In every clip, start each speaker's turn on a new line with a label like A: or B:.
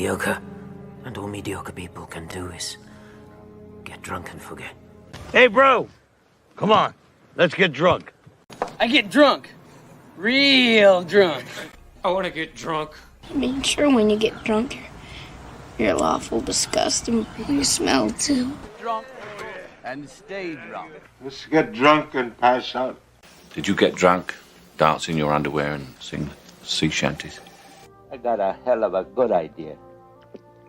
A: mediocre. And all mediocre people can do is get drunk and forget.
B: Hey, bro. Come on. Let's get drunk.
C: I get drunk. Real drunk.
D: I want to get drunk.
E: I mean, sure, when you get drunk, you're lawful disgusting. You smell, too.
F: Drunk and stay drunk.
G: Let's get drunk and pass out.
H: Did you get drunk, dance in your underwear and sing sea shanties?
F: I got a hell of a good idea.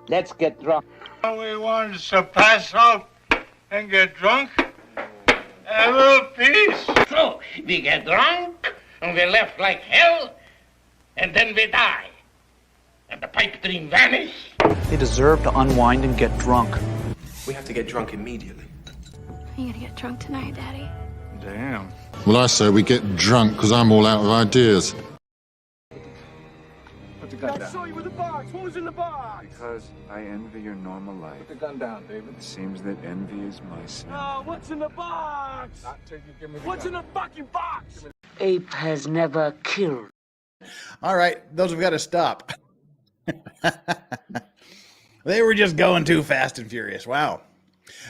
F: Let's get drunk.
G: All we want is to pass out and get drunk. And a little peace.
I: So, we get drunk, and we're left like hell, and then we die. And the pipe dream vanish.
J: They deserve to unwind and get drunk.
D: We have to get drunk immediately.
E: Are you gonna get drunk tonight, Daddy?
D: Damn.
K: Well, I say we get drunk because I'm all out of ideas.
D: Put the gun down.
B: I saw you with the box. What was in the box?
L: Because I envy your normal life.
D: Put the gun down, David.
L: It seems that envy is my sin.
B: Oh, what's in the box?
D: Not till you give me the
B: What's
D: gun.
B: in the fucking box?
A: Ape has never killed.
M: All right, those have got to stop. They were just going too fast and furious. Wow.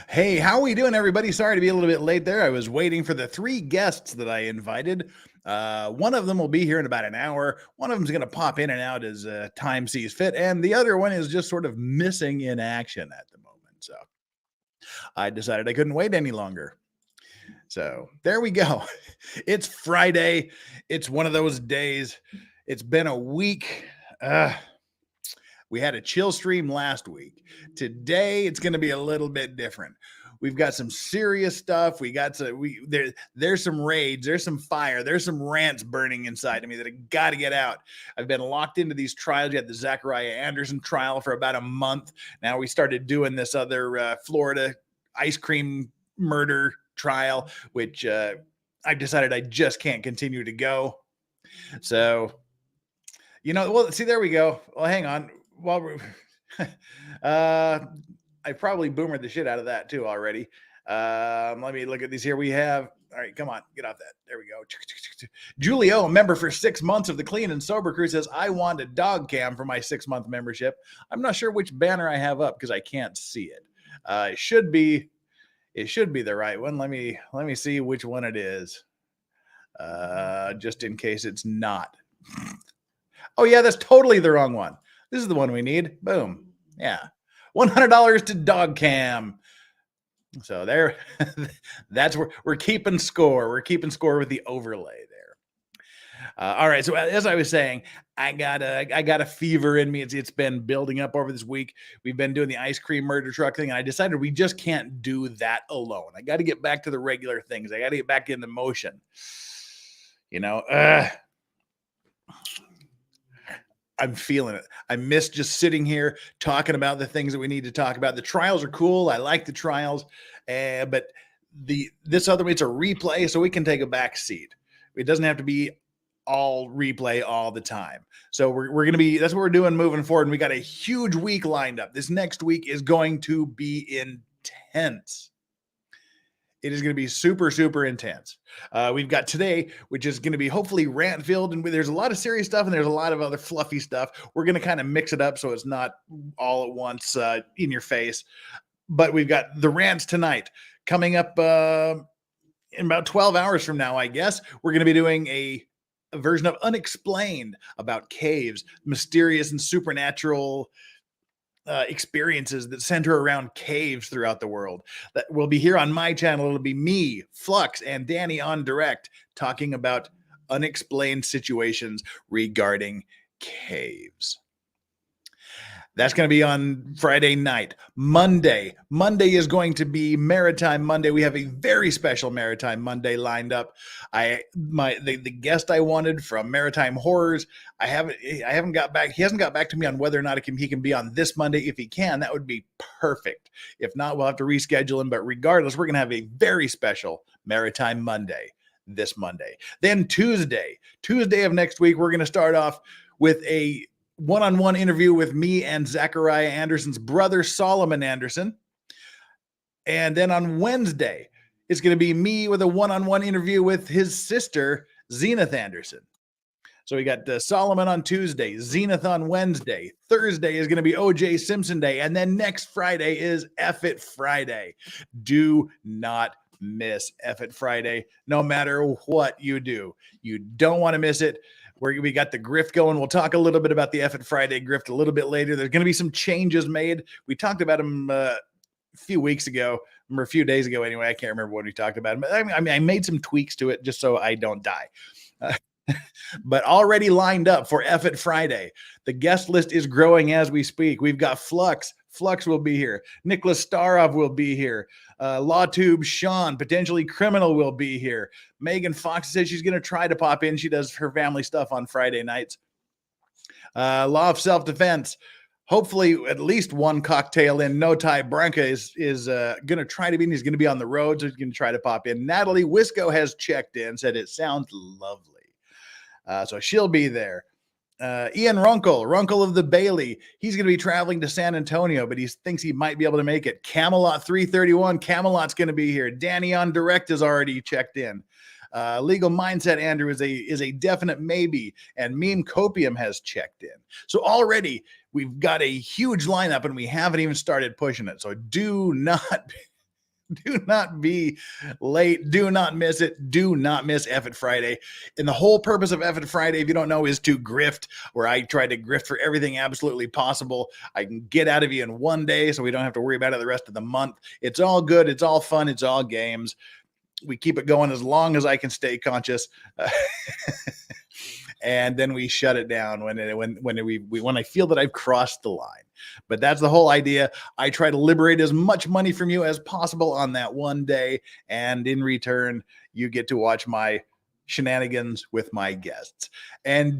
M: Hey, how are we doing, everybody? Sorry to be a little bit late there. I was waiting for the 3 guests that I invited. One of them will be here in about an hour. One of them's going to pop in and out as time sees fit. And the other one is just sort of missing in action at the moment. So I decided I couldn't wait any longer. So there we go. It's Friday. It's one of those days. It's been a week. We had a chill stream last week. Today, it's going to be a little bit different. We've got some serious stuff. There's some rage. There's some fire. There's some rants burning inside of me that I got to get out. I've been locked into these trials. You had the Zachariah Anderson trial for about a month. Now we started doing this other Florida ice cream murder trial, which I've decided I just can't continue to go. So, well, see, there we go. Well, hang on. While we're, I probably boomered the shit out of that too already. Let me look at these here. We have, all right, come on, get off that. There we go. Julio, a member for 6 months of the Clean and Sober Crew, says, I want a dog cam for my 6-month membership. I'm not sure which banner I have up because I can't see it. It should be the right one. Let me see which one it is. Just in case it's not. Oh yeah, that's totally the wrong one. This is the one we need. Boom. Yeah. $100 to dog cam. So there, that's where we're keeping score. We're keeping score with the overlay there. All right. So as I was saying, I got a fever in me. It's been building up over this week. We've been doing the ice cream murder truck thing, and I decided we just can't do that alone. I got to get back to the regular things. I got to get back into motion. I'm feeling it. I miss just sitting here talking about the things that we need to talk about. The trials are cool. I like the trials, but this other way, it's a replay, so we can take a back seat. It doesn't have to be all replay all the time. So we're going to be, that's what we're doing moving forward. And we got a huge week lined up. This next week is going to be intense. It is going to be super, super intense. We've got today, which is going to be hopefully rant filled. And there's a lot of serious stuff and there's a lot of other fluffy stuff. We're going to kind of mix it up so it's not all at once in your face. But we've got the rants tonight coming up in about 12 hours from now, I guess. We're going to be doing a version of Unexplained about caves, mysterious and supernatural experiences that center around caves throughout the world. That will be here on my channel. It'll be me, Flux, and Danny on Direct talking about unexplained situations regarding caves. That's going to be on Friday night. Monday is going to be Maritime Monday. We have a very special Maritime Monday lined up. The guest I wanted from Maritime Horrors, I haven't got back. He hasn't got back to me on whether or not he can be on this Monday. If he can, that would be perfect. If not, we'll have to reschedule him. But regardless, we're going to have a very special Maritime Monday this Monday. Then Tuesday of next week, we're going to start off with a one-on-one interview with me and Zachariah Anderson's brother, Solomon Anderson. And then on Wednesday, it's going to be me with a one-on-one interview with his sister, Zenith Anderson. So we got Solomon on Tuesday, Zenith on Wednesday. Thursday is going to be OJ Simpson Day. And then next Friday is F It Friday. Do not miss F It Friday, no matter what you do. You don't want to miss it. We got the grift going. We'll talk a little bit about the F It Friday grift a little bit later. There's going to be some changes made. We talked about them a few weeks ago, or a few days ago anyway. I can't remember what we talked about. But I made some tweaks to it just so I don't die. But already lined up for F It Friday. The guest list is growing as we speak. We've got Flux. Flux will be here. Nicholas Starov will be here. LawTube Sean, potentially criminal, will be here. Megan Fox says she's going to try to pop in. She does her family stuff on Friday nights. Law of Self-Defense. Hopefully at least one cocktail in no tie. Branca is going to try to be, and he's going to be on the road, so he's going to try to pop in. Natalie Wisco has checked in, said it sounds lovely. So she'll be there. Ian Runkle of the Bailey. He's going to be traveling to San Antonio, but he thinks he might be able to make it. Camelot 331. Camelot's going to be here. Danny on Direct has already checked in. Legal Mindset Andrew is a definite maybe, and Meme Copium has checked in. So already we've got a huge lineup, and we haven't even started pushing it. So do not be late. Do not miss it. Do not miss F It Friday. And the whole purpose of F It Friday, if you don't know, is to grift, where I try to grift for everything absolutely possible I can get out of you in one day, so we don't have to worry about it the rest of the month. It's all good. It's all fun. It's all games. We keep it going as long as I can stay conscious. And then we shut it down when I feel that I've crossed the line. But that's the whole idea. I try to liberate as much money from you as possible on that one day, and in return, you get to watch my shenanigans with my guests. And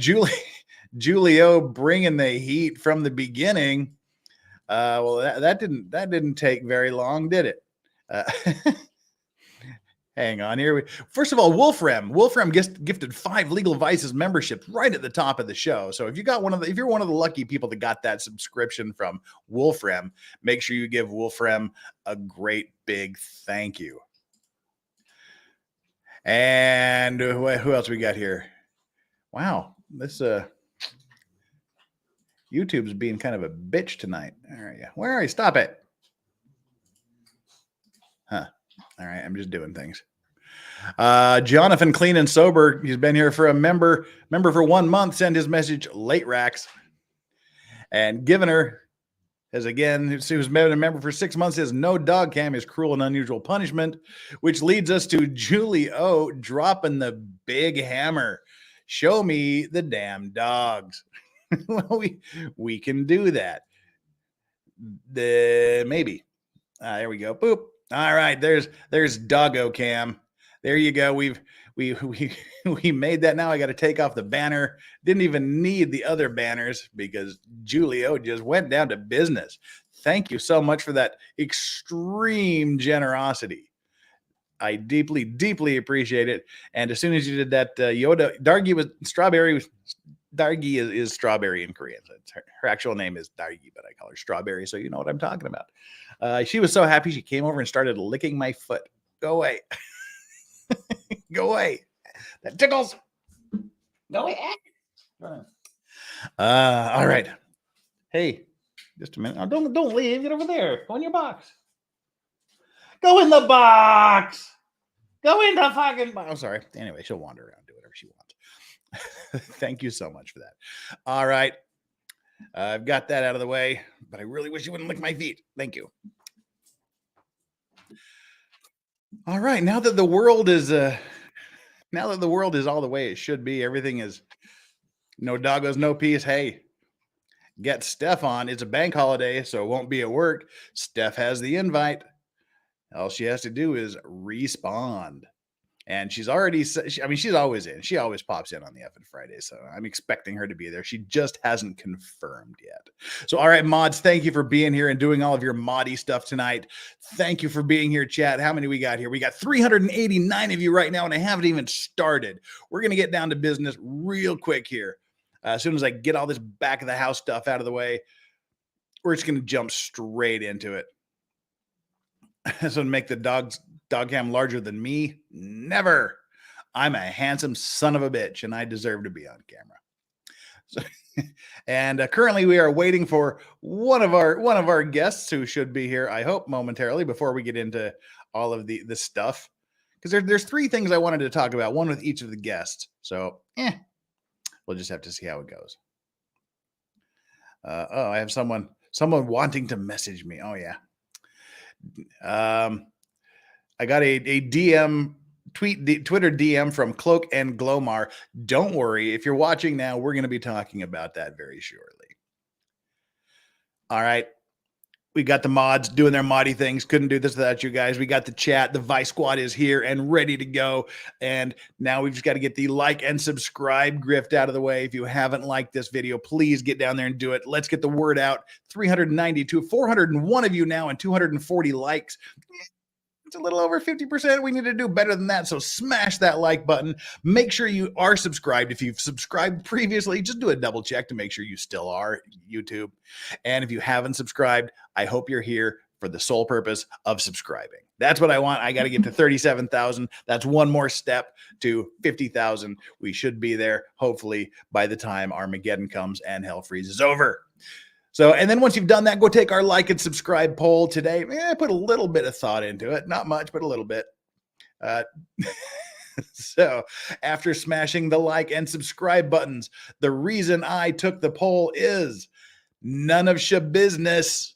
M: Julio bringing the heat from the beginning. Well, that didn't take very long, did it? Hang on here. First of all, Wolfram gifted 5 Legal Vices memberships right at the top of the show. So if you're one of the lucky people that got that subscription from Wolfram, make sure you give Wolfram a great big thank you. And who else we got here? Wow, this YouTube's being kind of a bitch tonight. All right, yeah. Where are you? Stop it. Huh. All right, I'm just doing things. Jonathan Clean and Sober, he's been here for a member for 1 month, send his message late racks. And Givener has who's been a member for 6 months, says no dog cam is cruel and unusual punishment, which leads us to Julie O dropping the big hammer. Show me the damn dogs. Well, we can do that. Maybe. There we go. Boop. All right, there's Doggo Cam. There you go. We made that. Now I got to take off the banner. Didn't even need the other banners because Julio just went down to business. Thank you so much for that extreme generosity. I deeply, deeply appreciate it. And as soon as you did that, Yoda Dargi was strawberry. Dargi is strawberry in Korean. So her actual name is Dargi, but I call her Strawberry, so you know what I'm talking about. She was so happy she came over and started licking my foot. Go away. Go away. That tickles. Go away. All right. Hey, just a minute. Oh, don't leave. Get over there. Go in your box. Go in the box. Go in the fucking box. I'm sorry. Anyway, she'll wander around, do whatever she wants. Thank you so much for that. All right. I've got that out of the way, but I really wish you wouldn't lick my feet. Thank you. All right. Now that the world is all the way it should be, everything is no doggos, no peace. Hey, get Steph on. It's a bank holiday, so it won't be at work. Steph has the invite. All she has to do is respond. And she's always in. She always pops in on the F It Friday. So I'm expecting her to be there. She just hasn't confirmed yet. So, all right, mods, thank you for being here and doing all of your moddy stuff tonight. Thank you for being here, chat. How many we got here? We got 389 of you right now, and I haven't even started. We're going to get down to business real quick here. As soon as I get all this back of the house stuff out of the way, we're just going to jump straight into it. So make the dog cam larger than me? Never. I'm a handsome son of a bitch, and I deserve to be on camera. So, and currently we are waiting for one of our guests who should be here, I hope, momentarily before we get into all of the stuff. Because there's three things I wanted to talk about, one with each of the guests. So, we'll just have to see how it goes. I have someone wanting to message me. Oh yeah. I got a DM Twitter DM from Cloak and Glomar. Don't worry, if you're watching now, we're going to be talking about that very shortly. All right. We got the mods doing their moddy things. Couldn't do this without you guys. We got the chat. The Vice Squad is here and ready to go. And now we've just got to get the like and subscribe grift out of the way. If you haven't liked this video, please get down there and do it. Let's get the word out. 392, 401 of you now and 240 likes. It's a little over 50%. We need to do better than that. So smash that like button. Make sure you are subscribed. If you've subscribed previously, just do a double check to make sure you still are YouTube. And if you haven't subscribed, I hope you're here for the sole purpose of subscribing. That's what I want. I got to get to 37,000. That's one more step to 50,000. We should be there, hopefully, by the time Armageddon comes and hell freezes over. So, and then once you've done that, go take our like and subscribe poll today. Put a little bit of thought into it. Not much, but a little bit. So after smashing the like and subscribe buttons, the reason I took the poll is none of Schabusiness.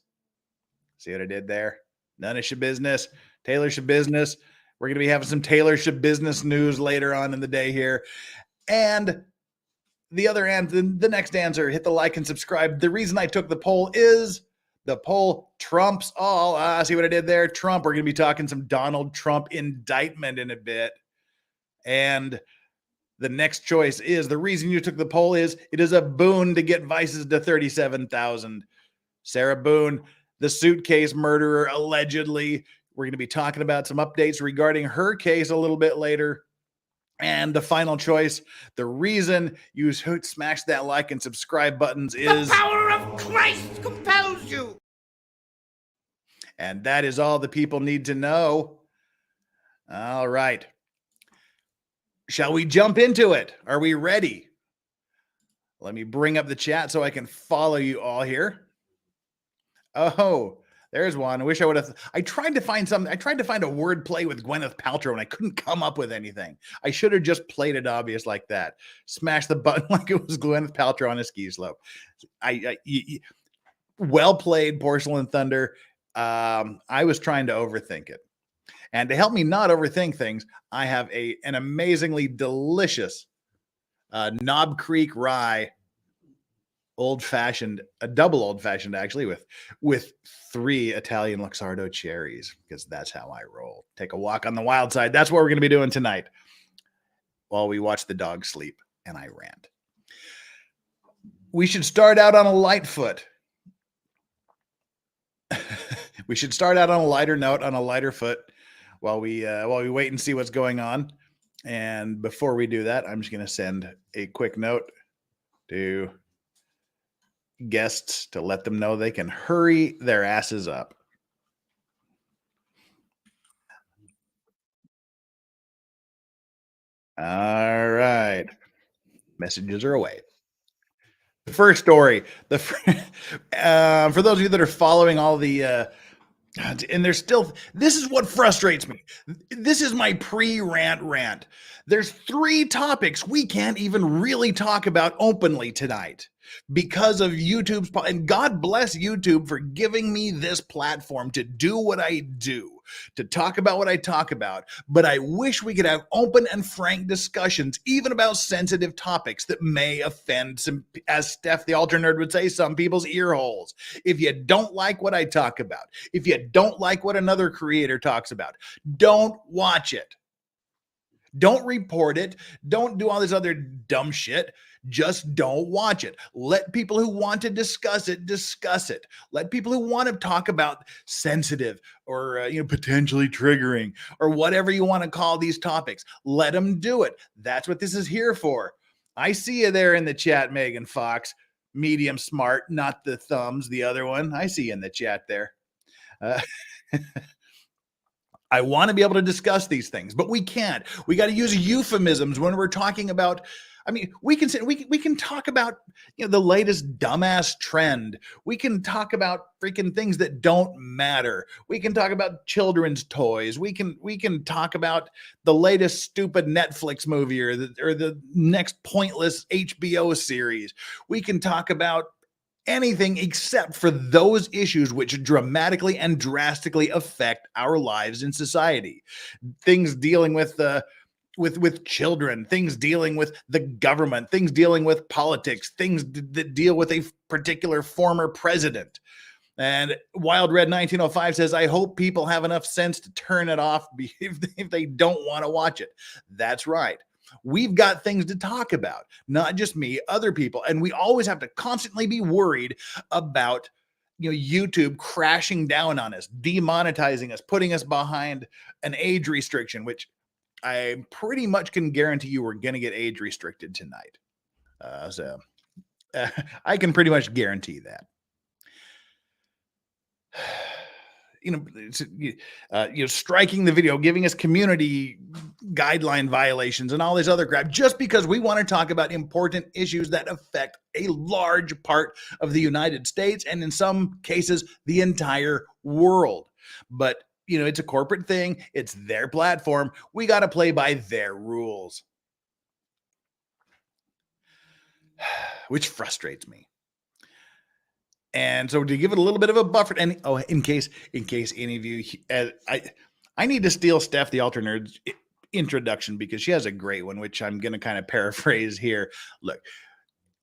M: See what I did there? None of Schabusiness. Taylor Schabusiness. We're going to be having some Taylor Schabusiness news later on in the day here. And the other answer, the next answer, hit the like and subscribe. The reason I took the poll is the poll trumps all. See what I did there? Trump. We're going to be talking some Donald Trump indictment in a bit. And the next choice is, the reason you took the poll is, it is a boon to get vices to 37,000. Sarah Boon, the suitcase murderer, allegedly. We're going to be talking about some updates regarding her case a little bit later. And the final choice, the reason you smash that like and subscribe buttons is...
I: The power of Christ compels you!
M: And that is all the people need to know. All right. Shall we jump into it? Are we ready? Let me bring up the chat so I can follow you all here. Oh, there's one. I wish I would have. I tried to find something. I tried to find a word play with Gwyneth Paltrow, and I couldn't come up with anything. I should have just played it obvious like that. Smash the button like it was Gwyneth Paltrow on a ski slope. Well played, Porcelain Thunder. I was trying to overthink it. And to help me not overthink things, I have an amazingly delicious Knob Creek Rye old-fashioned, a double old-fashioned actually, with 3 Italian Luxardo cherries, because that's how I roll. Take a walk on the wild side. That's what we're going to be doing tonight while we watch the dog sleep and I rant. We should start out on a light foot. We should start out on a lighter note, on a lighter foot, while we wait and see what's going on. And before we do that, I'm just going to send a quick note to guests to let them know they can hurry their asses up. All right. Messages are away. The first story, for those of you that are following all the, and there's still, this is what frustrates me. This is my pre-rant rant. There's 3 topics we can't even really talk about openly tonight because of YouTube's, and God bless YouTube for giving me this platform to do what I do, to talk about what I talk about. But I wish we could have open and frank discussions, even about sensitive topics that may offend some, as Steph the Ultra Nerd would say, some people's ear holes. If you don't like what I talk about, if you don't like what another creator talks about, don't watch it. Don't report it. Don't do all this other dumb shit. Just don't watch it. Let people who want to discuss it, discuss it. Let people who want to talk about sensitive or potentially triggering or whatever you want to call these topics, let them do it. That's what this is here for. I see you there in the chat, Megan Fox. Medium smart, not the thumbs, the other one. I see you in the chat there. I want to be able to discuss these things, but we can't. We got to use euphemisms when we're talking about. I mean, we can talk about the latest dumbass trend. We can talk about freaking things that don't matter. We can talk about children's toys. We can talk about the latest stupid Netflix movie or the next pointless HBO series. We can talk about anything except for those issues which dramatically and drastically affect our lives in society. Things dealing with children, things dealing with the government, things dealing with politics, things that deal with a particular former president. And Wild Red 1905 says, I hope people have enough sense to turn it off if they don't want to watch it. That's right. We've got things to talk about, not just me, other people. And we always have to constantly be worried about YouTube crashing down on us, demonetizing us, putting us behind an age restriction, which I pretty much can guarantee you we're going to get age restricted tonight. So I can pretty much guarantee that. Striking the video, giving us community guideline violations and all this other crap, just because we want to talk about important issues that affect a large part of the United States and in some cases the entire world. But it's a corporate thing. It's their platform. We got to play by their rules, which frustrates me. And so to give it a little bit of a buffer, and in case any of you, I need to steal Steph the Alter Nerd's introduction because she has a great one, which I'm going to kind of paraphrase here. Look.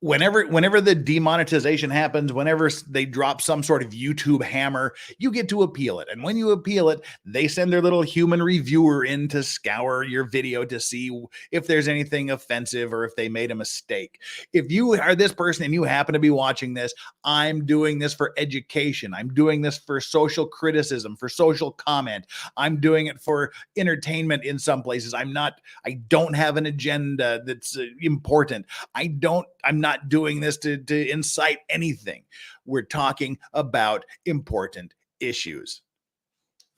M: Whenever the demonetization happens, whenever they drop some sort of YouTube hammer, you get to appeal it. And when you appeal it, they send their little human reviewer in to scour your video to see if there's anything offensive or if they made a mistake. If you are this person and you happen to be watching this, I'm doing this for education. I'm doing this for social criticism, for social comment. I'm doing it for entertainment in some places. I don't have an agenda that's important. I'm not doing this to incite anything. We're talking about important issues.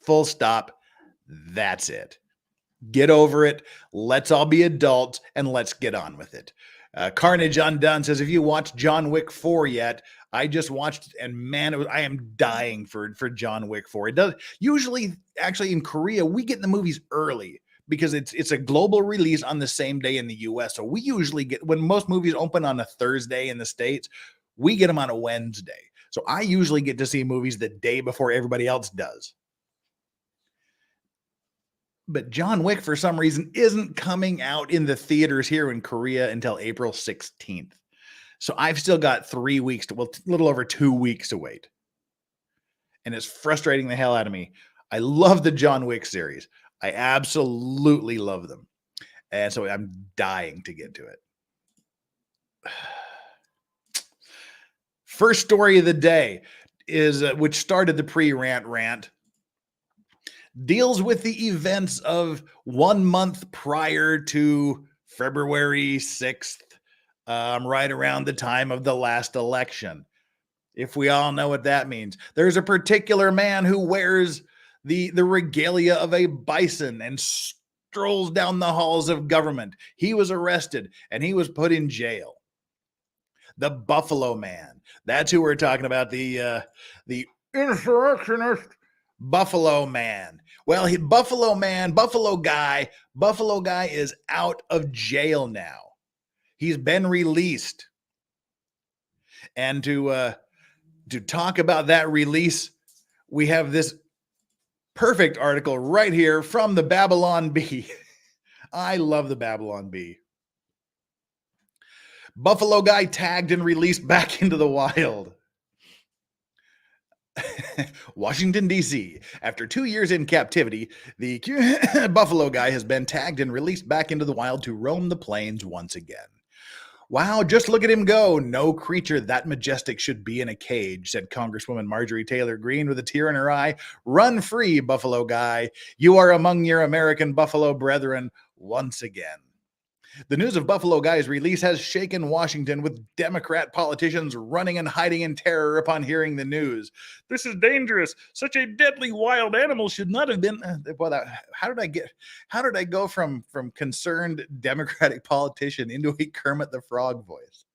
M: Full stop. That's it. Get over it. Let's all be adults and let's get on with it. Carnage Undone says, if you watched John Wick 4 yet, I just watched it, and man, I am dying for John Wick 4. It does usually, actually in Korea, we get the movies early, because it's a global release on the same day in the US. So we usually get, when most movies open on a Thursday in the States, we get them on a Wednesday. So I usually get to see movies the day before everybody else does. But John Wick, for some reason, isn't coming out in the theaters here in Korea until April 16th. So I've still got 3 weeks a little over 2 weeks to wait. And it's frustrating the hell out of me. I love the John Wick series. I absolutely love them. And so I'm dying to get to it. First story of the day is, which started the pre-rant rant, deals with the events of 1 month prior to February 6th, right around the time of the last election. If we all know what that means. There's a particular man who wears the regalia of a bison and strolls down the halls of government. He was arrested and he was put in jail. The Buffalo Man. That's who we're talking about. The insurrectionist Buffalo Man. Well, Buffalo Guy is out of jail now. He's been released. And to talk about that release, we have this perfect article right here from the Babylon Bee. I love the Babylon Bee. Buffalo Guy tagged and released back into the wild. Washington, D.C. After 2 years in captivity, the Buffalo Guy has been tagged and released back into the wild to roam the plains once again. Wow, just look at him go. No creature that majestic should be in a cage, said Congresswoman Marjorie Taylor Greene with a tear in her eye. Run free, Buffalo Guy. You are among your American buffalo brethren once again. The news of Buffalo Guy's release has shaken Washington, with Democrat politicians running and hiding in terror upon hearing the news. This is dangerous. Such a deadly wild animal should not have been. How did I go from concerned Democratic politician into a Kermit the Frog voice?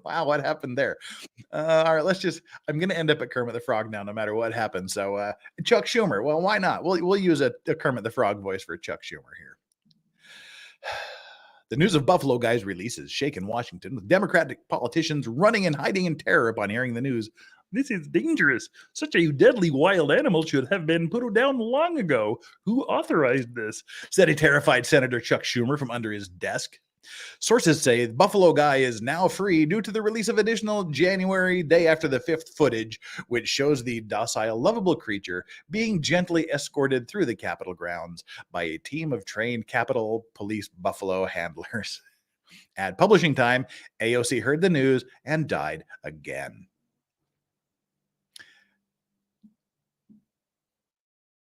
M: Wow, what happened there? All right, I'm going to end up at Kermit the Frog now, no matter what happens. So Chuck Schumer. Well, why not? We'll use a Kermit the Frog voice for Chuck Schumer here. The news of Buffalo Guy's release has shaken Washington, with Democratic politicians running and hiding in terror upon hearing the news. This is dangerous. Such a deadly wild animal should have been put down long ago. Who authorized this? Said a terrified Senator Chuck Schumer from under his desk. Sources say Buffalo Guy is now free due to the release of additional January day after the 5th footage, which shows the docile, lovable creature being gently escorted through the Capitol grounds by a team of trained Capitol Police Buffalo handlers. At publishing time, AOC heard the news and died again.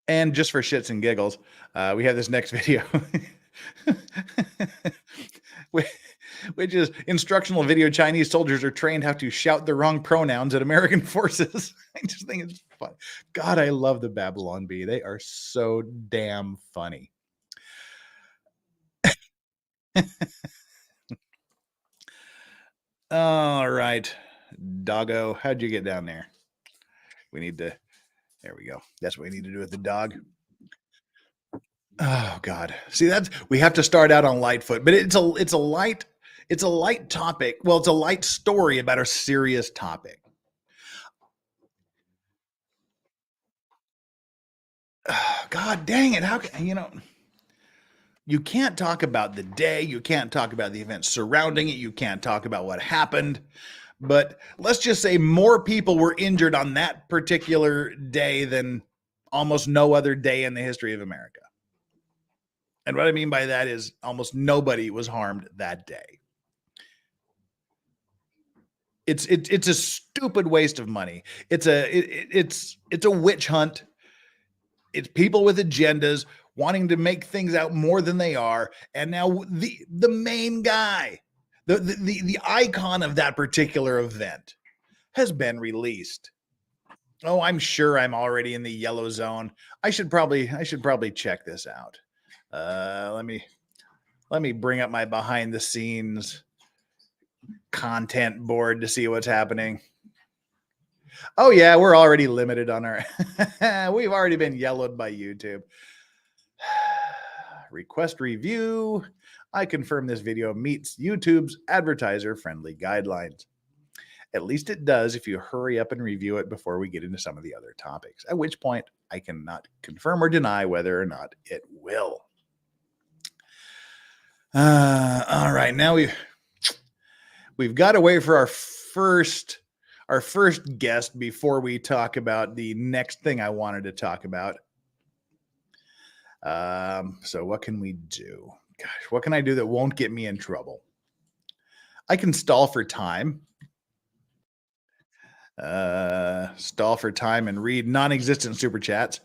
M: And just for shits and giggles, we have this next video. Which is instructional video. Chinese soldiers are trained how to shout the wrong pronouns at American forces. I just think it's fun. God, I love the Babylon Bee. They are so damn funny. All right, doggo, how'd you get down there? There we go. That's what we need to do with the dog. Oh God. See, we have to start out on Lightfoot, but it's a light topic. Well, it's a light story about a serious topic. God dang it. How can you can't talk about the day, you can't talk about the events surrounding it, you can't talk about what happened. But let's just say more people were injured on that particular day than almost no other day in the history of America. And what I mean by that is almost nobody was harmed that day. It's a stupid waste of money. It's a witch hunt. It's people with agendas wanting to make things out more than they are. And now the main guy, the icon of that particular event has been released. Oh, I'm sure I'm already in the yellow zone. I should probably check this out. Let me bring up my behind the scenes content board to see what's happening. Oh yeah, we're already limited on our we've already been yellowed by YouTube. Request review. I confirm this video meets YouTube's advertiser friendly guidelines. At least it does if you hurry up and review it before we get into some of the other topics, at which point I cannot confirm or deny whether or not it will. All right, now we've got to wait for our first guest before we talk about the next thing I wanted to talk about. So what can we do? Gosh, what can I do that won't get me in trouble? I can stall for time. Stall for time and read non-existent super chats.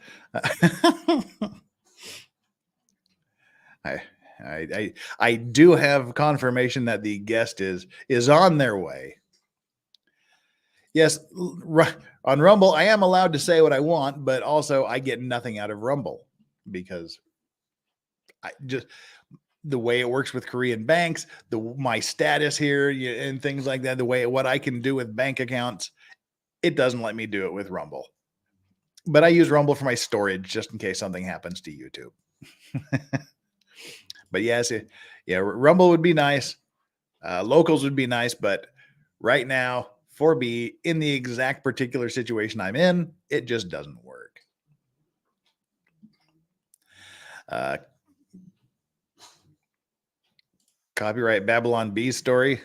M: I do have confirmation that the guest is on their way. Yes, on Rumble, I am allowed to say what I want, but also I get nothing out of Rumble because the way it works with Korean banks, my status here and things like that, what I can do with bank accounts, it doesn't let me do it with Rumble. But I use Rumble for my storage just in case something happens to YouTube. But yes, Rumble would be nice. Locals would be nice, but right now, 4B, in the exact particular situation I'm in, it just doesn't work. Copyright Babylon Bee story.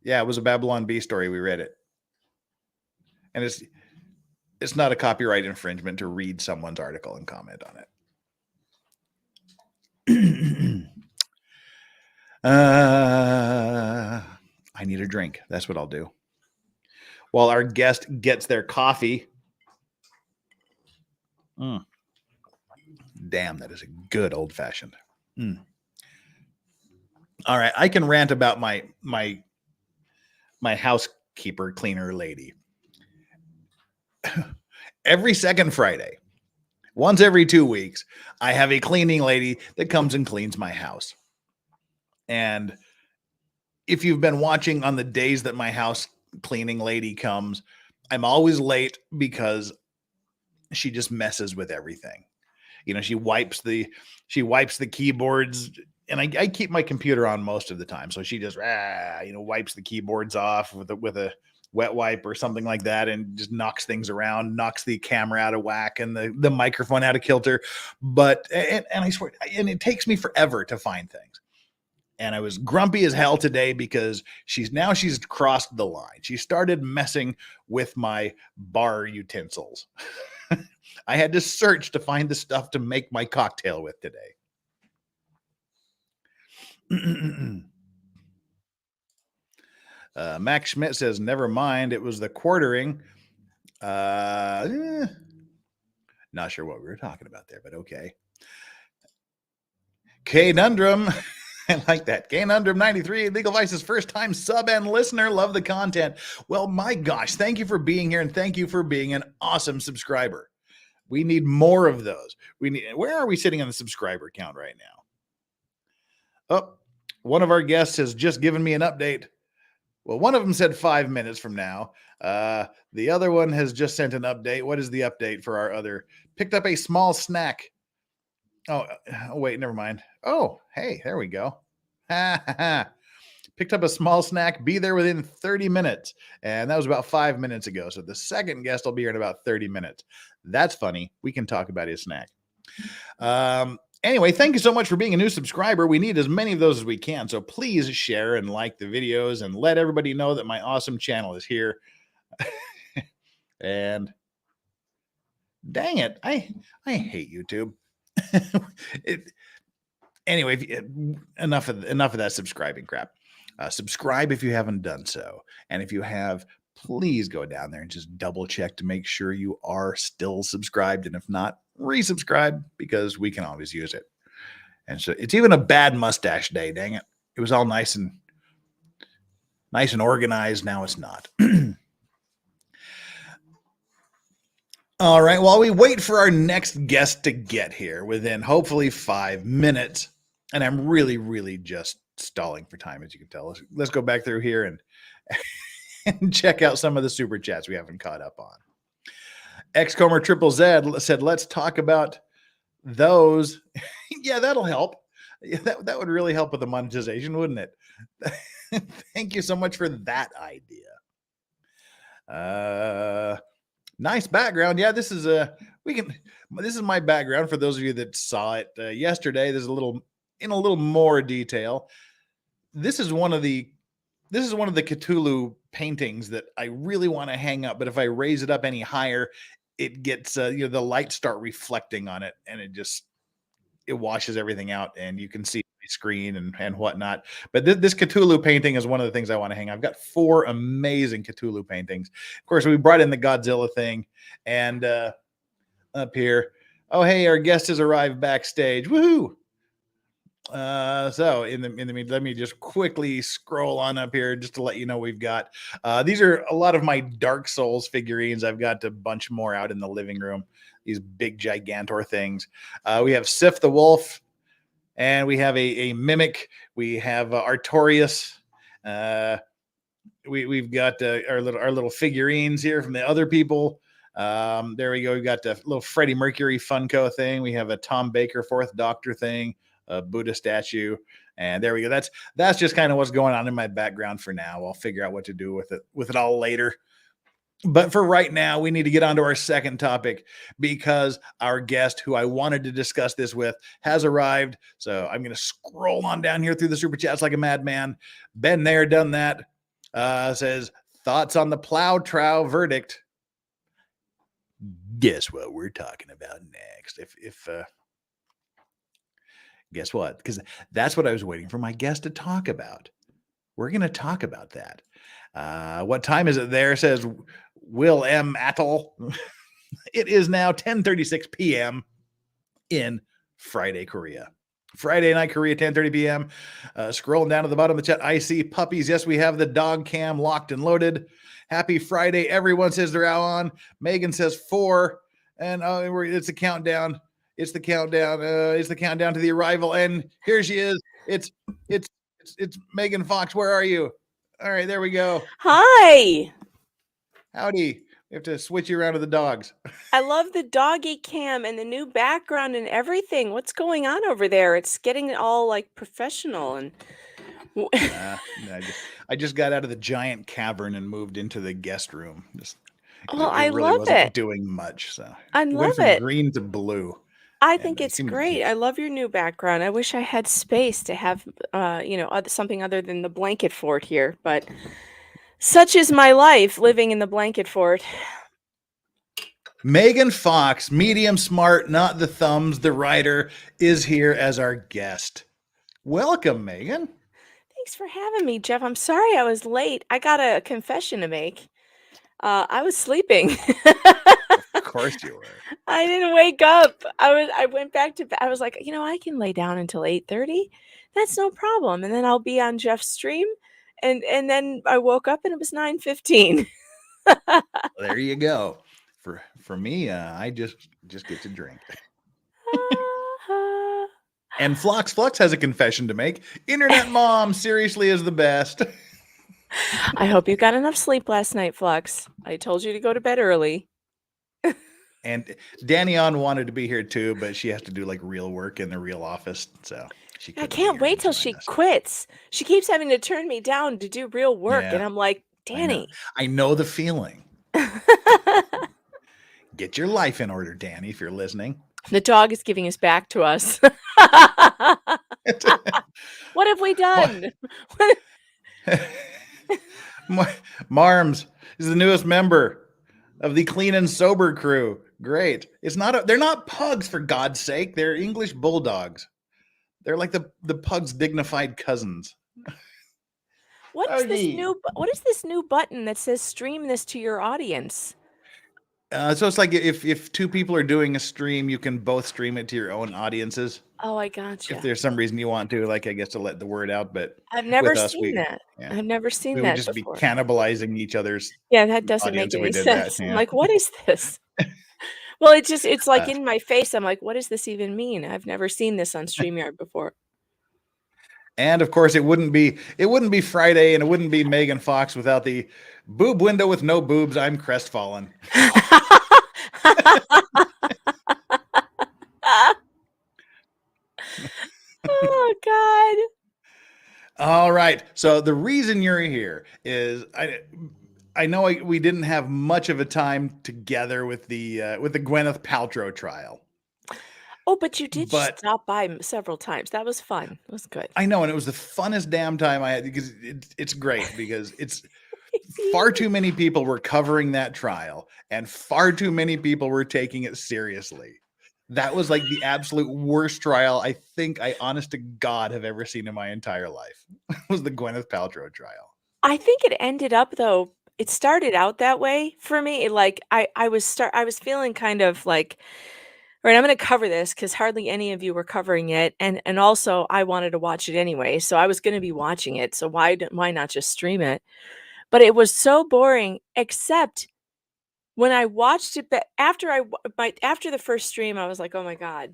M: Yeah, it was a Babylon Bee story. We read it. And it's not a copyright infringement to read someone's article and comment on it. I need a drink. That's what I'll do. While our guest gets their coffee. Damn, that is a good old fashioned. All right, I can rant about my housekeeper cleaner lady. Every second Friday, once every 2 weeks, I have a cleaning lady that comes and cleans my house. And if you've been watching on the days that my house cleaning lady comes, I'm always late because she just messes with everything. You know, she wipes the keyboards, and I keep my computer on most of the time. So she just wipes the keyboards off with a wet wipe or something like that, and just knocks things around, knocks the camera out of whack and the microphone out of kilter. But and I swear, and it takes me forever to find things. And I was grumpy as hell today because she's crossed the line. She started messing with my bar utensils. I had to search to find the stuff to make my cocktail with today. Max Schmidt says, never mind. It was the quartering. Not sure what we were talking about there, but okay. K-Nundrum. I like that. K-Nundrum 93, Legal Vice's first time sub and listener. Love the content. Well, my gosh, thank you for being here, and thank you for being an awesome subscriber. We need more of those. Where are we sitting on the subscriber count right now? Oh, one of our guests has just given me an update. Well, one of them said 5 minutes from now. The other one has just sent an update. What is the update for our other? Picked up a small snack. Oh, wait, never mind. Oh, hey, there we go. Picked up a small snack. Be there within 30 minutes. And that was about 5 minutes ago. So the second guest will be here in about 30 minutes. That's funny. We can talk about his snack. Anyway, thank you so much for being a new subscriber. We need as many of those as we can. So please share and like the videos and let everybody know that my awesome channel is here. And dang it, I hate YouTube. Anyway, enough of that subscribing crap. Subscribe if you haven't done so. And if you have, please go down there and just double check to make sure you are still subscribed. And if not, resubscribe, because we can always use it. And so it's even a bad mustache day. Dang it. It was all nice and organized. Now it's not. All right. While we wait for our next guest to get here within hopefully 5 minutes, and I'm really, really just stalling for time, as you can tell. Let's go back through here and check out some of the super chats we haven't caught up on. Xcomer Triple Z said, let's talk about those. Yeah, that'll help. Yeah, that would really help with the monetization, wouldn't it? Thank you so much for that idea. Nice background. Yeah, this is my background for those of you that saw it yesterday. There's a little more detail. This is one of the Cthulhu paintings that I really want to hang up, but if I raise it up any higher, it gets the lights start reflecting on it, and it washes everything out, and you can see the screen and whatnot. But this Cthulhu painting is one of the things I want to hang. I've got 4 amazing Cthulhu paintings. Of course, we brought in the Godzilla thing, and up here, oh hey, our guest has arrived backstage. Woohoo! So in the meantime, let me just quickly scroll on up here just to let you know we've got these are a lot of my Dark Souls figurines. I've got a bunch more out in the living room, these big Gigantor things. We have Sif the Wolf, and we have a Mimic. We have Artorias. We've got our little figurines here from the other people. There we go. We've got the little Freddie Mercury Funko thing. We have a Tom Baker 4th Doctor thing. A Buddha statue, and there we go. That's just kind of what's going on in my background for now. I'll figure out what to do with it all later. But for right now, we need to get on to our second topic, because our guest, who I wanted to discuss this with, has arrived. So I'm going to scroll on down here through the super chats like a madman. Been there, done that. Says, thoughts on the plow trow verdict. Guess what we're talking about next? Guess what? Because that's what I was waiting for my guest to talk about. We're going to talk about that. What time is it there? Says Will M. Attle. It is now 10:36 p.m. in Friday, Korea. Friday Night Korea, 10:30 p.m. Scrolling down to the bottom of the chat, I see puppies. Yes, we have the dog cam locked and loaded. Happy Friday. Everyone says they're out on. Megan says 4. And it's the countdown. It's the countdown. It's the countdown to the arrival. And here she is. It's Megan Fox. Where are you? All right, there we go.
N: Hi.
M: Howdy. We have to switch you around to the dogs.
N: I love the doggy cam and the new background and everything. What's going on over there? It's getting all like professional and
M: I just got out of the giant cavern and moved into the guest room.
N: I
M: really
N: love
M: wasn't
N: it.
M: doing much. So
N: I
M: went
N: love
M: from
N: it.
M: green to blue.
N: I think it's great. I love your new background. I wish I had space to have, something other than the blanket fort here, but such is my life living in the blanket fort.
M: Megan Fox, medium smart, not the thumbs, the writer, is here as our guest. Welcome, Megan.
N: Thanks for having me, Jeff. I'm sorry I was late. I got a confession to make. I was sleeping.
M: Of course you were.
N: I didn't wake up. I went back to bed. I was like, I can lay down until 8:30. That's no problem. And then I'll be on Jeff's stream. And then I woke up and it was 9:15.
M: There you go. For me, I just get to drink. And Flux has a confession to make. Internet mom seriously is the best.
N: I hope you got enough sleep last night, Flux. I told you to go to bed early.
M: And Danny-on wanted to be here too, but she has to do like real work in the real office. So
N: I can't wait till she quits. She keeps having to turn me down to do real work.
M: Yeah.
N: And I'm like, Danny.
M: I know the feeling. Get your life in order, Danny, if you're listening.
N: The dog is giving his back to us. What have we done?
M: Marms is the newest member of the Clean and Sober crew. Great. They're not pugs, for God's sake. They're English bulldogs. They're like the pug's dignified cousins.
N: What is this new button that says stream this to your audience?
M: So it's like if two people are doing a stream, you can both stream it to your own audiences.
N: Oh, I gotcha.
M: If there's some reason you want to, like, I guess, to let the word out, but
N: I've never seen that. Yeah. I've never seen that
M: We would just
N: before.
M: be cannibalizing each other's.
N: Yeah, that doesn't make any sense. I'm like, what is this? Well, it's like in my face. I'm like, what does this even mean? I've never seen this on StreamYard before.
M: And of course, it wouldn't be Friday, and it wouldn't be Megan Fox without the boob window with no boobs. I'm crestfallen.
N: Oh God.
M: All right. So the reason you're here is I know we didn't have much of a time together with the Gwyneth Paltrow trial.
N: Oh, but you did stop by several times. That was fun. It was good.
M: I know, and it was the funnest damn time I had, because it's great, because it's far too many people were covering that trial, and far too many people were taking it seriously. That was like the absolute worst trial I think I, honest to God, have ever seen in my entire life. Was the Gwyneth Paltrow trial.
N: I think it ended up, though, it started out that way for me. Like I was feeling kind of like, all right, I'm going to cover this because hardly any of you were covering it, and also I wanted to watch it anyway, so I was going to be watching it. So why not just stream it? But it was so boring, except when I watched it. But after the first stream, I was like, oh my God,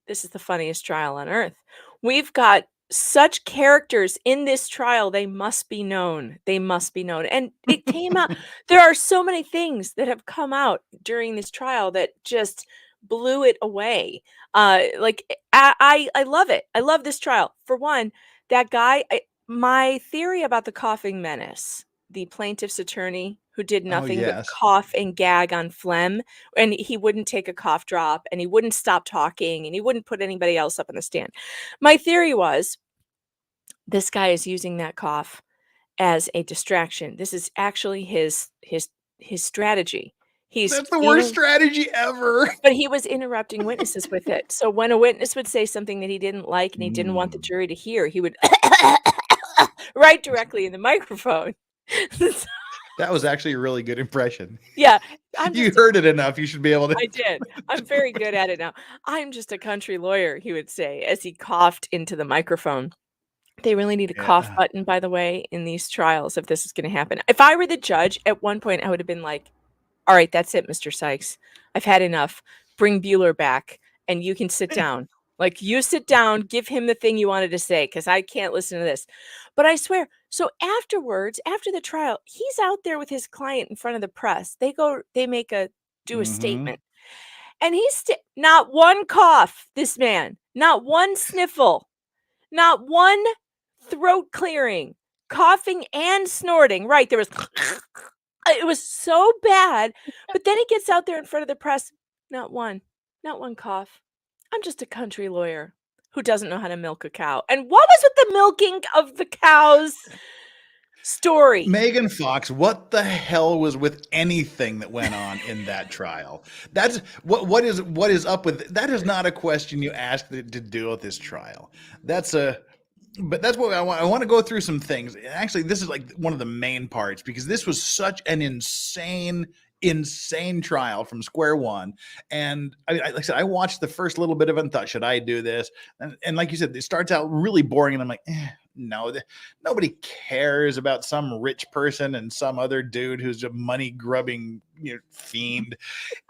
N: this is the funniest trial on earth. We've got such characters in this trial. They must be known. They must be known. And it came out. There are so many things that have come out during this trial that just blew it away. Like I love it. I love this trial. For one, that guy, my theory about the coughing menace, the plaintiff's attorney who did nothing but cough and gag on phlegm, and he wouldn't take a cough drop, and he wouldn't stop talking, and he wouldn't put anybody else up on the stand. My theory was this guy is using that cough as a distraction. This is actually his strategy.
M: That's the worst strategy ever.
N: But he was interrupting witnesses with it. So when a witness would say something that he didn't like and he didn't want the jury to hear, he would right directly in the microphone.
M: That was actually a really good impression.
N: Yeah.
M: You heard it enough. You should be able to.
N: I did. I'm very good at it now. I'm just a country lawyer, he would say as he coughed into the microphone. They really need a cough button, by the way, in these trials if this is going to happen. If I were the judge, at one point I would have been like, all right, that's it, Mr. Sykes. I've had enough. Bring Bueller back and you can sit down. Like, you sit down, give him the thing you wanted to say, because I can't listen to this. But I swear, so afterwards, after the trial, he's out there with his client in front of the press. They do a statement. And he's not one cough, this man, not one sniffle, not one throat clearing, coughing and snorting. Right, there was, it was so bad. But then he gets out there in front of the press, not one cough. I'm just a country lawyer who doesn't know how to milk a cow. And what was with the milking of the cows story?
M: Megan Fox, what the hell was with anything that went on in that trial? That's what is up with that is not a question you asked to do with this trial. But that's what I want. I want to go through some things. Actually, this is like one of the main parts because this was such an insane trial from square one. And like I said, I watched the first little bit of it and thought, should I do this? And like you said, it starts out really boring. And I'm like, no, nobody cares about some rich person and some other dude who's a money grubbing fiend.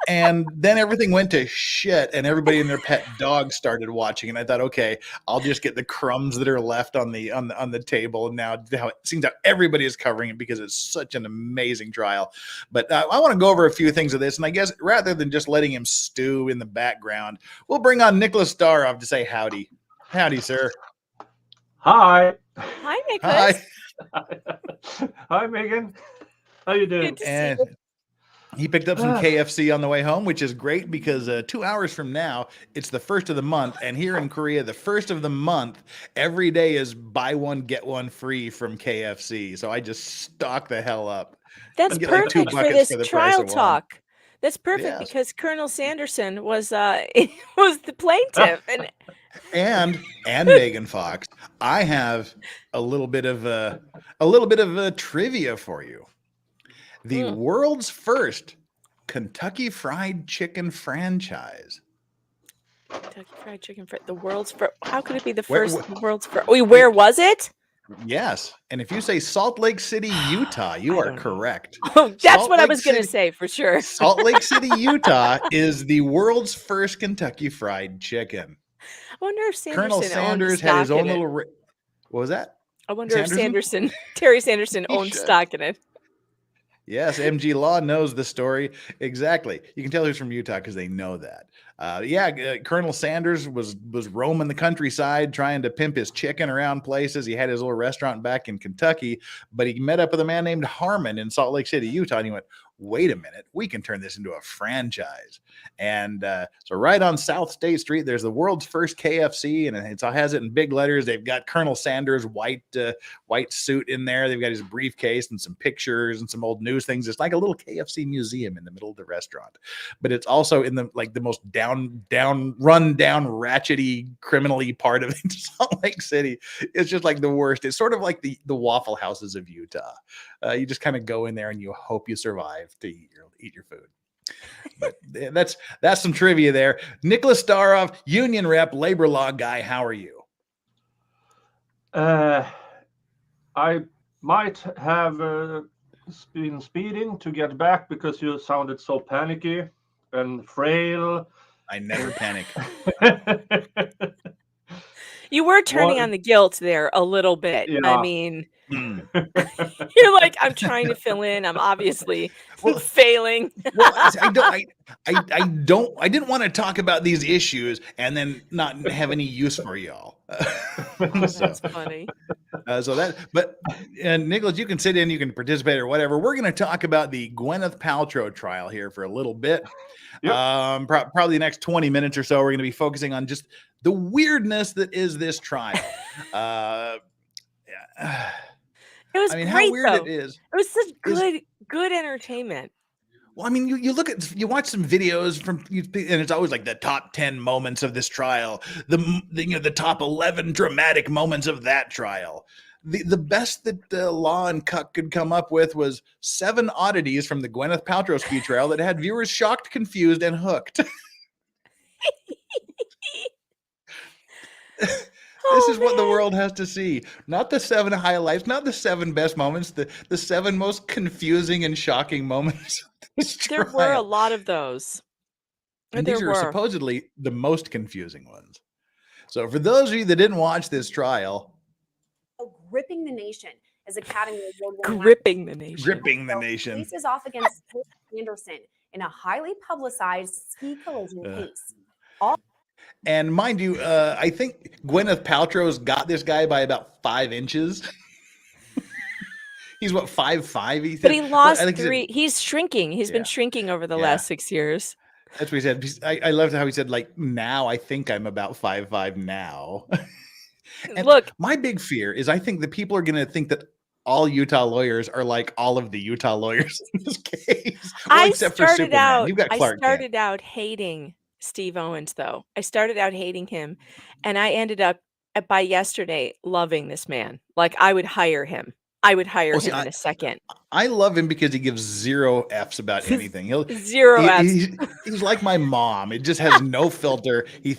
M: And then everything went to shit and everybody and their pet dog started watching. And I thought, okay, I'll just get the crumbs that are left on the table. And now it seems that everybody is covering it because it's such an amazing trial. But I want to go over a few things of this. And I guess rather than just letting him stew in the background, we'll bring on Nicholas Staroff to say howdy. Howdy, sir.
O: Hi.
N: Hi, Nicholas.
O: Hi. Hi, Megan. How you doing?
N: Good to see you.
M: He picked up some KFC on the way home, which is great because 2 hours from now, it's the first of the month. And here in Korea, the first of the month, every day is buy one, get one free from KFC. So I just stock the hell up.
N: That's perfect for this trial talk. That's perfect because Colonel Sanderson was the plaintiff.
M: And Megan Fox, I have a little bit of a trivia for you. The world's first Kentucky Fried Chicken franchise.
N: Kentucky Fried Chicken, the world's first. How could it be the first? The world's first. Wait, where was it?
M: Yes, and if you say Salt Lake City, Utah, you are correct.
N: Oh, that's what I was going to say for sure.
M: Salt Lake City, Utah, is the world's first Kentucky Fried Chicken.
N: I wonder if
M: Colonel Sanders had his own little. What was that?
N: I wonder if Terry Sanderson owned stock in it.
M: Yes, MG Law knows the story exactly. You can tell who's from Utah because they know that. Colonel Sanders was roaming the countryside trying to pimp his chicken around places. He had his little restaurant back in Kentucky, but he met up with a man named Harmon in Salt Lake City, Utah, and he went, wait a minute, we can turn this into a franchise. And so right on South State Street, there's the world's first KFC, and it has it in big letters. They've got Colonel Sanders' white suit in there. They've got his briefcase and some pictures and some old news things. It's like a little KFC museum in the middle of the restaurant, but it's also in the most run down, ratchety, criminally part of Salt Lake City. It's just like the worst. It's sort of like the Waffle Houses of Utah. You just kind of go in there and you hope you survive to eat your food. But that's some trivia there. Nicholas Staroff, union rep, labor law guy. How are you?
O: I might have been speeding to get back because you sounded so panicky and frail.
M: I never panic.
N: You were turning on the guilt there a little bit.
O: Yeah.
N: I mean, you're like, I'm trying to fill in. I'm obviously failing.
M: Well, I didn't want to talk about these issues and then not have any use for y'all.
N: That's funny.
M: Nicholas, you can sit in, you can participate or whatever. We're going to talk about the Gwyneth Paltrow trial here for a little bit. Yep. Probably the next 20 minutes or so, we're going to be focusing on just the weirdness that is this trial.
N: It was great,
M: how weird
N: though.
M: it is.
N: It was such good entertainment.
M: Well, I mean, you watch some videos and it's always like the top 10 moments of this trial, the top 11 dramatic moments of that trial. the best that Law and Cuck could come up with was 7 oddities from the Gwyneth Paltrow ski trail that had viewers shocked, confused, and hooked. This is what the world has to see. Not the 7 highlights, not the 7 best moments, the 7 most confusing and shocking moments.
N: There were a lot of those.
M: And these are supposedly the most confusing ones. So for those of you that didn't watch this trial,
P: gripping the nation as Academy Award
N: gripping the nation.
M: Gripping the nation.
P: Faces off against Anderson in a highly publicized ski collision case.
M: And mind you, I think Gwyneth Paltrow's got this guy by about 5 inches. He's what, 5'5"? He said?
N: But he lost
M: I think
N: 3. He's shrinking. He's been shrinking over the last 6 years.
M: That's what he said. I loved how he said, like, now I think I'm about 5'5" now. And
N: look,
M: my big fear is I think that people are going to think that all Utah lawyers are like all of the Utah lawyers in this case. Well, except for Superman. You've got Clark
N: I started out hating Steve Owens, though. I started out hating him, and I ended up by yesterday loving this man. Like, I would hire him. I would hire him in a second.
M: I love him because he gives 0 Fs about anything.
N: Zero Fs.
M: He's like my mom. It just has no filter. He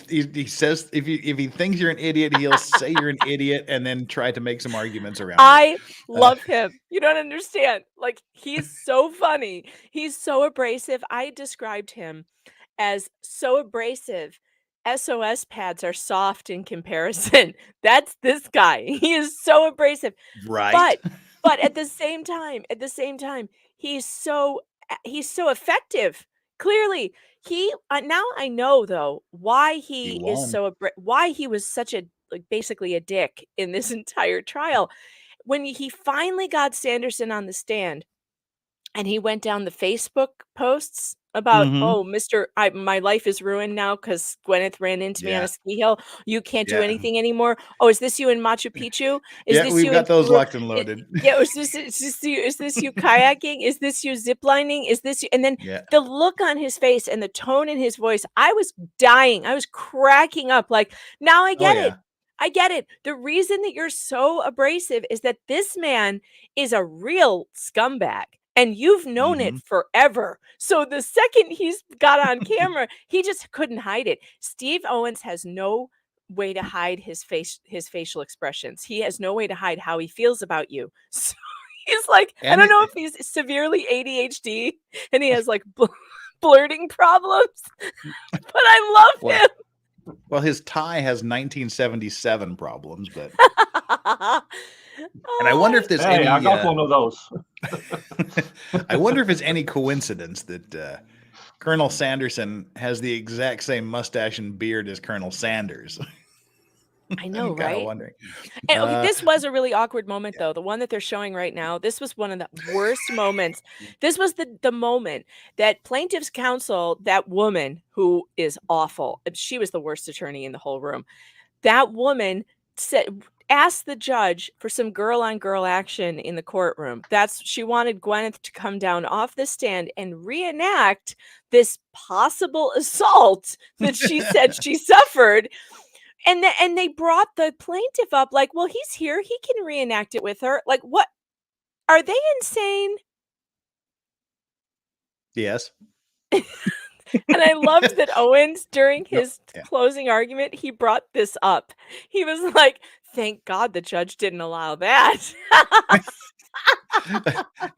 M: says if he thinks you're an idiot, he'll say you're an idiot and then try to make some arguments around it.
N: I love him. You don't understand. Like, he's so funny. He's so abrasive. I described him as so abrasive. SOS pads are soft in comparison. That's this guy. He is so abrasive.
M: Right.
N: But at the same time, he's so effective. Clearly, now I know though why he is why he was such a basically a dick in this entire trial. When he finally got Sanderson on the stand and he went down the Facebook posts about, oh, my life is ruined now because Gwyneth ran into me on a ski hill. You can't do anything anymore. Oh, is this you in Machu Picchu?
M: We've got those locked and loaded.
N: Is this you kayaking? Is this you ziplining? Is this you? And then the look on his face and the tone in his voice, I was dying. I was cracking up. Like, now I get it. I get it. The reason that you're so abrasive is that this man is a real scumbag. And you've known it forever. So the second he's got on camera, he just couldn't hide it. Steve Owens has no way to hide his facial expressions. He has no way to hide how he feels about you. So he's like, I don't know if he's severely ADHD and he has like blurting problems, but I love him.
M: Well, his tie has 1977 problems, but and I wonder if there's any.
O: I got one of those.
M: I wonder if it's any coincidence that Colonel Sanderson has the exact same mustache and beard as Colonel Sanders.
N: I know,
M: I'm
N: right?
M: Wondering.
N: And this was a really awkward moment, though. The one that they're showing right now, this was one of the worst moments. This was the moment that plaintiff's counsel, that woman who is awful, she was the worst attorney in the whole room. That woman asked the judge for some girl-on-girl action in the courtroom. She wanted Gwyneth to come down off the stand and reenact this possible assault that she said she suffered. And they brought the plaintiff up like, well, he's here. He can reenact it with her. Like, what? Are they insane?
M: Yes.
N: And I loved that Owens, during his closing argument, he brought this up. He was like, thank God the judge didn't allow that.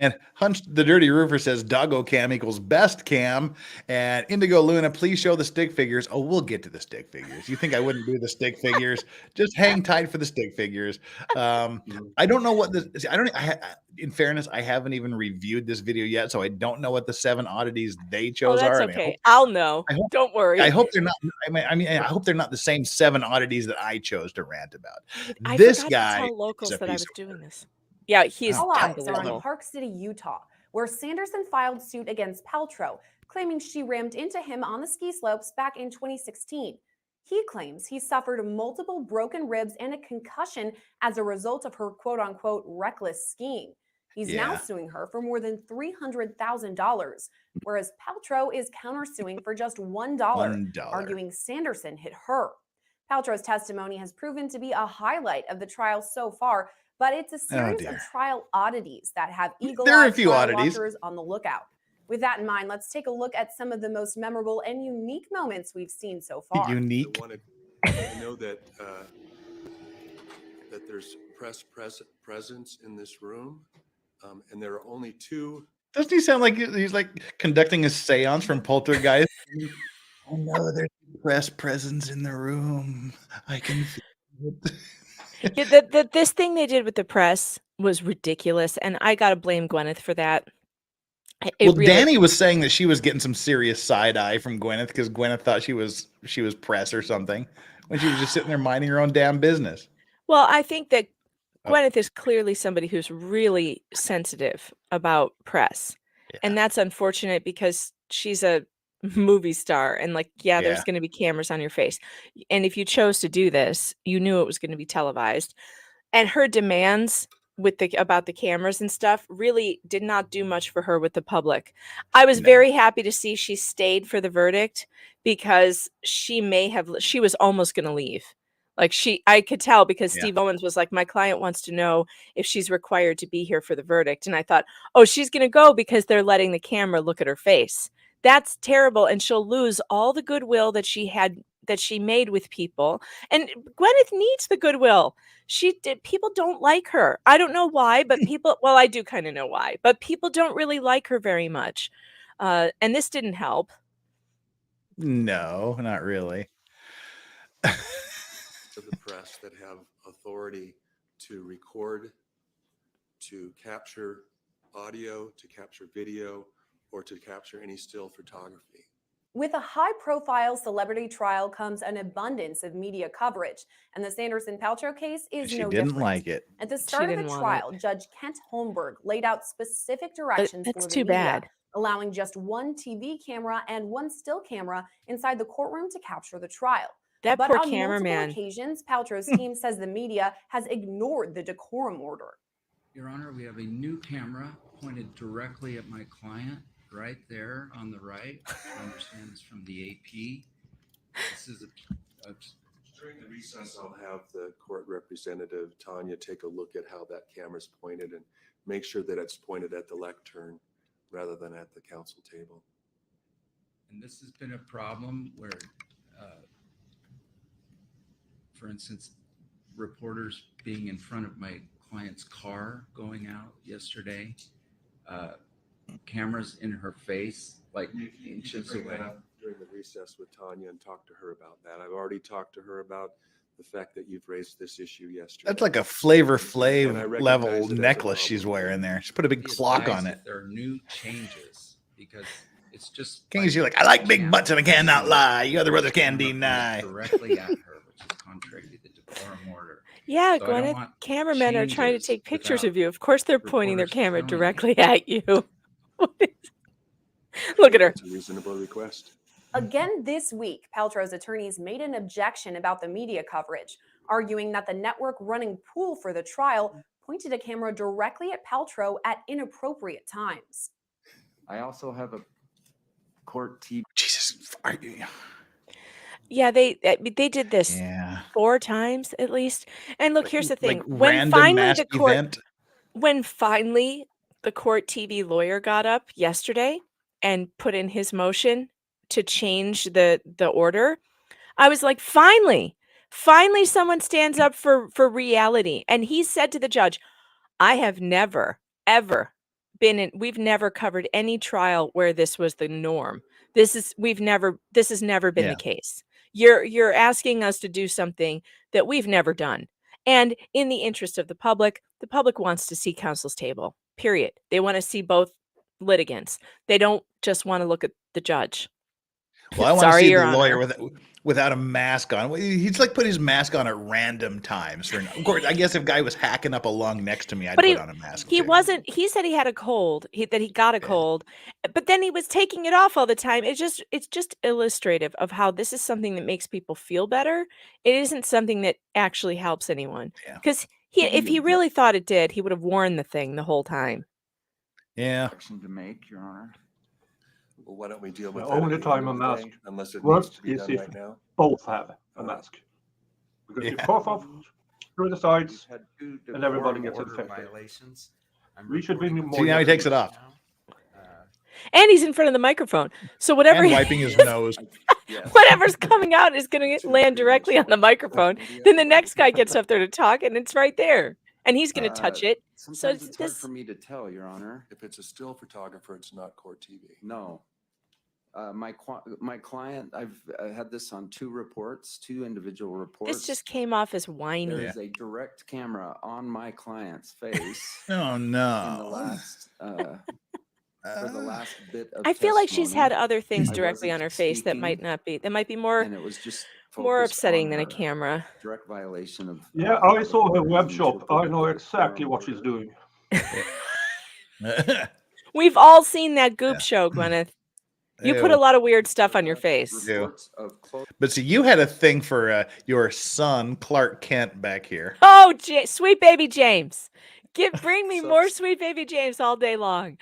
M: And Hunch the Dirty Roofer says Doggo Cam equals best cam. And Indigo Luna, please show the stick figures. Oh, we'll get to the stick figures. You think I wouldn't do the stick figures? Just hang tight for the stick figures. I don't know what this. In fairness, I haven't even reviewed this video yet, so I don't know what the 7 oddities they chose
N: that's
M: are.
N: Okay, I'll know. Don't worry.
M: I hope they're not. I hope they're not the same 7 oddities that I chose to rant about.
N: I
M: This
N: forgot
M: guy
N: to tell locals
M: is a
N: that I
M: piece
N: was
M: of
N: doing this. Yeah, he's
P: All eyes are on
N: unbelievable.
P: Park City, Utah, where Sanderson filed suit against Paltrow, claiming she rammed into him on the ski slopes back in 2016. He claims he suffered multiple broken ribs and a concussion as a result of her quote-unquote reckless skiing. He's now suing her for more than $300,000, whereas Paltrow is countersuing for just $1, arguing Sanderson hit her. Paltrow's testimony has proven to be a highlight of the trial so far, but it's a series of trial oddities that have eagle-eyed trial watchers on the lookout. With that in mind, let's take a look at some of the most memorable and unique moments we've seen so far.
M: Unique.
Q: I know that that there's press presence in this room, and there are only 2.
M: Doesn't he sound like he's like conducting a seance from Poltergeist? I know there's press presence in the room. I can feel it.
N: Yeah, this thing they did with the press was ridiculous, and I gotta blame Gwyneth for that.
M: Danny was saying that she was getting some serious side eye from Gwyneth because Gwyneth thought she was press or something when she was just sitting there minding her own damn business.
N: Well, I think that Gwyneth is clearly somebody who's really sensitive about press. Yeah. And that's unfortunate because she's a movie star and there's going to be cameras on your face. And if you chose to do this, you knew it was going to be televised. And her demands about the cameras and stuff really did not do much for her with the public. I was very happy to see she stayed for the verdict because she was almost going to leave. I could tell because Steve Owens was like, my client wants to know if she's required to be here for the verdict. And I thought, oh, she's going to go because they're letting the camera look at her face. That's terrible. And she'll lose all the goodwill that she made with people. And Gwyneth needs the goodwill. People don't like her. I don't know why, but I do kind of know why, but people don't really like her very much. And this didn't help.
M: No, not really.
Q: Of the press that have authority to record, to capture audio, to capture video, or to capture any still photography.
P: With a high-profile celebrity trial comes an abundance of media coverage, and the Sanderson-Paltrow case is no different.
M: She didn't like it.
P: At the start of the trial, Judge Kent Holmberg laid out specific directions for the media, allowing just one TV camera and one still camera inside the courtroom to capture the trial.
N: But
P: poor
N: on cameraman.
P: Multiple occasions, Paltrow's team says the media has ignored the decorum order.
R: Your Honor, we have a new camera pointed directly at my client, right there on the right. I understand it's from the AP. This is
Q: During the recess, I'll have the court representative, Tanya, take a look at how that camera's pointed and make sure that it's pointed at the lectern rather than at the counsel table.
R: And this has been a problem where for instance, reporters being in front of my client's car going out yesterday, cameras in her face, inches away.
Q: During the recess with Tanya and talk to her about that. I've already talked to her about the fact that you've raised this issue yesterday.
M: That's like a Flavor Flav level necklace she's wearing there. She put a big clock on it.
R: There are new changes because it's just.
M: Kings, you're like, I like big butts and I cannot lie. You other brothers can deny.
R: Directly at her, which is contrary to the decorum order.
N: Yeah, so Gwyneth, cameramen are trying to take pictures of you. Of course, they're pointing their camera directly at you. Look at her.
Q: It's a reasonable request.
P: Again this week, Paltrow's attorneys made an objection about the media coverage, arguing that the network running Pool for the trial pointed a camera directly at Paltrow at inappropriate times.
L: I also have a court TV.
M: Jesus.
N: Yeah, they did this 4 times at least. And look, here's the thing: when finally the court TV lawyer got up yesterday and put in his motion to change the order, I was like, finally someone stands up for reality. And he said to the judge, I have never, ever we've never covered any trial where this was the norm. This has never been the case. You're asking us to do something that we've never done. And in the interest of the public wants to see counsel's table, period. They want to see both litigants. They don't just want to look at the judge.
M: Well, I want to see the lawyer without a mask on. He's like put his mask on at random times. Of course, I guess if a guy was hacking up a lung next to me, I'd put on a mask.
N: He wasn't. He said he had a cold. That he got a cold, but then he was taking it off all the time. It's just illustrative of how this is something that makes people feel better. It isn't something that actually helps anyone. Because if he really thought it did, he would have worn the thing the whole time.
M: Yeah.
L: To make, Your Honor.
Q: Well, why don't we deal with
O: the
Q: that
O: only time a mask
Q: unless it
O: works
Q: needs to be
O: is
Q: done
O: if
Q: right now?
O: both have a mask. Because you cough off through the sides,
L: Had two
O: and everybody
L: decorum
O: gets
L: order
O: infected.
L: violations. I'm
O: We should be
L: reporting
O: more.
M: See, now he takes it off.
N: And he's in front of the microphone. So whatever
M: And
N: he-
M: wiping his nose.
N: whatever's coming out is going to land directly on the microphone. Then the next guy gets up there to talk, and it's right there, and he's going to touch it. So
L: Sometimes
N: it's
L: it's hard
N: this.
L: for me to tell, Your Honor.
Q: If it's a still photographer, it's not court TV.
L: No. My client, I've had this on two individual reports.
N: This just came off as
L: There
N: whiny.
L: is a direct camera on my client's face.
M: Oh
L: In the
M: no.
L: last, for the last bit of
N: I feel like she's had
L: testimony.
N: other things
L: I
N: directly on
L: wasn't
N: her face that
L: speaking,
N: might not be. That might be more
L: and it was just
N: more
L: focused
N: upsetting
L: on
N: than a
L: her.
N: camera.
L: Direct violation of.
O: Yeah, I saw her web shop. I know exactly what she's doing.
N: We've all seen that goop show, Gwyneth. You put a
M: Ew.
N: lot of weird stuff on your face.
M: Ew. But see, you had a thing for your son, Clark Kent, back here.
N: Oh, sweet baby James. Bring me more sweet baby James all day long.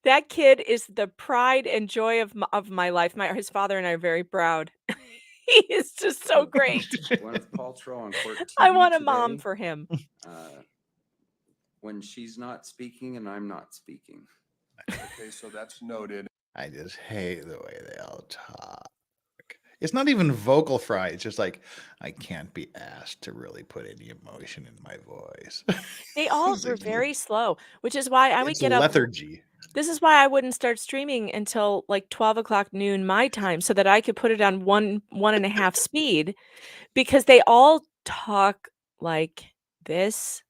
N: That kid is the pride and joy of my life. His father and I are very proud. He is just so great.
L: Gwyneth Paltrow on court TV
N: I want a mom
L: today,
N: for him.
L: when she's not speaking and I'm not speaking.
Q: Okay, so that's noted.
M: I just hate the way they all talk. It's not even vocal fry. It's just like, I can't be asked to really put any emotion in my voice.
N: They all were very slow, which is why I would
M: It's
N: get up.
M: lethargy.
N: This is why I wouldn't start streaming until like 12 o'clock noon my time so that I could put it on 1.5 speed, because they all talk like this.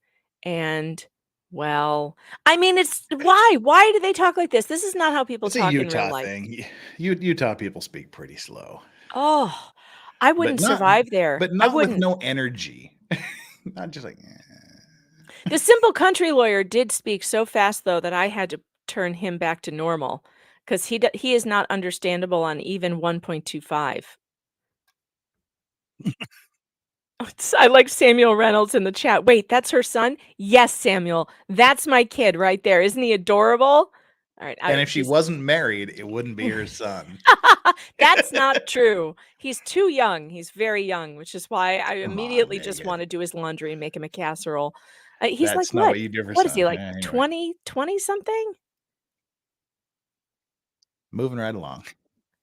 N: And well, I mean, it's why do they talk like this? This is not how people
M: It's a
N: talk in real
M: Utah
N: life.
M: thing. Utah people speak pretty slow.
N: Oh, I wouldn't survive there.
M: But
N: I
M: not with
N: wouldn't.
M: no energy. Not just like,
N: The simple country lawyer did speak so fast, though, that I had to turn him back to normal because he is not understandable on even 1.25. I like Samuel Reynolds in the chat. Wait, that's her son? Yes, Samuel. That's my kid right there. Isn't he adorable? All right.
M: and if she wasn't married, it wouldn't be her son.
N: That's not true. He's too young. He's very young, which is why I
M: Come on,
N: immediately just
M: Megan.
N: want to do his laundry and make him a casserole. He's
M: That's
N: like,
M: not
N: what?
M: what you do for
N: What is he,
M: son.
N: like
M: Anyway.
N: 20 something?
M: Moving right along.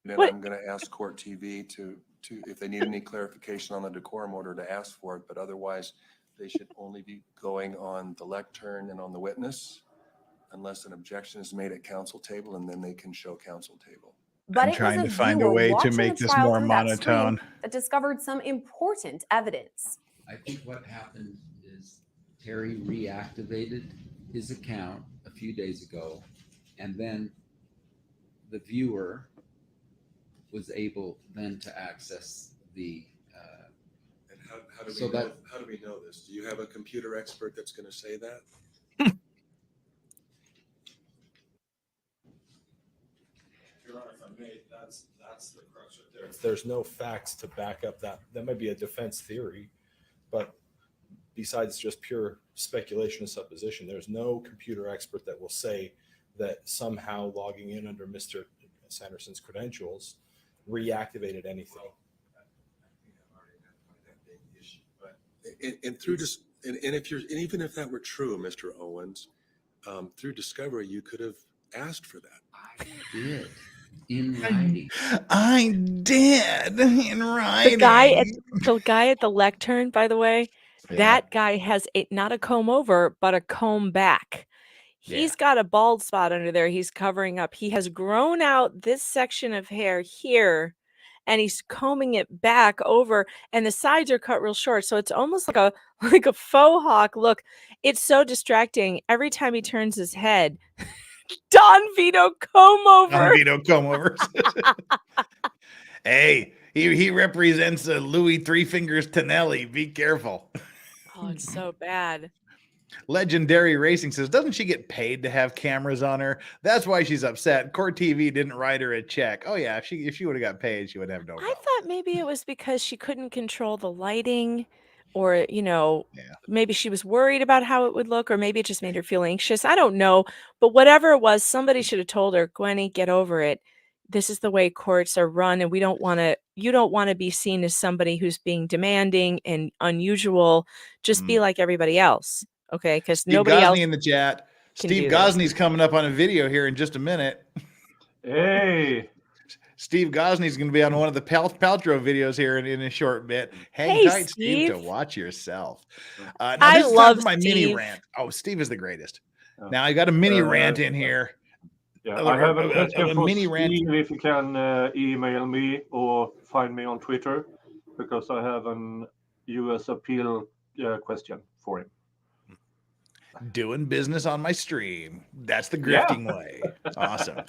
Q: Then
N: What?
Q: I'm going to ask court TV to if they need any clarification on the decorum order to ask for it, but otherwise they should only be going on the lectern and on the witness unless an objection is made at counsel table, and then they can show counsel table.
P: But
M: I'm
P: it
M: trying
P: was
M: to find a
P: viewer
M: way to
P: watching
M: make
P: the
M: this
P: trial
M: more
P: through that screen
M: monotone.
P: that discovered some important evidence.
R: I think what happened is Terry reactivated his account a few days ago, and then the viewer was able then to access the.
Q: And how do we
R: So
Q: know,
R: that-
Q: how do we know this? Do you have a computer expert that's going to say that?
S: Your Honor, if I may, that's the crux right there. If there's no facts to back up that might be a defense theory, but besides just pure speculation and supposition, there's no computer expert that will say that somehow logging in under Mr. Sanderson's credentials reactivated anything.
Q: And through just and if you're and even if that were true, Mr. Owens, through discovery, you could have asked for that.
R: I did in writing.
M: I did in writing.
N: The guy at the lectern, by the way,
M: Yeah.
N: that guy has not a comb over, but a comb back. He's got a bald spot under there. He's covering up. He has grown out this section of hair here, and he's combing it back over, and the sides are cut real short. So it's almost like a faux hawk look. It's so distracting. Every time he turns his head, Don Vito comb over.
M: Don Vito comb over. Hey, he represents Louis Three Fingers Tonelli. Be careful.
N: Oh, it's so bad.
M: Legendary Racing says, doesn't she get paid to have cameras on her? That's why she's upset. Court TV didn't write her a check. Oh yeah, if she would have got paid, she would have no problem.
N: I thought maybe it was because she couldn't control the lighting, or maybe she was worried about how it would look, or maybe it just made her feel anxious. I don't know, but whatever it was, somebody should have told her, Clenney, get over it. this is the way courts are run, and you don't want to be seen as somebody who's being demanding and unusual. Just be like everybody else, okay? Because
M: Steve
N: nobody
M: Gosney
N: else
M: in the chat.
N: can
M: Steve
N: do this.
M: Gosney's coming up on a video here in just a minute.
O: Hey.
M: Steve Gosney's going to be on one of the Paltrow videos here in a short bit. Hang
N: Hey,
M: tight, Steve, to
N: Steve.
M: watch yourself. Now
N: I
M: this is time
N: love
M: for my mini
N: Steve.
M: rant. Oh, Steve is the greatest. Now I got a mini rant in here.
O: Yeah, I have a question for
M: mini rant.
O: Steve if you can email me or find me on Twitter, because I have an U.S. appeal question for him.
M: Doing business on my stream. That's the grifting way. Awesome.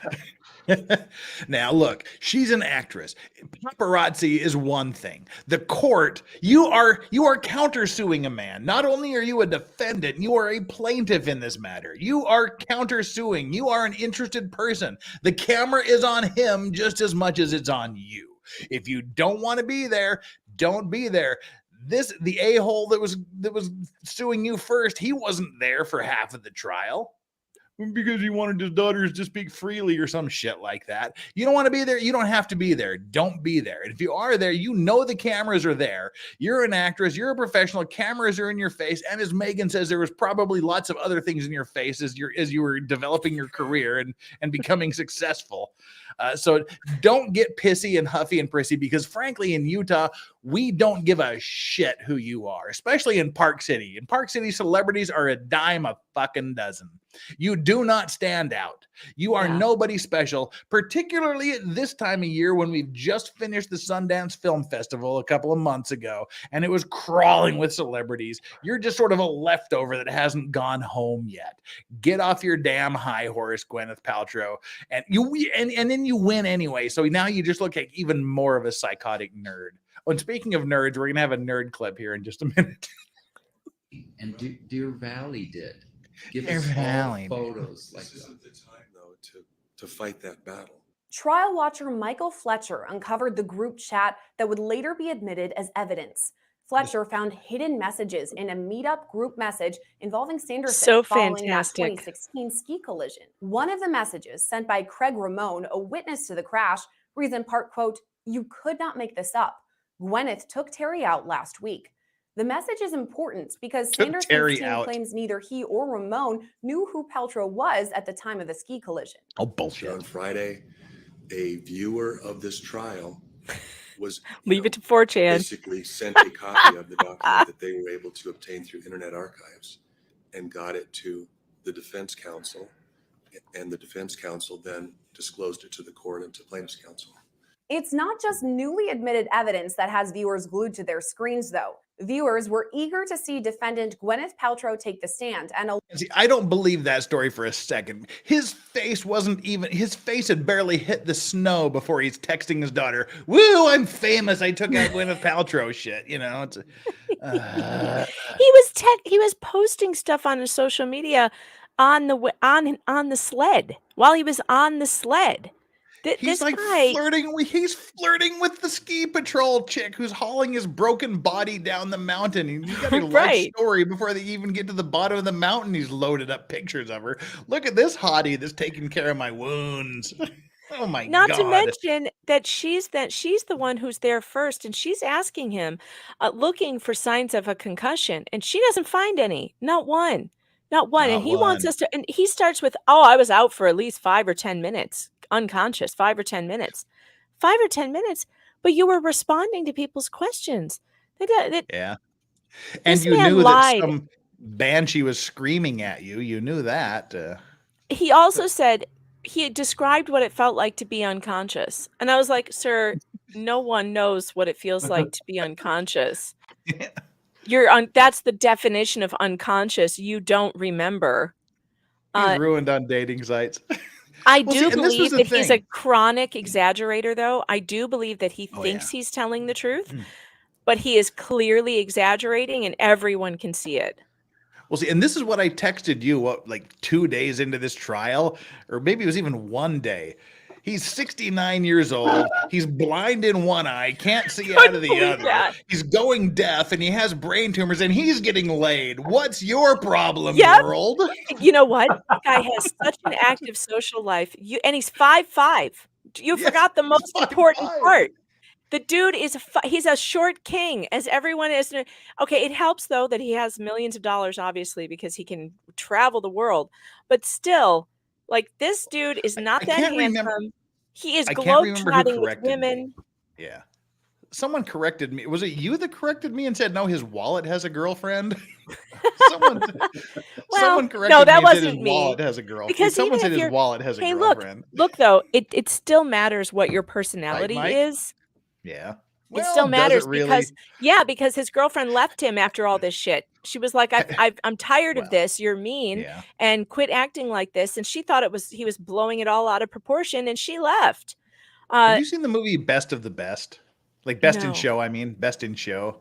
M: Now, look, she's an actress. Paparazzi is one thing. The court, you are countersuing a man. Not only are you a defendant, you are a plaintiff in this matter. You are countersuing. You are an interested person. The camera is on him just as much as it's on you. If you don't want to be there, don't be there. The a-hole that was suing you first, he wasn't there for half of the trial because he wanted his daughters to speak freely or some shit like that. You don't want to be there. You don't have to be there. Don't be there. And if you are there, you know the cameras are there. You're an actress. You're a professional. Cameras are in your face. And as Megan says, there was probably lots of other things in your face as you were developing your career and becoming successful. So don't get pissy and huffy and prissy, because frankly, in Utah, we don't give a shit who you are, especially in Park City. In Park City, celebrities are a dime a fucking dozen. You do not stand out. You are nobody special, particularly at this time of year when we've just finished the Sundance Film Festival a couple of months ago, and it was crawling with celebrities. You're just sort of a leftover that hasn't gone home yet. Get off your damn high horse, Gwyneth Paltrow, and then you win anyway. So now you just look like even more of a psychotic nerd. Oh, and speaking of nerds, we're gonna have a nerd clip here in just a minute.
R: And Deer Valley did. Give
M: Deer
R: us
M: Valley.
R: all photos like
Q: This
R: that.
Q: isn't the time, though, to fight that battle.
P: Trial watcher Michael Fletcher uncovered the group chat that would later be admitted as evidence. Fletcher found hidden messages in a meetup group message involving Sanderson
N: So
P: following
N: fantastic.
P: that 2016 ski collision. One of the messages sent by Craig Ramone, a witness to the crash, reads in part, quote, "You could not make this up. Gwyneth took Terry out last week." The message is important because Sanderson's
M: Terry
P: team
M: out.
P: claims neither he or Ramone knew who Paltrow was at the time of the ski collision.
M: Oh, bullshit.
Q: On Friday, a viewer of this trial was
N: Leave it to 4chan.
Q: basically sent a copy of the document that they were able to obtain through Internet Archives and got it to the defense counsel, and the defense counsel then disclosed it to the court and to plaintiff's counsel.
P: It's not just newly admitted evidence that has viewers glued to their screens, though. Viewers were eager to see defendant Gwyneth Paltrow take the stand, and
M: See, I don't believe that story for a second. His face had barely hit the snow before he's texting his daughter, "Woo, I'm famous. I took out Gwyneth Paltrow shit." You know, it's
N: he was posting stuff on his social media on the sled while he was on the sled.
M: He's
N: This
M: like
N: guy,
M: he's flirting with the ski patrol chick who's hauling his broken body down the mountain. And you got a life
N: Right.
M: story before they even get to the bottom of the mountain. He's loaded up pictures of her. Look at this hottie that's taking care of my wounds. Oh my
N: not
M: god!
N: to mention that she's the one who's there first, and she's asking him, looking for signs of a concussion, and she doesn't find any, not one. And he wants us to, and he starts with, "Oh, I was out for at least 5 or 10 minutes, unconscious, 5 or 10 minutes, 5 or 10 minutes." But you were responding to people's questions.
M: Yeah, and
N: This
M: you
N: man
M: knew
N: lied.
M: that some banshee was screaming at you. You knew that.
N: He also said he had described what it felt like to be unconscious, and I was like, "Sir, no one knows what it feels like to be unconscious. That's the definition of unconscious. You don't remember."
M: He's ruined on dating sites.
N: I
M: Well,
N: do
M: see, and this was
N: believe
M: the
N: that he's a
M: thing.
N: chronic exaggerator, though. I do believe that he
M: Oh,
N: thinks
M: yeah.
N: he's telling the truth, but he is clearly exaggerating, and everyone can see it.
M: Well, see, and this is what I texted you, like 2 days into this trial, or maybe it was even 1 day. He's 69 years old. He's blind in one eye, can't see out of the
N: believe
M: other.
N: that.
M: He's going deaf, and he has brain tumors, and he's getting laid. What's your problem,
N: Yep.
M: world?
N: You know what? The guy has such an active social life. And he's 5'5", You forgot the most important part. The dude is he's a short king, as everyone is. Okay, it helps though that he has millions of dollars, obviously, because he can travel the world. But still, like this dude is not that handsome. He is
M: I can't remember who
N: globetrotting with
M: corrected
N: women.
M: me. Yeah. Someone corrected me. Was it you that corrected me and said, no, his wallet has a girlfriend? someone corrected
N: no, that
M: me and said his
N: wasn't me.
M: wallet has a girlfriend.
N: Because
M: someone
N: even
M: said
N: if
M: his wallet has a
N: hey,
M: girlfriend.
N: look though, it still matters what your personality
M: Mike?
N: is.
M: Yeah.
N: It still
M: does
N: matters
M: it really?
N: because his girlfriend left him after all this shit. She was like, I'm tired of this. You're mean and quit acting like this. And she thought he was blowing it all out of proportion, and she left.
M: Have you seen the movie Best of the Best? Like Best in
N: No.
M: Show, I mean, Best in Show.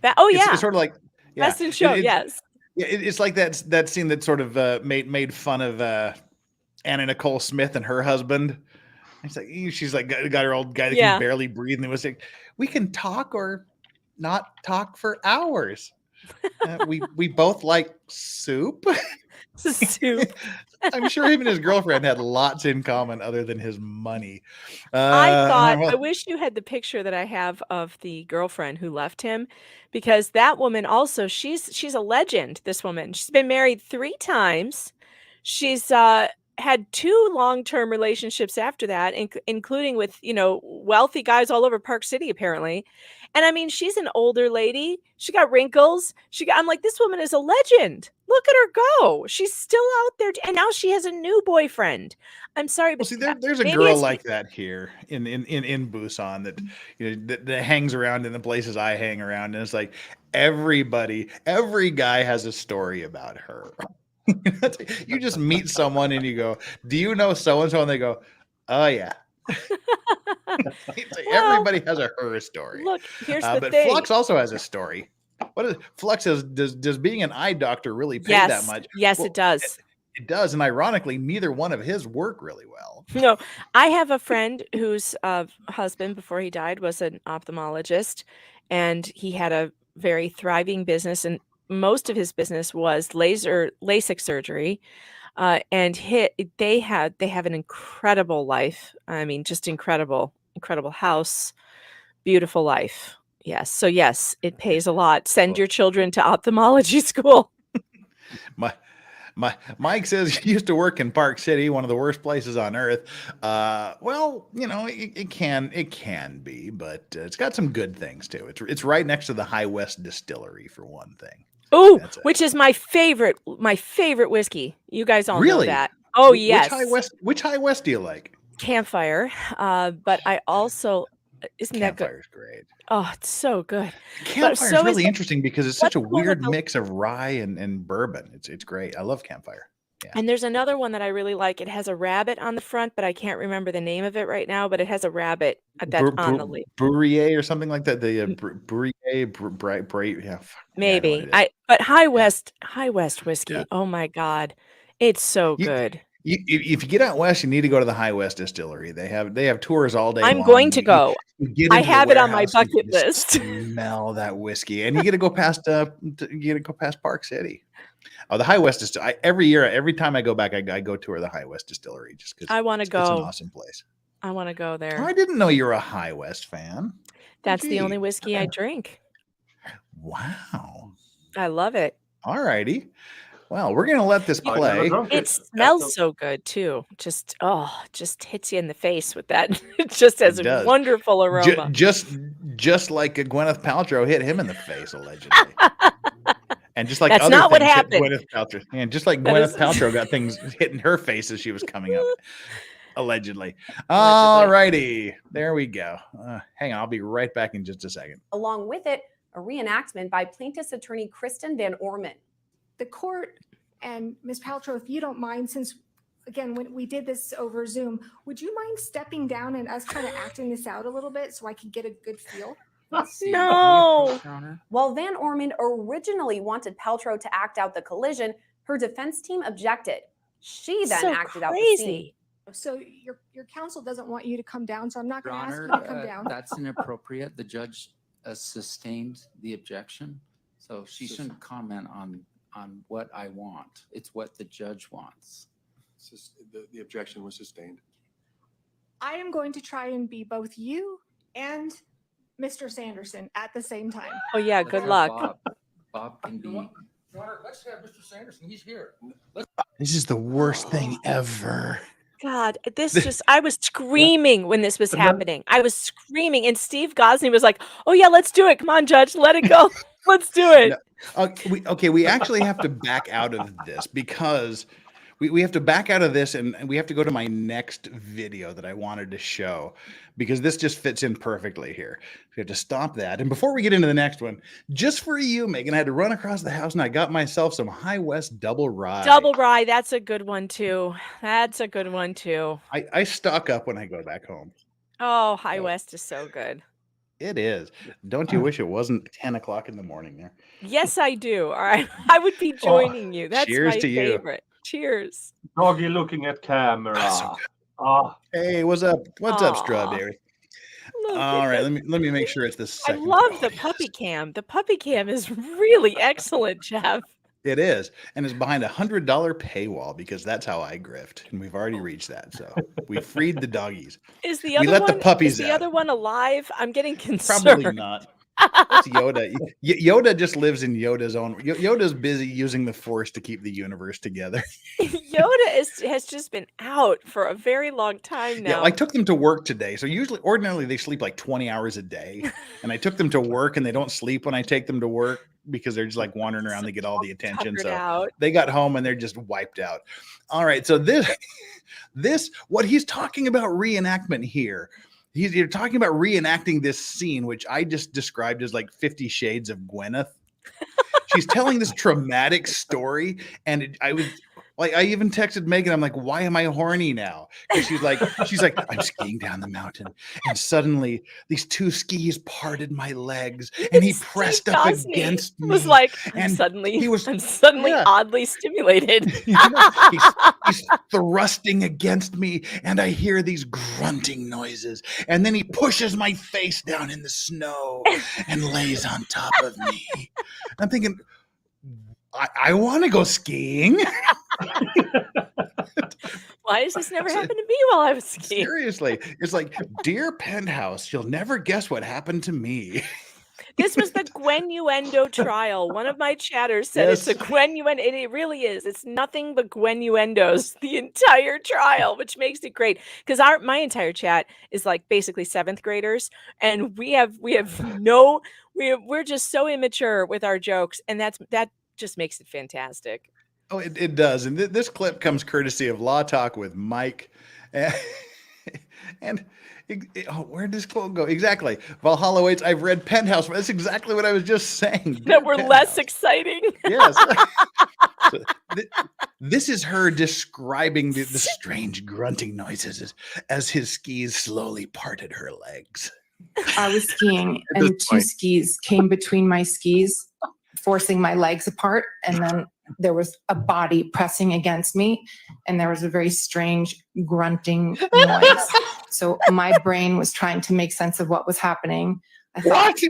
N: It's
M: sort of like
N: Best in Show, yes.
M: Yeah, it's like that scene that sort of made fun of Anna Nicole Smith and her husband. It's like she's like got her old guy that can barely breathe, and it was like, we can talk or not talk for hours. We both like soup.
N: Soup.
M: I'm sure him and his girlfriend had lots in common other than his money.
N: I wish you had the picture that I have of the girlfriend who left him, because that woman also, she's a legend, this woman. She's been married 3 times. She's had 2 long-term relationships after that, including with, wealthy guys all over Park City, apparently. And I mean, she's an older lady. She got wrinkles. I'm like, this woman is a legend. Look at her go. She's still out there. And now she has a new boyfriend. I'm sorry, but
M: see, there's a girl like that here in Busan that hangs around in the places I hang around. And it's like every guy has a story about her. You just meet someone and you go, do you know so-and-so? And they go, oh yeah. Everybody has a her story.
N: Look, here's the
M: but
N: thing.
M: Flux also has a story. What is Flux says? Does being an eye doctor really pay that much?
N: Yes, it does.
M: It does, and ironically, neither one of his work really well.
N: No, I have a friend whose husband, before he died, was an ophthalmologist, and he had a very thriving business, and most of his business was LASIK surgery. And they have an incredible life. I mean, just incredible house, beautiful life. Yes. So yes, it pays a lot. Send your children to ophthalmology school.
M: Mike says he used to work in Park City, one of the worst places on earth. Well, it can be, but it's got some good things too. It's right next to the High West Distillery, for one thing.
N: Oh, which is my favorite whiskey. You guys all know that. Oh, yes.
M: Which High West do you like?
N: Campfire. But I also, isn't that good?
M: Campfire's great.
N: Oh, it's so good.
M: Campfire's really interesting because it's such a weird mix of rye and bourbon. It's great. I love Campfire. Yeah.
N: And there's another one that I really like. It has a rabbit on the front, but I can't remember the name of it right now. But it has a rabbit on the label.
M: Bourrier or something like that. The Bourrier, yeah.
N: Maybe. But High West whiskey. Yeah. Oh my God, it's so good.
M: If you get out west, you need to go to the High West Distillery. They have tours all day.
N: I'm
M: long.
N: going to go. I have it on my bucket list.
M: Smell that whiskey, and you get to go past. Park City. Oh, the High West Distillery. Every time I go back, I go tour the High West Distillery just because
N: I want to go.
M: It's an awesome place.
N: I want to go there.
M: I didn't know you were a High West fan.
N: That's the only whiskey I drink.
M: Wow.
N: I love it.
M: All righty. Well, we're going to let this play.
N: It smells so good too. Just hits you in the face with that. It just has a wonderful aroma.
M: Just like Gwyneth Paltrow hit him in the face, allegedly. And just like
N: that's
M: other
N: not what
M: things hit
N: happened.
M: Gwyneth Paltrow. And just like Gwyneth Paltrow got things hitting her face as she was coming up. Allegedly. All righty. There we go. Hang on. I'll be right back in just a second.
P: Along with it, a reenactment by plaintiff's attorney Kristen Van Orman.
T: The court and Ms. Paltrow, if you don't mind, since again, when we did this over Zoom, would you mind stepping down and us kind of acting this out a little bit so I could get a good feel?
N: No.
P: While Van Orman originally wanted Paltrow to act out the collision, her defense team objected. She then acted out the scene.
T: So your counsel doesn't want you to come down, so I'm not going to ask you to come down.
R: That's inappropriate. The judge sustained the objection, so she shouldn't comment on what I want. It's what the judge wants.
Q: The objection was sustained.
T: I am going to try and be both you and Mr. Sanderson at the same time.
N: Oh yeah,
R: Let's
N: good
R: have
N: luck.
R: Bob can be.
D: Let's have Mr. Sanderson. He's here.
M: This is the worst thing ever.
N: God, I was screaming when this was happening. I was screaming, and Steve Gosney was like, "Oh yeah, let's do it. Come on, Judge, let it go. Let's do it."
M: No, we actually have to back out of this because we have to back out of this and we have to go to my next video that I wanted to show because this just fits in perfectly here. We have to stop that. And before we get into the next one, just for you, Megan, I had to run across the house and I got myself some High West double rye.
N: Double rye, that's a good one too. That's a good one too.
M: I stock up when I go back home.
N: Oh, High West is so good.
M: It is. Don't you wish it wasn't 10 o'clock in the morning there?
N: Yes, I do. All right. I would be joining you. That's
M: cheers
N: my
M: to you.
N: favorite. Cheers.
O: Doggy looking at camera.
M: Hey, what's up? What's up,
N: Aw.
M: Strawberry?
N: Look
M: All
N: at
M: right,
N: that.
M: let me make sure it's the
N: I
M: second.
N: love the puppy cam. The puppy cam is really excellent, Jeff.
M: It is, and it's behind $100 paywall because that's how I grift, and we've already reached that. So we freed the doggies.
N: Is the
M: We
N: other
M: let
N: one
M: the puppies
N: is the
M: out.
N: other one alive? I'm getting concerned.
M: Probably not. It's Yoda. Yoda just lives in Yoda's own. Yoda's busy using the Force to keep the universe together.
N: Yoda has just been out for a very long time now.
M: Yeah, I took them to work today. So ordinarily they sleep like 20 hours a day, and I took them to work, and they don't sleep when I take them to work because they're just like wandering around. They get all the attention.
N: tuckered
M: So
N: out.
M: they got home and they're just wiped out. All right. So this what he's talking about reenactment here. You're talking about reenacting this scene, which I just described as like 50 Shades of Gwyneth. She's telling this traumatic story, and I even texted Megan. I'm like, why am I horny now? Because she's like, I'm skiing down the mountain, and suddenly these two skis parted my legs, and he pressed up
N: Gosney
M: against me.
N: was like, I'm
M: and
N: suddenly
M: yeah.
N: oddly stimulated.
M: He's thrusting against me, and I hear these grunting noises, and then he pushes my face down in the snow and lays on top of me. I'm thinking, I want to go skiing.
N: Why has this never happened to me while I was skiing?
M: Seriously, it's like, dear Penthouse, you'll never guess what happened to me.
N: This was the Gwenuendo trial. One of my chatters said it's a Gwenuendo, and it really is. It's nothing but Gwenuendos the entire trial, which makes it great. Because my entire chat is like basically 7th graders, and we're just so immature with our jokes, and that just makes it fantastic.
M: Oh, it does. And this clip comes courtesy of Law Talk with Mike. And where did this quote go? Exactly. Valhalla waits. I've read Penthouse. That's exactly what I was just saying.
N: That were less exciting.
M: Yes. This is her describing the strange grunting noises as his skis slowly parted her legs.
U: I was skiing and two skis came between my skis, forcing my legs apart. And then there was a body pressing against me, and there was a very strange grunting noise. So my brain was trying to make sense of what was happening. I thought,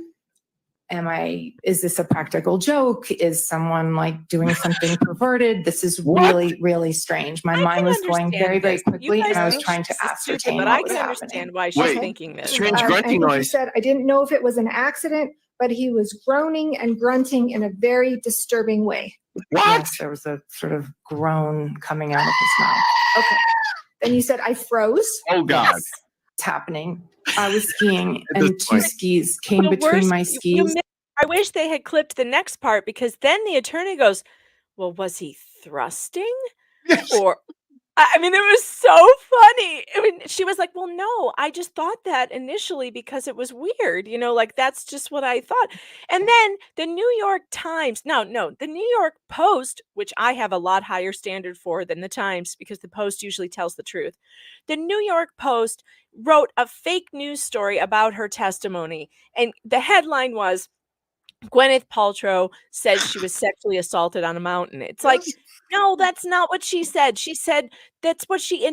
U: is this a practical joke? Is someone like doing something perverted? This is really, really strange. My mind was going very, very quickly, and I was trying to ascertain
N: but
U: what
N: I
U: was
N: can
U: happening.
N: understand why she's thinking this.
T: And he said, I didn't know if it was an accident, but he was groaning and grunting in a very disturbing way.
U: Yes, there was a sort of groan coming out of his mouth.
T: Okay. Then you said, I froze.
U: Oh, God. Yes. It's happening. I was skiing, and two skis came between my skis.
N: I wish they had clipped the next part, because then the attorney goes, well, was he thrusting? Or I mean, it was so funny. I mean, she was like, well, no, I just thought that initially because it was weird, like that's just what I thought. And then the New York Times, the New York Post, which I have a lot higher standard for than the Times, because the Post usually tells the truth. The New York Post wrote a fake news story about her testimony. And the headline was, Gwyneth Paltrow said she was sexually assaulted on a mountain. It's like, no, that's not what she said. She said that's what she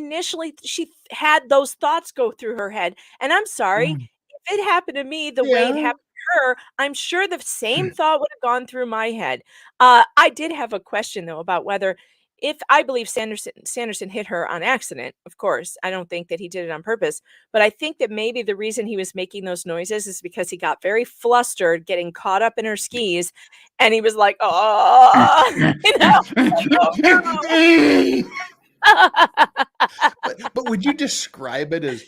N: had those thoughts go through her head. And I'm sorry, if it happened to me the way it happened to her, I'm sure the same thought would have gone through my head. I did have a question, though, about whether if I believe Sanderson hit her on accident, of course, I don't think that he did it on purpose, but I think that maybe the reason he was making those noises is because he got very flustered getting caught up in her skis, and he was like, oh, you know, like,
M: But would you describe it as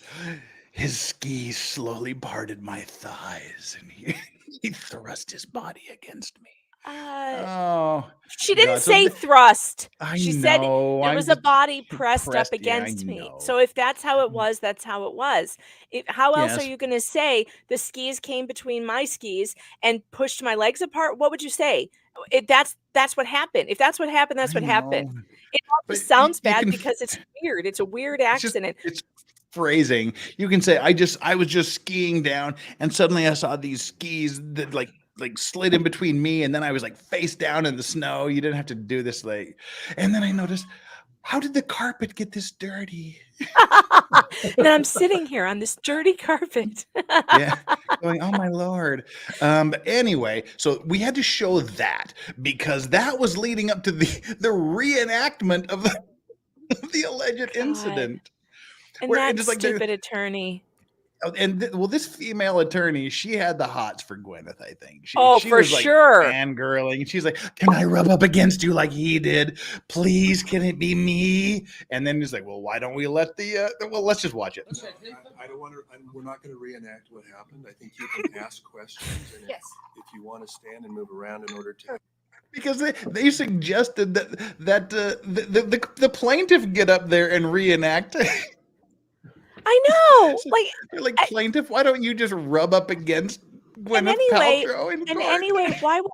M: his skis slowly parted my thighs and he thrust his body against me? Oh,
N: she didn't
M: God. So
N: say thrust.
M: I
N: She said
M: know.
N: there
M: I'm
N: was a
M: just
N: body pressed up
M: pressed. Yeah, I
N: against me.
M: know.
N: So if that's how it was, that's how it was. How else are
M: Yes.
N: you going to say the skis came between my skis and pushed my legs apart? What would you say? That's what happened. If that's what happened, that's
M: I
N: what happened.
M: know.
N: It all
M: But
N: just sounds
M: you
N: bad
M: can
N: because it's weird. It's a weird
M: it's just
N: accident.
M: it's phrasing. You can say I was just skiing down and suddenly I saw these skis that like slid in between me and then I was like face down in the snow. You didn't have to do this and then I noticed, how did the carpet get this dirty?
N: And I'm sitting here on this dirty carpet.
M: Yeah, going, oh my Lord. But anyway, so we had to show that because that was leading up to the reenactment of the alleged incident.
N: And
M: Where
N: that
M: it just like
N: stupid attorney.
M: well, this female attorney, she had the hots for Gwyneth, I think. She
N: For
M: was like
N: sure.
M: fangirling. She's like, can I rub up against you like he did? Please, can it be me? And then he's like, well, why don't we let let's just watch it.
Q: I don't want to, we're not going to reenact what happened. I think you can ask questions. And
T: Yes.
Q: if you want to stand and move around in order to.
M: Because they suggested that the plaintiff get up there and reenact.
N: I know.
M: You're like, plaintiff, why don't you just rub up against Gwyneth Paltrow in court?
N: Anyway, why would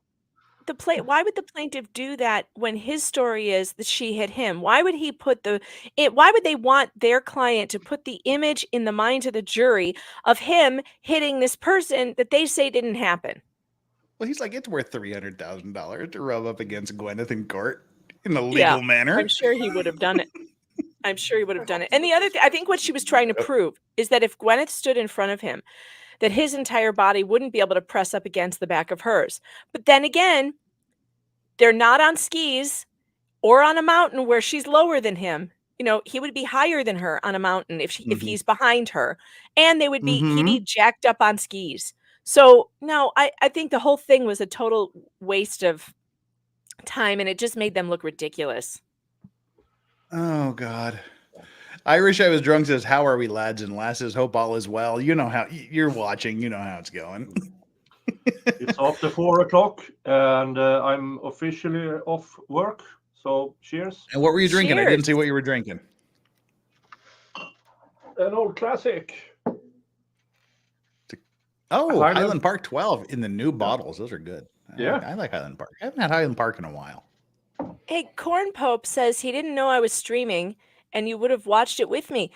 N: the plaintiff do that when his story is that she hit him? Why would he put why would they want their client to put the image in the minds of the jury of him hitting this person that they say didn't happen?
M: Well, he's like, it's worth $300,000 to rub up against Gwyneth in court in a legal manner.
N: I'm sure he would have done it. I'm sure he would have done it. And the other thing, I think what she was trying to prove is that if Gwyneth stood in front of him, that his entire body wouldn't be able to press up against the back of hers. But then again, they're not on skis or on a mountain where she's lower than him. You know, he would be higher than her on a mountain if he's behind her, and he'd be jacked up on skis. So no, I think the whole thing was a total waste of time, and it just made them look ridiculous.
M: Oh God. Irish I was drunk says, how are we, lads and lasses? Hope all is well. You know how you're watching, you know how it's going.
O: It's after 4 o'clock and I'm officially off work. So cheers.
M: And what were you drinking? I didn't
N: Cheers.
M: see what you were drinking.
O: An old classic.
M: Oh, Highland Park 12 in the new bottles. Those are good.
O: Yeah.
M: I like Highland Park. I haven't had Highland Park in a while.
N: Hey, Corn Pope says he didn't know I was streaming and you would have watched it with me.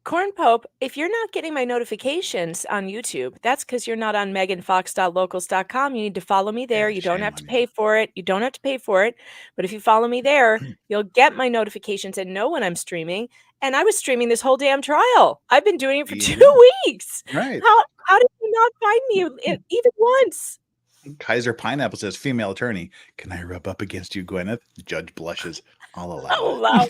N: Corn Pope, if you're not getting my notifications on YouTube, that's because you're not on meganfox.locals.com. You need to follow me there. You don't have to pay for it. You don't have to pay for it. But if you follow me there, you'll get my notifications and know when I'm streaming. And I was streaming this whole damn trial. I've been doing it for 2 weeks.
M: Right.
N: How did you not find me even once?
M: Kaiser Pineapple says, female attorney, can I rub up against you, Gwyneth? Judge blushes. I'll allow
N: I'll
M: it.
N: allow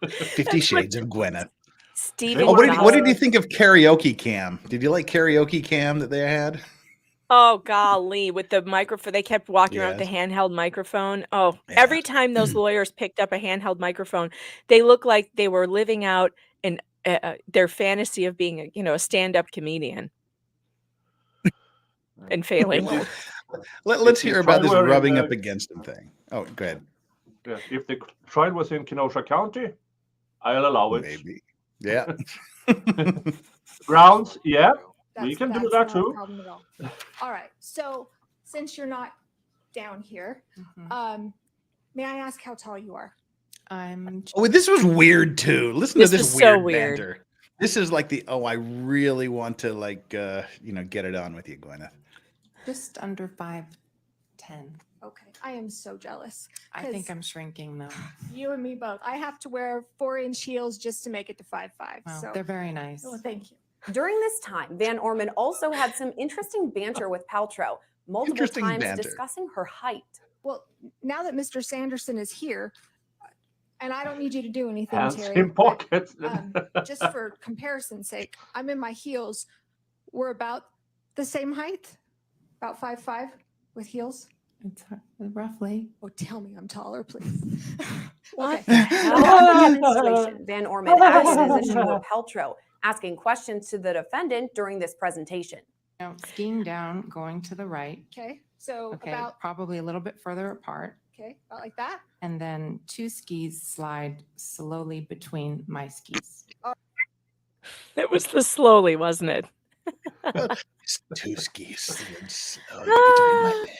M: 50 Shades of Gwyneth.
N: Stephen.
M: Oh, what did you think of Karaoke Cam? Did you like Karaoke Cam that they had?
N: Oh, golly. With the microphone, they kept walking around with the handheld microphone. Oh, every time those lawyers picked up a handheld microphone, they looked like they were living out their fantasy of being a stand-up comedian and failing.
M: Let's hear about this rubbing up against him thing. Oh, go ahead.
O: Yeah, if the trial was in Kenosha County, I'll allow it.
M: Maybe. Yeah.
O: Grounds, yeah. We can do that
T: no
O: too.
T: problem at all. All right. So since you're not down here, may I ask how tall you are?
M: Oh, this was weird too. Listen
N: This
M: to this
N: was so
M: weird
N: weird.
M: banter. This is like I really want to get it on with you, Gwyneth.
U: Just under 5'10".
T: Okay. I am so jealous.
U: I think I'm shrinking though.
T: You and me both. I have to wear 4-inch heels just to make it to 5'5".
U: Wow,
T: So
U: they're very nice.
T: Oh, thank you.
P: During this time, Van Orman also had some interesting banter with Paltrow, multiple
T: Interesting
P: times
T: banter.
P: discussing her height.
T: Well, now that Mr. Sanderson is here, And I don't need you to do anything,
O: Hands
T: Terry.
O: in pockets.
T: Just for comparison's sake, I'm in my heels. We're about the same height, about 5'5" with heels.
U: It's roughly.
T: Oh, tell me I'm taller, please.
P: Okay.
T: Okay.
P: Throughout the demonstration, Van Orman acted as a Shimur Peltro, asking questions to the defendant during this presentation.
U: Now, skiing down, going to the right.
T: Okay. So
U: Okay,
T: about
U: probably a little bit further apart.
T: okay, about like that.
U: And then 2 skis slide slowly between my skis.
N: It was the slowly, wasn't it?
M: 2 skis slid slowly between my legs.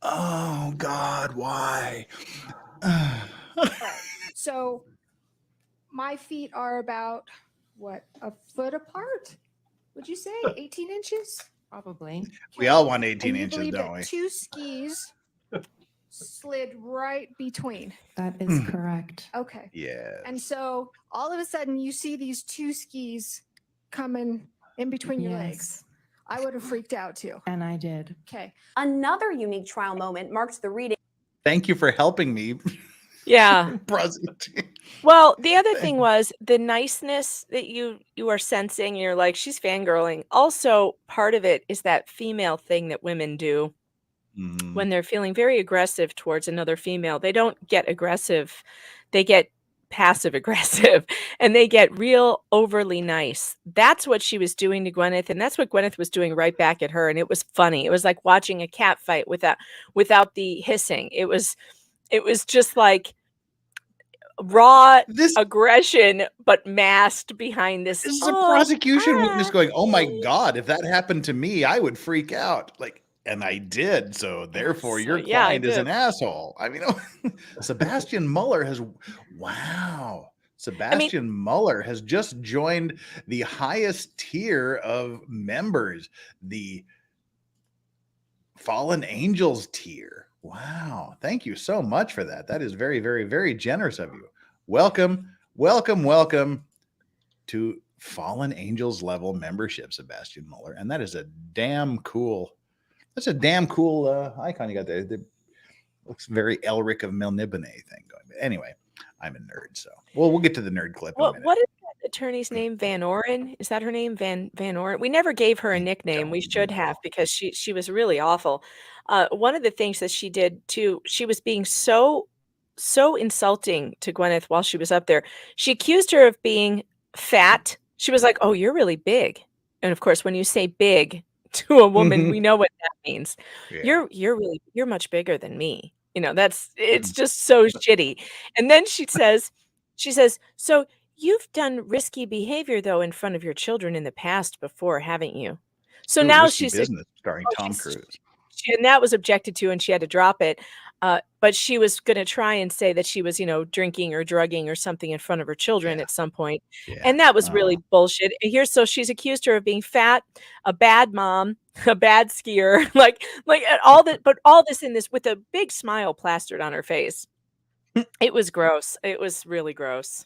M: Oh God, why?
T: Right. So my feet are about what, a foot apart? Would you say 18 inches?
U: Probably.
M: We all want 18
T: And you
M: inches,
T: believe
M: don't
T: that
M: we?
T: 2 skis slid right between.
U: That is correct.
T: Okay.
M: Yeah.
T: And so all of a sudden you see these 2 skis coming in between your legs. I would have freaked out too.
U: And I did.
T: Okay.
P: Another unique trial moment marked the reading.
M: Thank you for helping me.
N: Yeah.
M: Prosecute.
N: Well, the other thing was the niceness that you are sensing. You're like, she's fangirling. Also, part of it is that female thing that women do when they're feeling very aggressive towards another female. They don't get aggressive. They get passive aggressive and they get real overly nice. That's what she was doing to Gwyneth, and that's what Gwyneth was doing right back at her. And it was funny. It was like watching a cat fight without the hissing. It was just like raw aggression, but masked behind this.
M: This is a prosecution witness going, "Oh my God, if that happened to me, I would freak out." Like, and I did. So therefore, your
N: yeah, I
M: client is an
N: did.
M: asshole. I mean, Sebastian Mueller has, wow. Sebastian Mueller has just joined the highest tier of members, the Fallen Angels tier. Wow. Thank you so much for that. That is very, very, very generous of you. Welcome, welcome, welcome to Fallen Angels level membership, Sebastian Mueller. And that is a damn cool, that's a damn cool icon you got there. It looks very Elric of Melnibone thing going. But anyway, I'm a nerd, so we'll get to the nerd clip in a minute.
N: What is that attorney's name? Van Oren? Is that her name? Van Oren? We never gave her a nickname. We should have, because she was really awful. One of the things that she did too, she was being so insulting to Gwyneth while she was up there. She accused her of being fat. She was like, "Oh, you're really big." And of course, when you say big to a woman, we know what that means.
M: Yeah.
N: You're much bigger than me. You know, it's just so shitty. And then she says, "So you've done risky behavior though in front of your children in the past before, haven't you?" So
M: Ooh,
N: now
M: Risky
N: she's
M: Business starring Tom Cruise.
N: and that was objected to, and she had to drop it. But she was going to try and say that she was, drinking or drugging or something in front of her children at some point.
M: Yeah.
N: And that was really bullshit. And so she's accused her of being fat, a bad mom, a bad skier, like all that, but all this in this with a big smile plastered on her face. It was gross. It was really gross.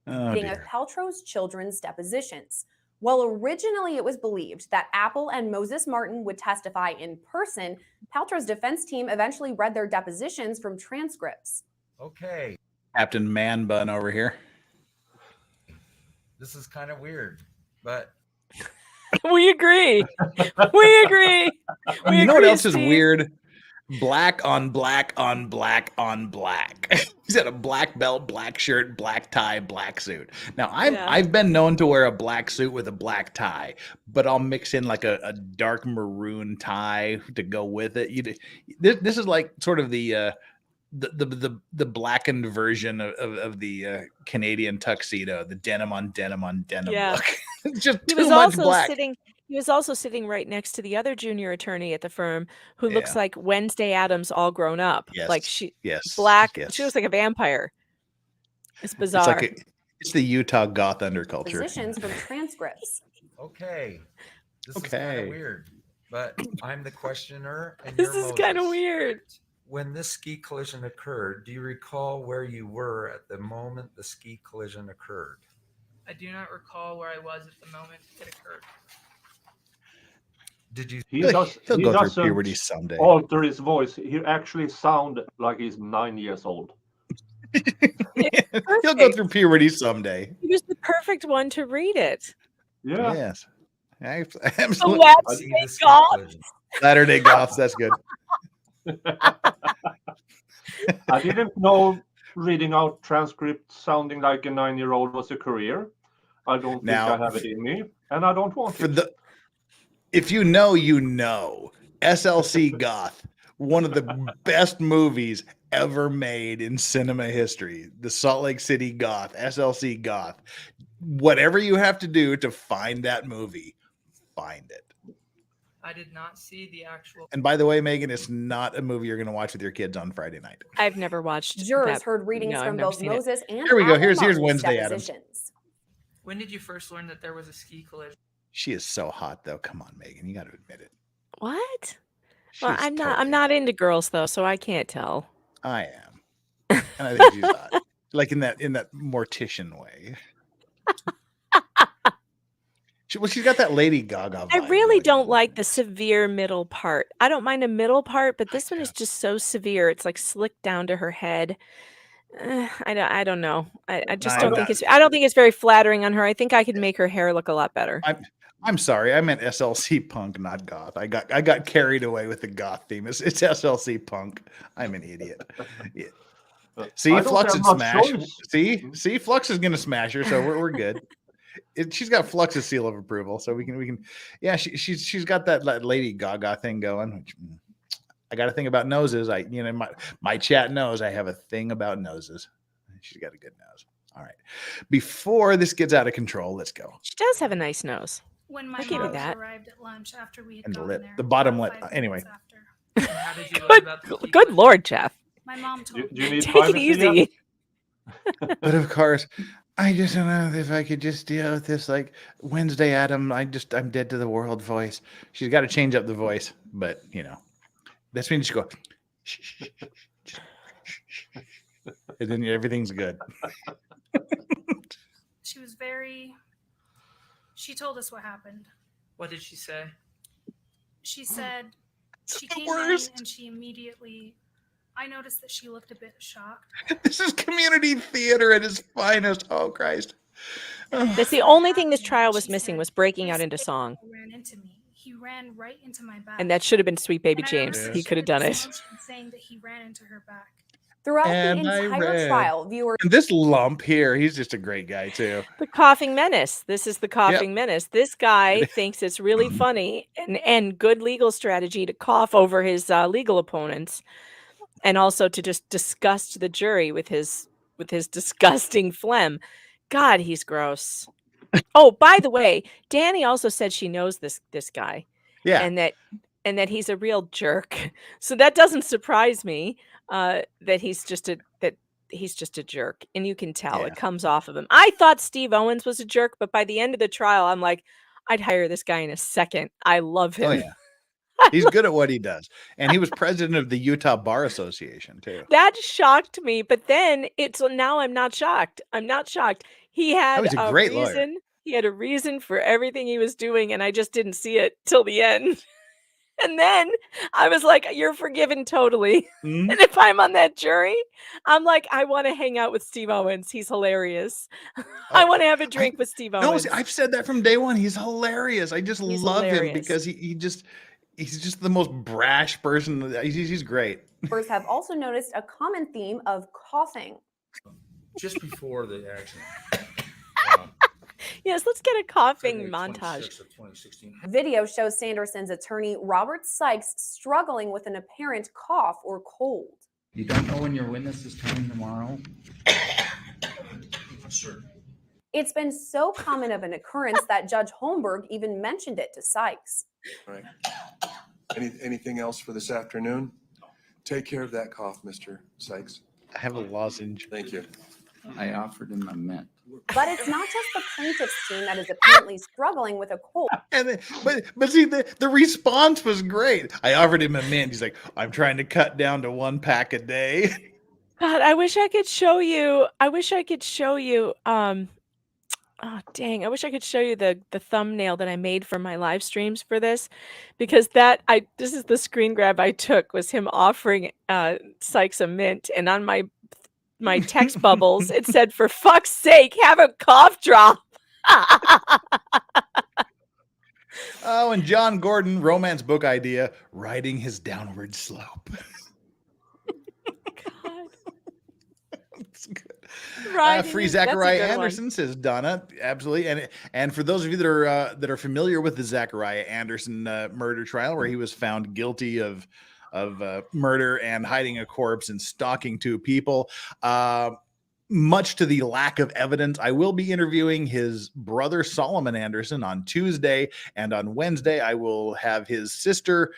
P: Of Paltrow's children's depositions. While originally it was believed that Apple and Moses Martin would testify in person, Paltrow's defense team eventually read their depositions from transcripts.
M: Okay. Captain Man Bun over here.
C: This is kind of weird, but
N: we agree. We agree.
M: You know what else is weird? Black on black on black on black. He's got a black belt, black shirt, black tie, black suit. Now I've been known to wear a black suit with a black tie, but I'll mix in like a dark maroon tie to go with it. This is like sort of the blackened version of the Canadian tuxedo, the denim on denim on denim look. It's just too much black.
N: He was also sitting right next to the other junior attorney at the firm who looks like Wednesday Addams all grown up.
M: Yes.
N: Like she
M: black.
N: She looks like a vampire. It's bizarre.
M: It's the Utah goth underculture.
P: Positions from transcripts.
C: okay. This is kind of weird, but I'm the questioner and
N: This is kind of weird.
C: When this ski collision occurred, do you recall where you were at the moment the ski collision occurred?
V: I do not recall where I was at the moment it occurred.
C: Did you?
O: He'll go through
M: puberty someday.
O: Alter his voice. He actually sound like he's 9 years old.
M: He'll go through puberty someday.
N: He was the perfect one to read it.
O: Yeah.
M: Yes.
N: The
M: Absolutely.
N: Wednesday Goth.
M: Latter-day Goths. That's good.
O: I didn't know reading out transcripts sounding like a 9-year-old was a career. I don't think
M: Now,
O: I have it in me, and I don't want it.
M: If you know, you know. SLC Goth, one of the best movies ever made in cinema history. The Salt Lake City Goth, SLC Goth. Whatever you have to do to find that movie, find it.
V: I did not see the actual.
M: And by the way, Megan, it's not a movie you're going to watch with your kids on Friday night.
N: I've never watched.
P: Jurors
N: that.
P: heard readings
N: No, I've
P: from
N: never
P: both
N: seen it.
P: Moses and
M: Here we go.
P: Adam
M: Here's
P: Martin's
M: Wednesday Addams.
P: depositions.
V: When did you first learn that there was a ski collision?
M: She is so hot, though. Come on, Megan. You got to admit it.
N: What? Well,
M: She's
N: I'm not into girls though, so I can't tell.
M: I am. And I think she's hot. Like in that mortician way. She's got that Lady Gaga
N: I
M: vibe.
N: really don't like the severe middle part. I don't mind a middle part, but this one is just so severe. It's like slicked down to her head. I don't know. I just don't think I don't think it's very flattering on her. I think I could make her hair look a lot better.
M: I'm sorry. I meant SLC punk, not goth. I got carried away with the goth theme. It's SLC punk. I'm an idiot. Yeah. See, Flux and Smash. See, Flux is gonna smash her, so we're good. She's got Flux's seal of approval, so we can. Yeah, she's got that Lady Gaga thing going. Which, I got a thing about noses. My chat knows I have a thing about noses. She's got a good nose. All right. Before this gets out of control, let's go.
N: She does have a nice nose.
F: When my
N: I'll give you
F: mom
N: that.
F: arrived at lunch after we had
M: And
F: gotten
M: the lip,
F: there,
M: the bottom
F: about
M: lip.
F: 5
M: Anyway.
F: minutes after.
V: How did you learn about the ski
N: Good Lord, Jeff.
F: My mom told
O: Do you
F: me.
O: need
N: Take it
O: privacy
N: easy.
O: yet?
M: But of course, I just don't know if I could just deal with this like Wednesday Adam. I'm dead to the world voice. She's got to change up the voice, but that's when you just go, shh, shh, shh, shh, shh, and then everything's good.
F: She was she told us what happened.
V: What did she say?
F: She said she came in and she immediately, I noticed that she looked a bit shocked.
M: This is community theater at its finest. Oh Christ!
N: That's the only thing this trial was missing was breaking out into song.
F: He ran into me. He ran right into my back.
N: And that should have been Sweet Baby
F: And I
N: James.
F: noticed
N: He
F: that
N: could have
F: she
N: done
F: had
N: it.
F: this motion saying that he ran into her back.
P: Throughout
M: And
P: the
M: I
P: entire
M: read.
P: trial, viewers.
M: And this lump here, he's just a great guy too.
N: The coughing menace. This is the coughing menace. This guy thinks it's really funny and good legal strategy to cough over his legal opponents, and also to just disgust the jury with his disgusting phlegm. God, he's gross. Oh, by the way, Danny also said she knows this guy.
M: Yeah.
N: And that he's a real jerk. So that doesn't surprise me. That he's just a jerk, and you can tell it comes off of him. I thought Steve Owens was a jerk, but by the end of the trial, I'm like, I'd hire this guy in a second. I love him.
M: Oh yeah, he's good at what he does, and he was president of the Utah Bar Association too.
N: That shocked me, but then now I'm not shocked. I'm not shocked. He had
M: was a great lawyer.
N: reason. He had a reason for everything he was doing, and I just didn't see it till the end. And then I was like, you're forgiven totally.
M: Mm-hmm.
N: And if I'm on that jury, I'm like, I want to hang out with Steve Owens. He's hilarious. I want to have a drink with Steve Owens.
M: No, I've said that from day one. He's hilarious. I just love him because he's just the most brash person. He's great.
P: Viewers have also noticed a common theme of coughing.
D: Just before the accident.
N: Yes, let's get a coughing
D: February
N: montage.
D: 26th of 2016.
P: Video shows Sanderson's attorney, Robert Sykes, struggling with an apparent cough or cold.
R: You don't know when your witness is coming tomorrow?
D: Sure.
P: It's been so common of an occurrence that Judge Holmberg even mentioned it to Sykes.
Q: Right. Anything else for this afternoon? Take care of that cough, Mr. Sykes.
M: I have a lozenge.
Q: Thank you.
R: I offered him a mint.
P: But it's not just the plaintiff's team that is apparently struggling with a cold.
M: And then, but see, the response was great. I offered him a mint. He's like, I'm trying to cut down to 1 pack a day.
N: God, I wish I could show you. Oh dang! I wish I could show you the thumbnail that I made for my live streams for this, because this is the screen grab I took was him offering Sykes a mint, and on my my text bubbles. It said, "For fuck's sake, have a cough drop."
M: Oh, and John Gordon, romance book idea, riding his downward slope. Free Zachariah Anderson, says Donna. Absolutely. And for those of you that are familiar with the Zachariah Anderson murder trial, where he was found guilty of murder and hiding a corpse and stalking two people, much to the lack of evidence, I will be interviewing his brother Solomon Anderson on Tuesday, and on Wednesday I will have his sister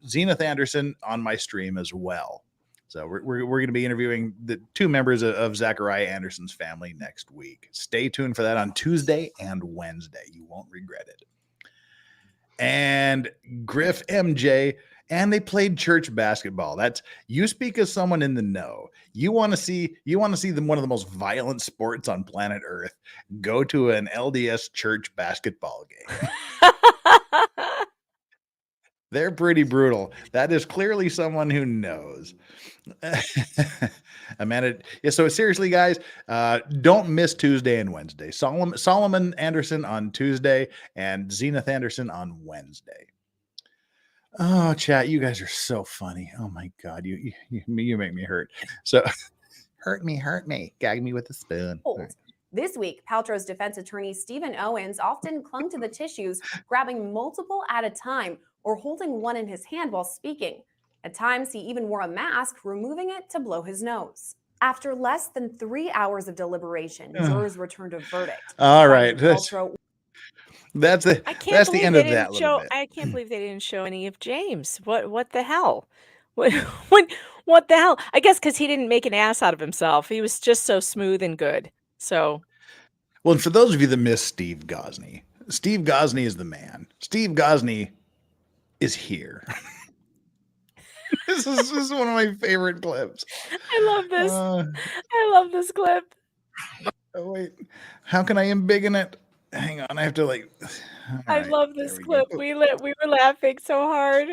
M: Zenith Anderson on my stream as well. So we're going to be interviewing the two members of Zachariah Anderson's family next week. Stay tuned for that on Tuesday and Wednesday. You won't regret it. And Griff MJ, and they played church basketball. That's, you speak as someone in the know. You want to see them, one of the most violent sports on planet Earth. Go to an LDS church basketball game. They're pretty brutal. That is clearly someone who knows. Amanda, yeah, so seriously, guys, don't miss Tuesday and Wednesday. Solomon Anderson on Tuesday and Zenith Anderson on Wednesday. Oh, chat, you guys are so funny. Oh my God, you make me hurt. So hurt me, gag me with a spoon. Right.
P: This week, Paltrow's defense attorney Stephen Owens often clung to the tissues, grabbing multiple at a time or holding one in his hand while speaking. At times, he even wore a mask, removing it to blow his nose. After less than 3 hours of deliberation, jurors returned a verdict.
M: All right. That's the end of that little bit.
N: I can't believe they didn't show any of James. What the hell? What the hell? I guess because he didn't make an ass out of himself. He was just so smooth and good. So,
M: well, and for those of you that miss Steve Gosney is the man. Steve Gosney is here. This is one of my favorite clips.
N: I love this. I love this clip.
M: Oh, wait, how can I embiggen it? Hang on, I have to like.
N: I love this clip. We were laughing so hard.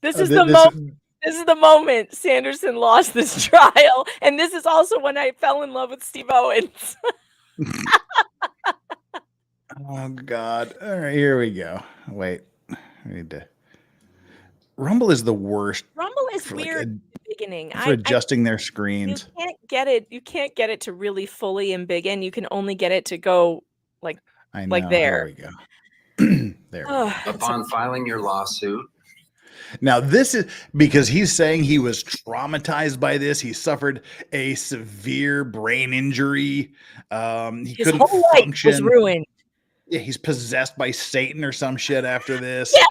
N: This is This is the moment Sanderson lost this trial, and this is also when I fell in love with Steve Owens.
M: Oh God! All right, here we go. Wait, I need to. Rumble is the worst.
N: Rumble is weird in the beginning.
M: For adjusting their screens.
N: You can't get it. You can't get it to really fully embiggen. You can only get it to go like there.
M: There we go. There.
G: Upon filing your lawsuit.
M: Now, this is because he's saying he was traumatized by this. He suffered a severe brain injury. His
N: whole life was ruined.
M: Yeah, he's possessed by Satan or some shit after this.
N: Yeah.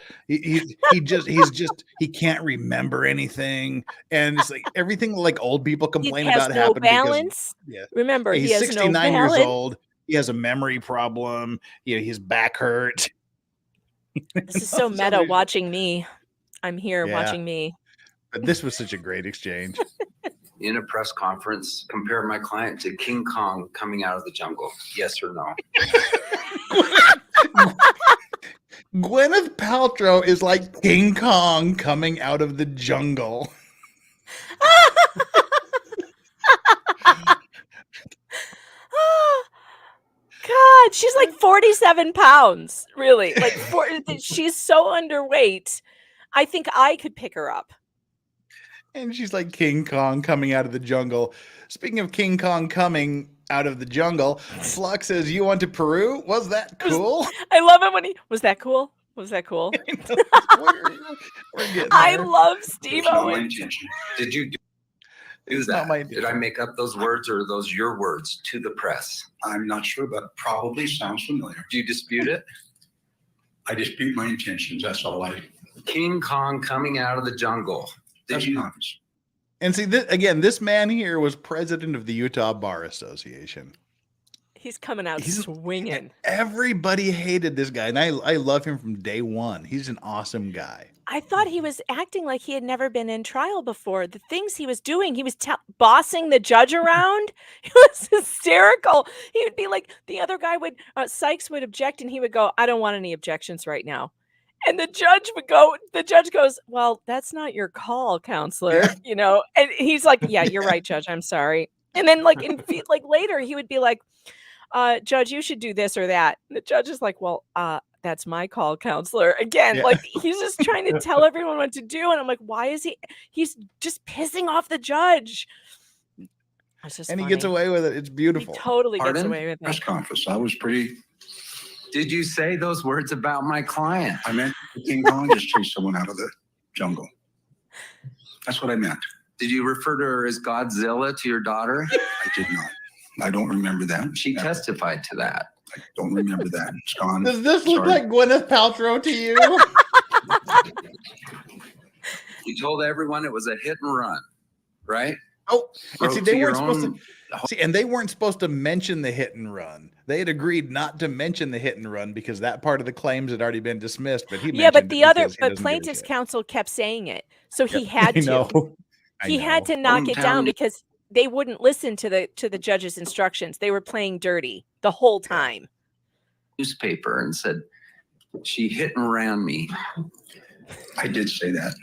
M: He can't remember anything, and it's like everything like old people complain
N: he has
M: about
N: no
M: happened.
N: Balance.
M: Because,
N: Remember,
M: he's
N: he has
M: 69
N: no
M: years
N: balance.
M: old. He has a memory problem. His back hurt.
N: This is so meta. Watching me, I'm here watching me.
M: But this was such a great exchange.
G: In a press conference, compare my client to King Kong coming out of the jungle. Yes or no?
M: Gwyneth Paltrow is like King Kong coming out of the jungle.
N: God, she's like 47 pounds. Really, like she's so underweight. I think I could pick her up.
M: And she's like King Kong coming out of the jungle. Speaking of King Kong coming out of the jungle, Flux says, "You went to Peru? Was that cool?"
N: I love it when was that cool? Was that cool? I love Steve Owens.
G: Did you do that? Did I make up those words, or are those your words to the press?
H: I'm not sure, but probably sounds familiar.
G: Do you dispute it?
H: I dispute my intentions. That's all I.
G: King Kong coming out of the jungle.
H: Did you?
M: And see, this man here was president of the Utah Bar Association.
N: He's coming out swinging.
M: Everybody hated this guy, and I love him from day one. He's an awesome guy.
N: I thought he was acting like he had never been in trial before. The things he was doing, he was bossing the judge around. It was hysterical. He would be like, the other guy would, Sykes would object, and he would go, "I don't want any objections right now." And the judge goes, well, that's not your call, counselor, and he's like, yeah, you're right, judge, I'm sorry. And then like later he would be like, judge, you should do this or that. And the judge is like, well, that's my call, counselor. Again, like he's just trying to tell everyone what to do. And I'm like, why is he's just pissing off the judge. It's just
M: funny.
N: He
M: Gets away with it. It's beautiful.
N: He totally gets away with it.
H: Press conference. I was pretty.
G: Did you say those words about my client?
H: I meant King Kong just chased someone out of the jungle. That's what I meant.
G: Did you refer to her as Godzilla to your daughter?
H: I did not. I don't remember that.
G: She testified to that.
H: I don't remember that. It's gone.
M: Does this look like Gwyneth Paltrow to you?
G: You told everyone it was a hit and run, right?
M: Oh, and see, they weren't
G: they
M: weren't supposed to mention the hit and run. They had agreed not to mention the hit and run because that part of the claims had already been dismissed. But
N: but plaintiff's counsel kept saying it, so he had to. He had to knock it down because they wouldn't listen to the judge's instructions. They were playing dirty the whole time.
G: Newspaper and said she hit and ran me.
H: I did say that.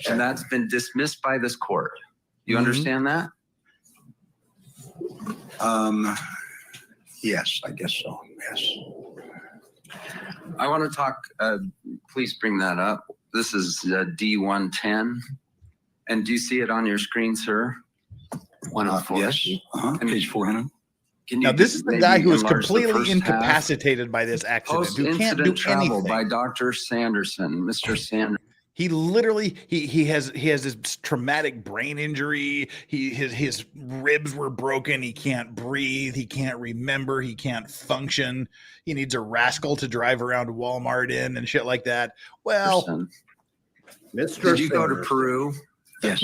G: And that's been dismissed by this court. You understand that?
H: Yes, I guess so. Yes.
G: I want to talk, please bring that up. This is D110. And do you see it on your screen, sir? 104.
H: Yes. Page 400.
M: Now, this is the guy who is completely incapacitated by this accident, who can't do anything.
G: By Dr. Sanderson, Mr. Sanderson.
M: He literally he has this traumatic brain injury. His ribs were broken. He can't breathe. He can't remember. He can't function. He needs a rascal to drive around Walmart in and shit like that. Well,
G: Did you go to Peru?
H: Yes.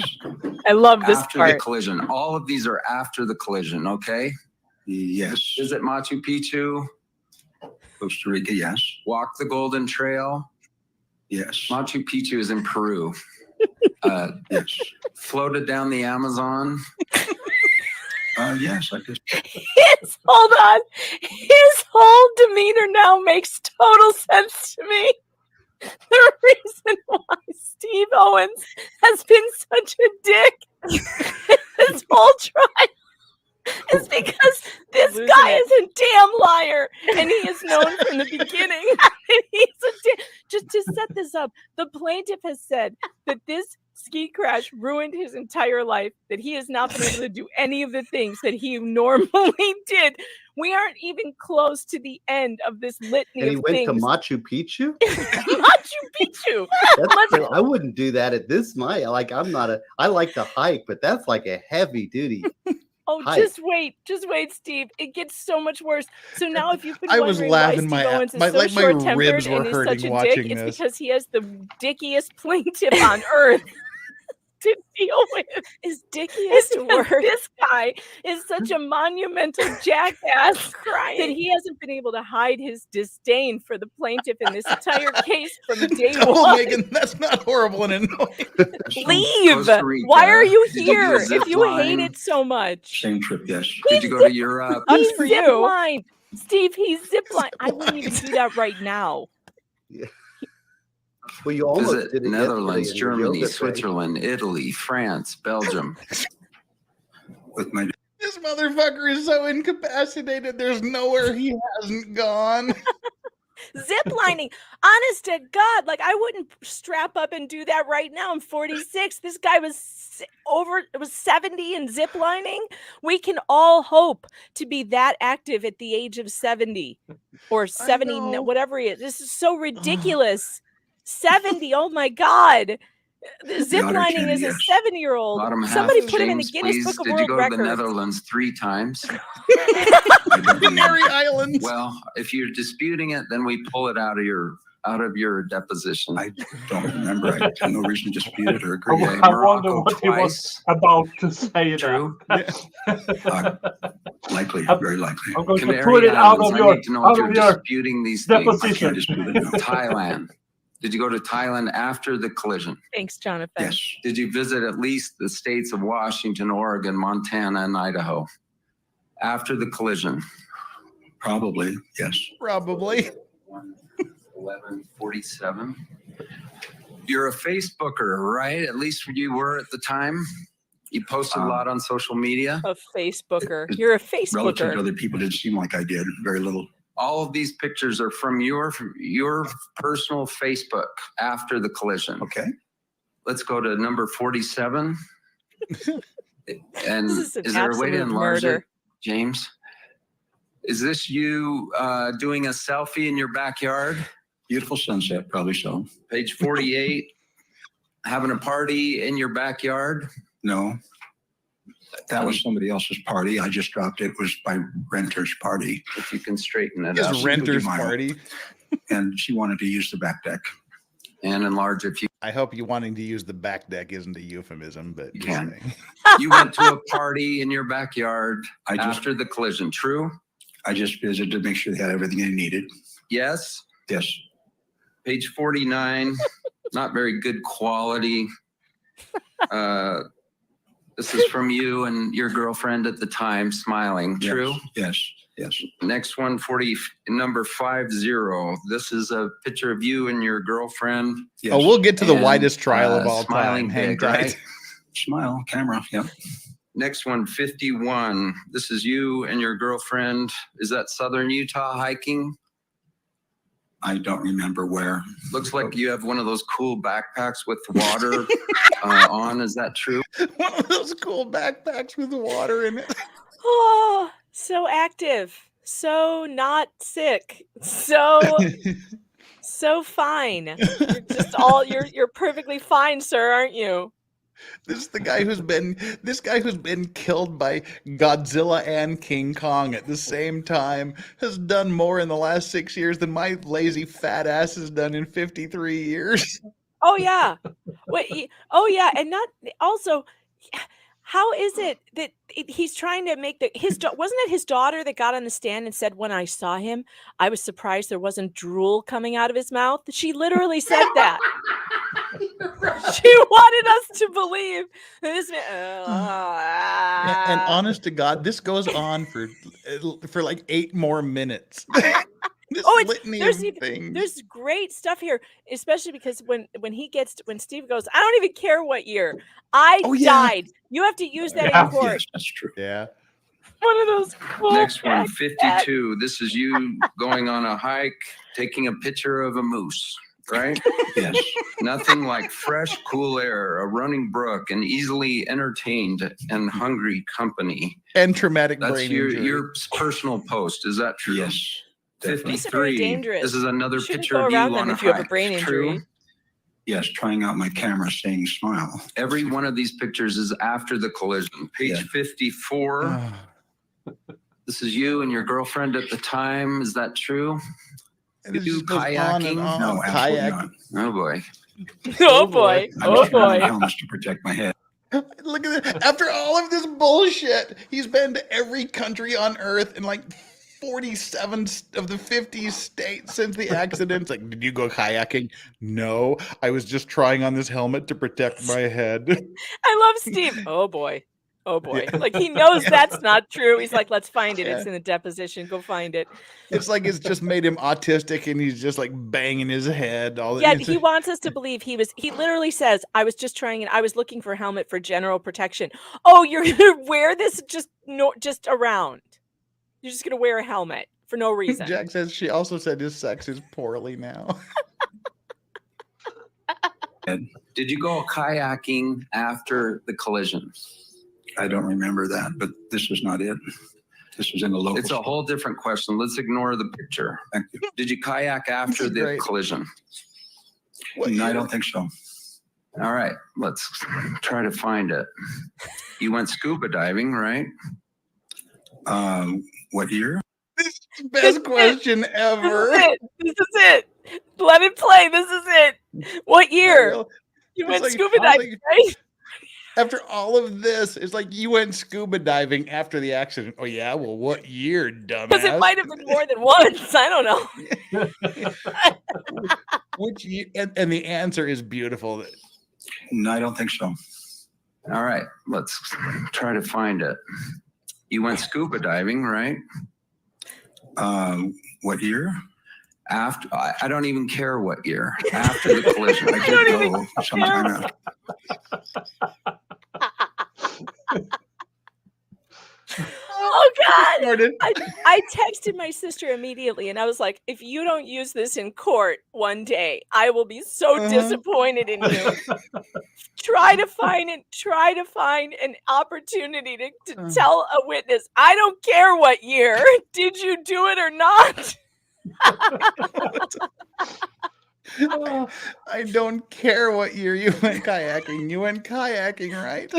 N: I love this
G: after
N: part.
G: The collision. All of these are after the collision. Okay.
H: Yes.
G: Visit Machu Picchu.
H: Costa Rica. Yes.
G: Walk the Golden Trail.
H: Yes.
G: Machu Picchu is in Peru.
H: Yes.
G: Floated down the Amazon.
H: Yes, I guess.
N: Hold on. His whole demeanor now makes total sense to me. The reason why Steve Owens has been such a dick this whole trial is because this guy is a damn liar, and he is known from the beginning. Just to set this up, the plaintiff has said that this ski crash ruined his entire life, that he has not been able to do any of the things that he normally did. We aren't even close to the end of this litany
E: And he
N: of
E: went
N: things.
E: to Machu Picchu?
N: Machu Picchu.
E: That's I wouldn't do that at this mile. Like I like to hike, but that's like a heavy duty.
N: Oh,
E: hike.
N: just wait, Steve. It gets so much worse. So now, if you've been
M: I was
N: wondering
M: laughing
N: why
M: my
N: Steve Owens is
M: my
N: so
M: like my
N: short-tempered
M: ribs
N: and
M: were
N: is
M: hurting
N: such a dick,
M: watching
N: it's
M: this.
N: because he has the dickiest plaintiff on earth to deal with. His dickiest word. This guy is such a monumental jackass that he hasn't been able to hide his disdain for the plaintiff in this entire case from day
M: Oh,
N: one.
M: Megan, that's not horrible and annoying.
N: Leave.
G: Costa Rica.
N: Why are you
G: Did you do a
N: here
G: zip
N: if you
G: line?
N: hate it so much?
H: Same trip, yes.
G: Did you go to Europe?
N: He's for zip you. line. Steve, he's zip line. I wouldn't even do that right now.
E: Well, you almost
G: Visit
E: did it
G: Netherlands,
E: yesterday in your
G: Germany,
E: yoga thing.
G: Switzerland, Italy, France, Belgium.
H: With my
M: This motherfucker is so incapacitated. There's nowhere he hasn't gone.
N: Zip lining. Honest to God, like I wouldn't strap up and do that right now. I'm 46. This guy was 70 and zip lining. We can all hope to be that active at the age of 70 or 70, whatever he is. This is so ridiculous. 70. Oh my God. The zip lining is a 70-year-old.
G: Bottom half,
N: Somebody put him in the
G: James,
N: Guinness
G: please.
N: Book of
G: Did you
N: World
G: go to the
N: Records.
G: Netherlands 3 times?
M: Canary Islands.
G: Well, if you're disputing it, then we pull it out of your deposition.
H: I don't remember. I have no reason to dispute it or agree.
O: I wonder what he was about to say.
G: True.
H: Likely, very likely.
O: I'm going to
G: Canary
O: put it out
G: Islands,
O: of
G: I
O: your
G: need to know if you're
O: your
G: disputing these things.
O: deposition.
H: I can't dispute it, no.
G: Thailand. Did you go to Thailand after the collision?
N: Thanks, Jonathan.
H: Yes.
G: Did you visit at least the states of Washington, Oregon, Montana, and Idaho after the collision?
H: Probably, yes.
M: Probably.
G: 11:47. You're a Facebooker, right? At least you were at the time. You posted a lot on social media.
N: A Facebooker. You're a
H: Relative to
N: Facebooker.
H: other people, didn't seem like I did. Very little.
G: All of these pictures are from your personal Facebook after the collision.
H: Okay.
G: Let's go to number 47. And
N: This is an
G: there a way to
N: absolute
G: enlarge
N: murder.
G: it, James? Is this you doing a selfie in your backyard?
H: Beautiful sunset, probably so.
G: Page 48, having a party in your backyard?
H: No. That was somebody else's party. I just dropped it. It was my renter's party.
G: If you can straighten it
M: His
G: up.
M: renter's party.
H: And she wanted to use the back deck.
G: And enlarge if you
M: I hope you wanting to use the back deck isn't a euphemism, but
G: You
M: just
G: can.
M: saying.
G: You went to a party in your backyard
H: I just-
G: after the collision, true?
H: I just visited to make sure they had everything they needed.
G: Yes?
H: Yes.
G: Page 49, not very good quality. This is from you and your girlfriend at the time, smiling,
H: Yes.
G: true?
H: Yes. Yes.
G: Next one, number 50. This is a picture of you and your girlfriend.
H: Yes.
M: Oh, we'll get to the
G: And,
M: widest trial of all
G: smiling
M: time. Hang
G: big,
M: tight.
G: right?
H: Smile, camera. Yep.
G: Next one, 51. This is you and your girlfriend. Is that Southern Utah hiking?
H: I don't remember where.
G: Looks like you have one of those cool backpacks with water on. Is that true?
M: One of those cool backpacks with water in it.
N: Oh, so active. So not sick. So fine. You're just you're perfectly fine, sir, aren't you?
M: This is the guy who's been killed by Godzilla and King Kong at the same time, has done more in the last 6 years than my lazy fat ass has done in 53 years.
N: Oh yeah. Oh yeah, and not also. How is it that he's trying to make wasn't it his daughter that got on the stand and said, when I saw him, I was surprised there wasn't drool coming out of his mouth? She literally said that. She wanted us to believe that this man.
M: And honest to God, this goes on for like 8 more minutes. This litany of things.
N: There's great stuff here, especially because when Steve goes, I don't even care what year I died. You have to use that in court.
H: Yes, that's true.
M: Yeah.
N: One of those cool.
G: Next one, 52. This is you going on a hike, taking a picture of a moose, right?
H: Yes.
G: Nothing like fresh, cool air, a running brook, and easily entertained and hungry company.
M: And traumatic
G: That's
M: brain injury.
G: your personal post. Is that true?
H: Yes.
N: This is very
G: 53.
N: dangerous.
G: This is another
N: You shouldn't
G: picture
N: go
G: of you
N: around
G: on
N: them
G: a
N: if you have a
G: hike.
N: brain injury.
G: True?
H: Yes, trying out my camera, saying smile.
G: Every one of these pictures is after the collision. Page
H: Yeah.
G: 54. This is you and your girlfriend at the time. Is that true?
M: And
G: You
M: it
G: do
M: just goes on and
G: kayaking?
M: on.
H: No, absolutely
M: Kayak.
H: not.
G: Oh boy.
N: Oh boy.
H: I'm
N: Oh
H: just wearing
N: boy.
H: helmets to protect my head.
M: Look at that. After all of this bullshit, he's been to every country on earth in like 47 of the 50 states since the accident. It's like, did you go kayaking? No, I was just trying on this helmet to protect my head.
N: I love Steve. Oh boy. Oh boy. Like he knows that's not true. He's like, let's find it. It's in the deposition. Go find it.
M: It's like it's just made him autistic and he's just like banging his head.
N: Yeah, he wants us to believe he literally says, I was just trying and I was looking for a helmet for general protection. Oh, you're gonna wear this just around. You're just gonna wear a helmet for no reason.
M: Jack says she also said his sex is poorly now.
G: Did you go kayaking after the collision?
H: I don't remember that, but this was not it. This was in the local.
G: It's a whole different question. Let's ignore the picture.
H: Thank you.
G: Did you kayak after the
M: great.
G: collision?
H: No, I don't think so.
G: All right, let's try to find it. You went scuba diving, right?
H: What year?
M: This is the best question ever.
N: This is it. Let it play. This is it. What year? You went
M: like-
N: scuba
M: I was
N: diving,
M: like-
N: right?
M: After all of this, it's like you went scuba diving after the accident. Oh yeah, well, what year, dumbass?
N: Because it might have been more than once. I don't know.
M: Which year? And the answer is beautiful.
H: No, I don't think so.
G: All right, let's try to find it. You went scuba diving, right?
H: What year?
G: After, I don't even care what year. After the collision, I could go sometime after.
N: Oh God! I texted my sister immediately, and I was like, "If you don't use this in court one day, I will be so disappointed in you." Try to find an opportunity to tell a witness. I don't care what year. Did you do it or not?
M: I don't care what year you went kayaking. You went kayaking, right?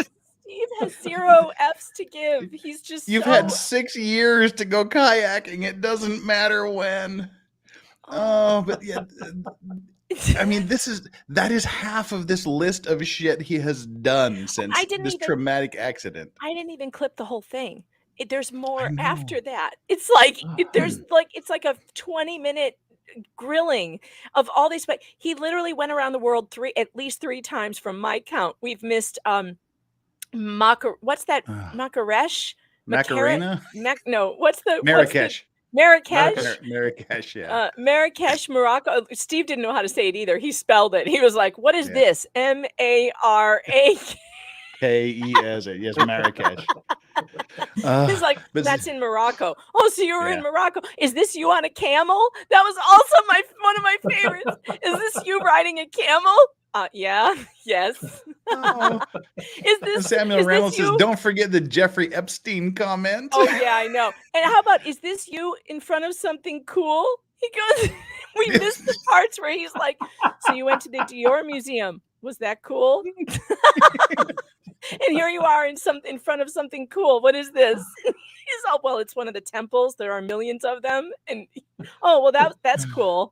N: Steve has 0 F's to give. He's just
M: You've had 6 years to go kayaking. It doesn't matter when. Oh, but yeah. I mean, that is half of this list of shit he has done since this traumatic accident.
N: I didn't even clip the whole thing. There's more after that. It's like it's like a 20-minute grilling of all these. But he literally went around the world at least 3 times from my count. We've missed what's that? Makaresh?
M: Macarena?
N: No, what's the
M: Marrakesh?
N: Marrakesh,
M: yeah.
N: Marrakesh, Morocco. Steve didn't know how to say it either. He spelled it. He was like, "What is this? Marrakes."
M: Yes, Marrakesh.
N: He's like, "That's in Morocco." Oh, so you were in Morocco? Is this you on a camel? That was also one of my favorites. Is this you riding a camel? Yeah, yes. Is this
M: Samuel Reynolds says, "Don't forget the Jeffrey Epstein comment."
N: Oh yeah, I know. And how about, is this you in front of something cool? He goes, we missed the parts where he's like, "So you went to the Dior Museum? Was that cool?" And here you are in front of something cool. What is this? He's all, "Well, it's one of the temples. There are millions of them." And oh, well, that's cool.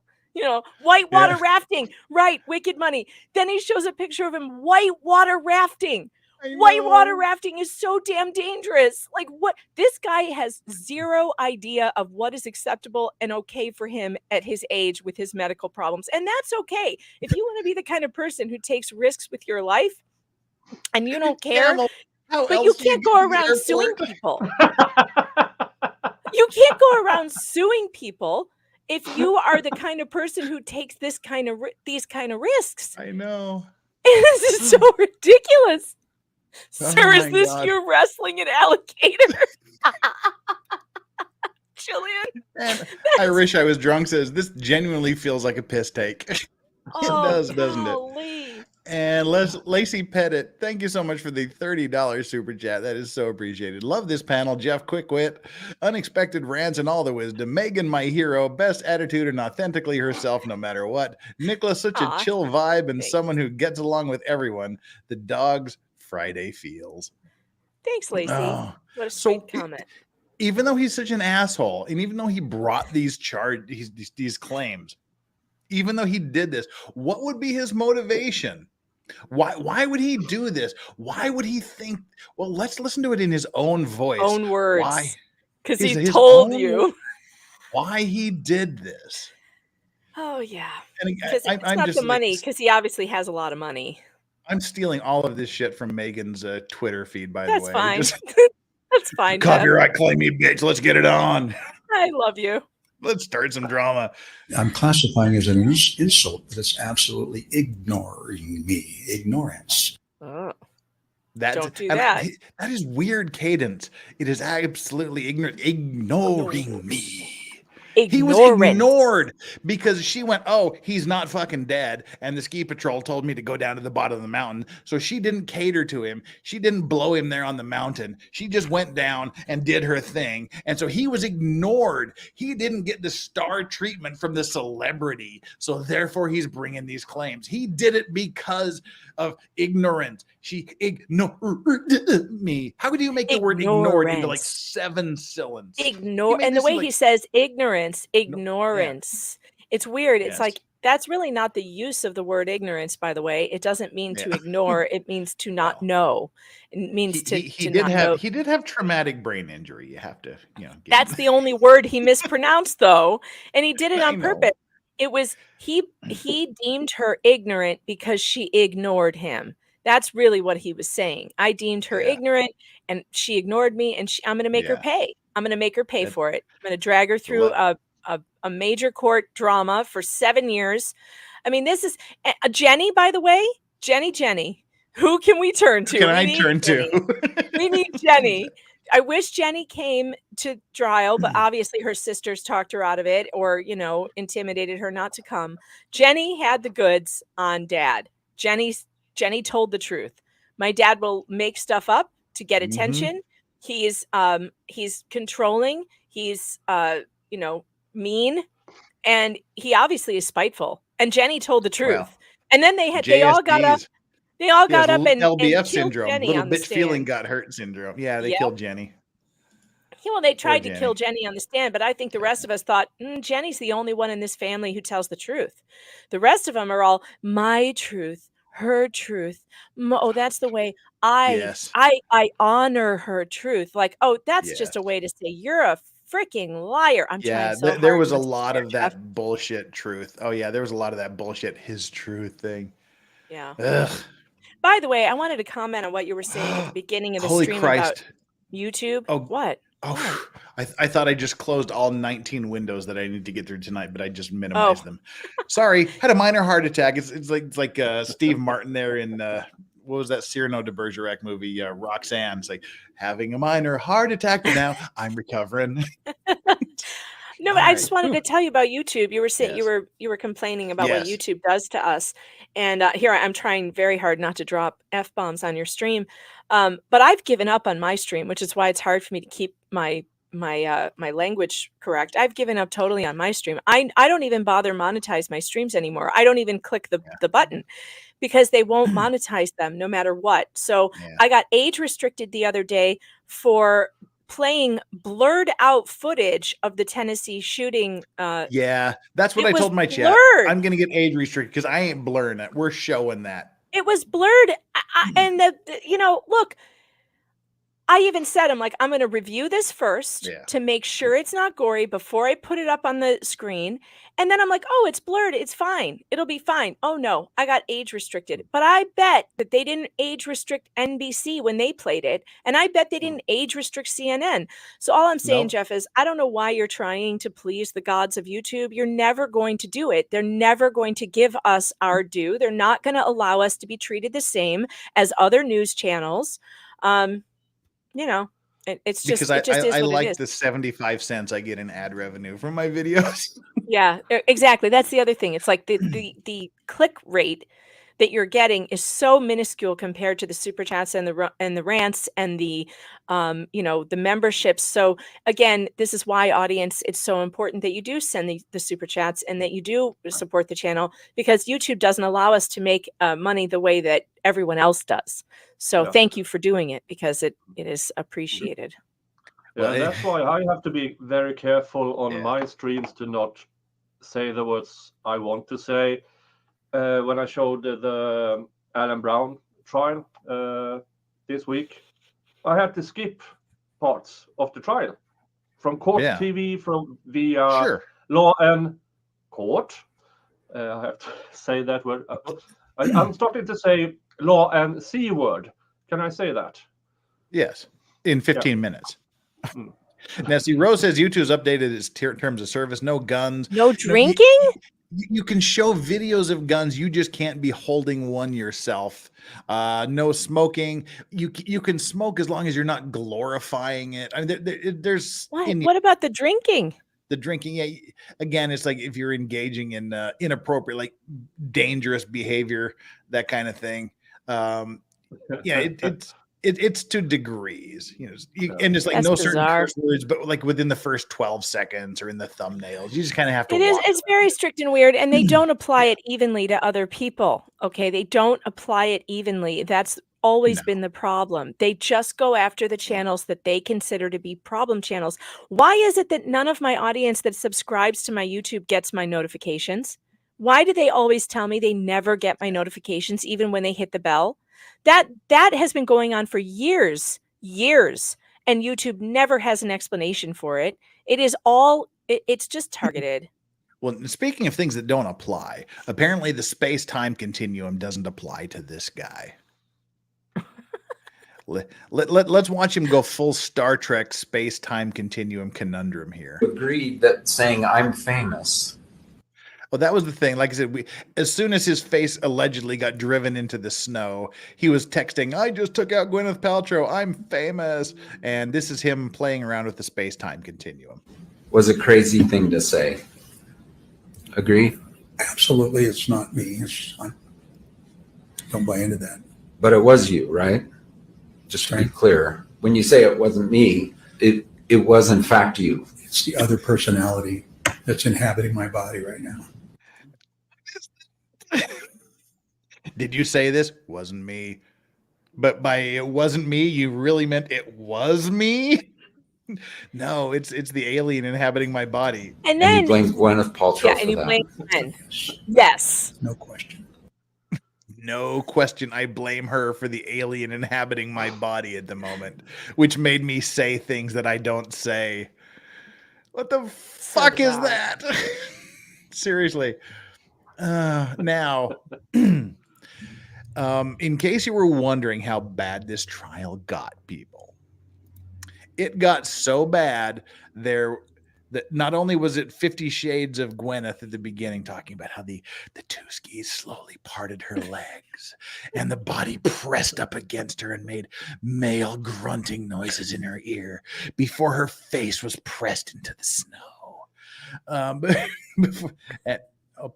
N: Whitewater rafting. Right. Wicked money. Then he shows a picture of him whitewater rafting. Whitewater rafting is so damn dangerous. Like, what? This guy has 0 idea of what is acceptable and okay for him at his age with his medical problems. And that's okay. If you want to be the kind of person who takes risks with your life and you don't care, but you can't go around suing people. You can't go around suing people if you are the kind of person who takes these kind of risks.
M: I know.
N: This is so ridiculous. Sir, is this
M: God.
N: you wrestling an alligator? Jillian.
M: And I wish I was drunk says, "This genuinely feels like a piss take." It does, doesn't it? And Lacey Pettit, thank you so much for the $30 super chat. That is so appreciated. Love this panel. Jeff, quick wit, unexpected rants, and all the wisdom. Megan, my hero, best attitude and authentically herself no matter what. Nicholas, such a chill vibe and someone who gets along with everyone. The dog's Friday feels.
N: Thanks, Lacey.
M: Oh,
N: what a sweet comment.
M: Even though he's such an asshole, and even though he brought these claims, even though he did this, what would be his motivation? Why would he do this? Why would he think? Well, let's listen to it in his own voice.
N: Own words.
M: Why?
N: Because he told
M: own
N: you
M: why he did this.
N: Oh yeah.
M: And
N: it's not the money, because he obviously has a lot of money.
M: I'm stealing all of this shit from Megan's Twitter feed, by
N: That's
M: the way.
N: fine. That's fine.
M: Copyright claim me, bitch. Let's get it on.
N: I love you.
M: Let's start some drama.
H: I'm classifying as an insult, but it's absolutely ignoring me. Ignorance.
N: Oh.
M: Don't
N: do that.
M: That is weird cadence. It is absolutely ignoring me. He was ignored because she went, "Oh, he's not fucking dead." And the ski patrol told me to go down to the bottom of the mountain. So she didn't cater to him. She didn't blow him there on the mountain. She just went down and did her thing. And so he was ignored. He didn't get the star treatment from the celebrity. So therefore he's bringing these claims. He did it because of ignorance. She ignored me. How could you make the word ignored into like 7 syllables?
N: And the way he says ignorance. It's weird. It's like, that's really not the use of the word ignorance, by the way. It doesn't mean to ignore. It means to not know. It means
M: he
N: not know.
M: He did have traumatic brain injury. You have to,
N: That's the only word he mispronounced, though. And he did it on purpose. It was, he deemed her ignorant because she ignored him. That's really what he was saying. I deemed her ignorant and she ignored me, and I'm going to make her pay. I'm going to make her pay for it. I'm going to drag her through a major court drama for 7 years. I mean, this is Jenny, by the way, Jenny. Who can we turn to?
M: Can I turn
N: Jenny.
M: to?
N: We need Jenny. I wish Jenny came to trial, but obviously her sisters talked her out of it or, intimidated her not to come. Jenny had the goods on Dad. Jenny told the truth. My dad will make stuff up to get attention. He's controlling. He's, mean. And he obviously is spiteful. And Jenny told the truth.
M: Well,
N: and then they all got up. They all got up and
M: LBF
N: killed
M: syndrome,
N: Jenny
M: little
N: on the
M: bitch feeling
N: stand.
M: got hurt syndrome. Yeah, they
N: Yep.
M: killed Jenny.
N: Yeah, well, they tried to
M: Jenny.
N: kill Jenny on the stand, but I think the rest of us thought Jenny's the only one in this family who tells the truth. The rest of them are all my truth, her truth. Oh, that's the way I honor her truth. Like, oh, that's just a way to say you're a freaking liar. I'm
M: Yeah,
N: trying so hard.
M: there was a
N: not to
M: lot
N: swear,
M: of
N: Jeff.
M: that bullshit truth. Oh yeah, there was a lot of that bullshit his truth thing.
N: Yeah.
M: Ugh.
N: By the way, I wanted to comment on what you were saying at the beginning of the
M: Holy
N: stream
M: Christ.
N: about YouTube.
M: Oh,
N: What?
M: Oh, I thought I just closed all 19 windows that I need to get through tonight, but I just minimized them. Sorry, had a minor heart attack. It's like Steve Martin there in what was that Cyrano de Bergerac movie, Roxanne? It's like having a minor heart attack, but now I'm recovering.
N: No, but I just wanted to tell you about YouTube. You were saying
M: Yes.
N: you were complaining about what
M: Yes.
N: YouTube does to us, and here I'm trying very hard not to drop F-bombs on your stream. But I've given up on my stream, which is why it's hard for me to keep my language correct. I've given up totally on my stream. I don't even bother monetize my streams anymore. I don't even click the button because they won't monetize them no matter what. So I got age restricted the other day for playing blurred out footage of the Tennessee shooting.
M: Yeah, that's what
N: It
M: I
N: was
M: told my chat.
N: blurred.
M: I'm gonna get age restricted because I ain't blurring it. We're showing that.
N: It was blurred. And look, I even said, I'm like, I'm going to review this first to make sure it's not gory before I put it up on the screen. And then I'm like, oh, it's blurred. It's fine. It'll be fine. Oh no, I got age restricted. But I bet that they didn't age restrict NBC when they played it. And I bet they didn't age restrict CNN. So all I'm saying, Jeff, is I don't know why you're trying to please the gods of YouTube. You're never going to do it. They're never going to give us our due. They're not going to allow us to be treated the same as other news channels. It's just,
M: Because
N: it just is
M: I
N: what it
M: like
N: is.
M: the 75 cents I get in ad revenue from my videos.
N: Yeah, exactly. That's the other thing. It's like the click rate that you're getting is so minuscule compared to the super chats and the rants and the the memberships. So again, this is why, audience, it's so important that you do send the super chats and that you do support the channel, because YouTube doesn't allow us to make money the way that everyone else does. So thank you for doing it, because it is appreciated.
O: Yeah, and that's why I have to be very careful on my streams to not say the words I want to say. When I showed the Alan Brown trial this week, I had to skip parts of the trial from court TV, from via Law and Court. I have to say that word. I'm starting to say Law and C word. Can I say that?
M: Yes, in 15 minutes. Now, see, Rose says YouTube's updated its terms of service. No guns.
N: No drinking?
M: You can show videos of guns. You just can't be holding one yourself. No smoking. You can smoke as long as you're not glorifying it. I mean, there's
N: what about the drinking?
M: The drinking, yeah. Again, it's like if you're engaging in inappropriate, like dangerous behavior, that kind of thing. It's to degrees, and it's like
N: That's
M: no
N: bizarre.
M: certain curse words, but like within the first 12 seconds or in the thumbnails, you just kind of have to.
N: It's very strict and weird, and they don't apply it evenly to other people. Okay, they don't apply it evenly. That's always been the problem. They just go after the channels that they consider to be problem channels. Why is it that none of my audience that subscribes to my YouTube gets my notifications? Why do they always tell me they never get my notifications, even when they hit the bell? That has been going on for years, and YouTube never has an explanation for it. It's just targeted.
M: Well, speaking of things that don't apply, apparently the space-time continuum doesn't apply to this guy. Let's watch him go full Star Trek space-time continuum conundrum here.
L: Agreed that saying I'm famous.
M: Well, that was the thing. Like I said, as soon as his face allegedly got driven into the snow, he was texting, I just took out Gwyneth Paltrow. I'm famous. And this is him playing around with the space-time continuum.
L: Was a crazy thing to say. Agree?
H: Absolutely. It's not me. I don't buy into that.
L: But it was you, right? Just to be clear. When you say it wasn't me, it was in fact you.
H: It's the other personality that's inhabiting my body right now.
M: Did you say this? Wasn't me. But by it wasn't me, you really meant it was me? No, it's the alien inhabiting my body.
N: And then
L: you blame Gwyneth Paltrow
N: yeah,
L: for
N: and you
L: that.
N: blame Gwen. Yes.
H: No question.
M: No question. I blame her for the alien inhabiting my body at the moment, which made me say things that I don't say. What the fuck is that? Seriously. Now, in case you were wondering how bad this trial got, people, it got so bad that not only was it 50 Shades of Gwyneth at the beginning, talking about how the two skis slowly parted her legs and the body pressed up against her and made male grunting noises in her ear before her face was pressed into the snow.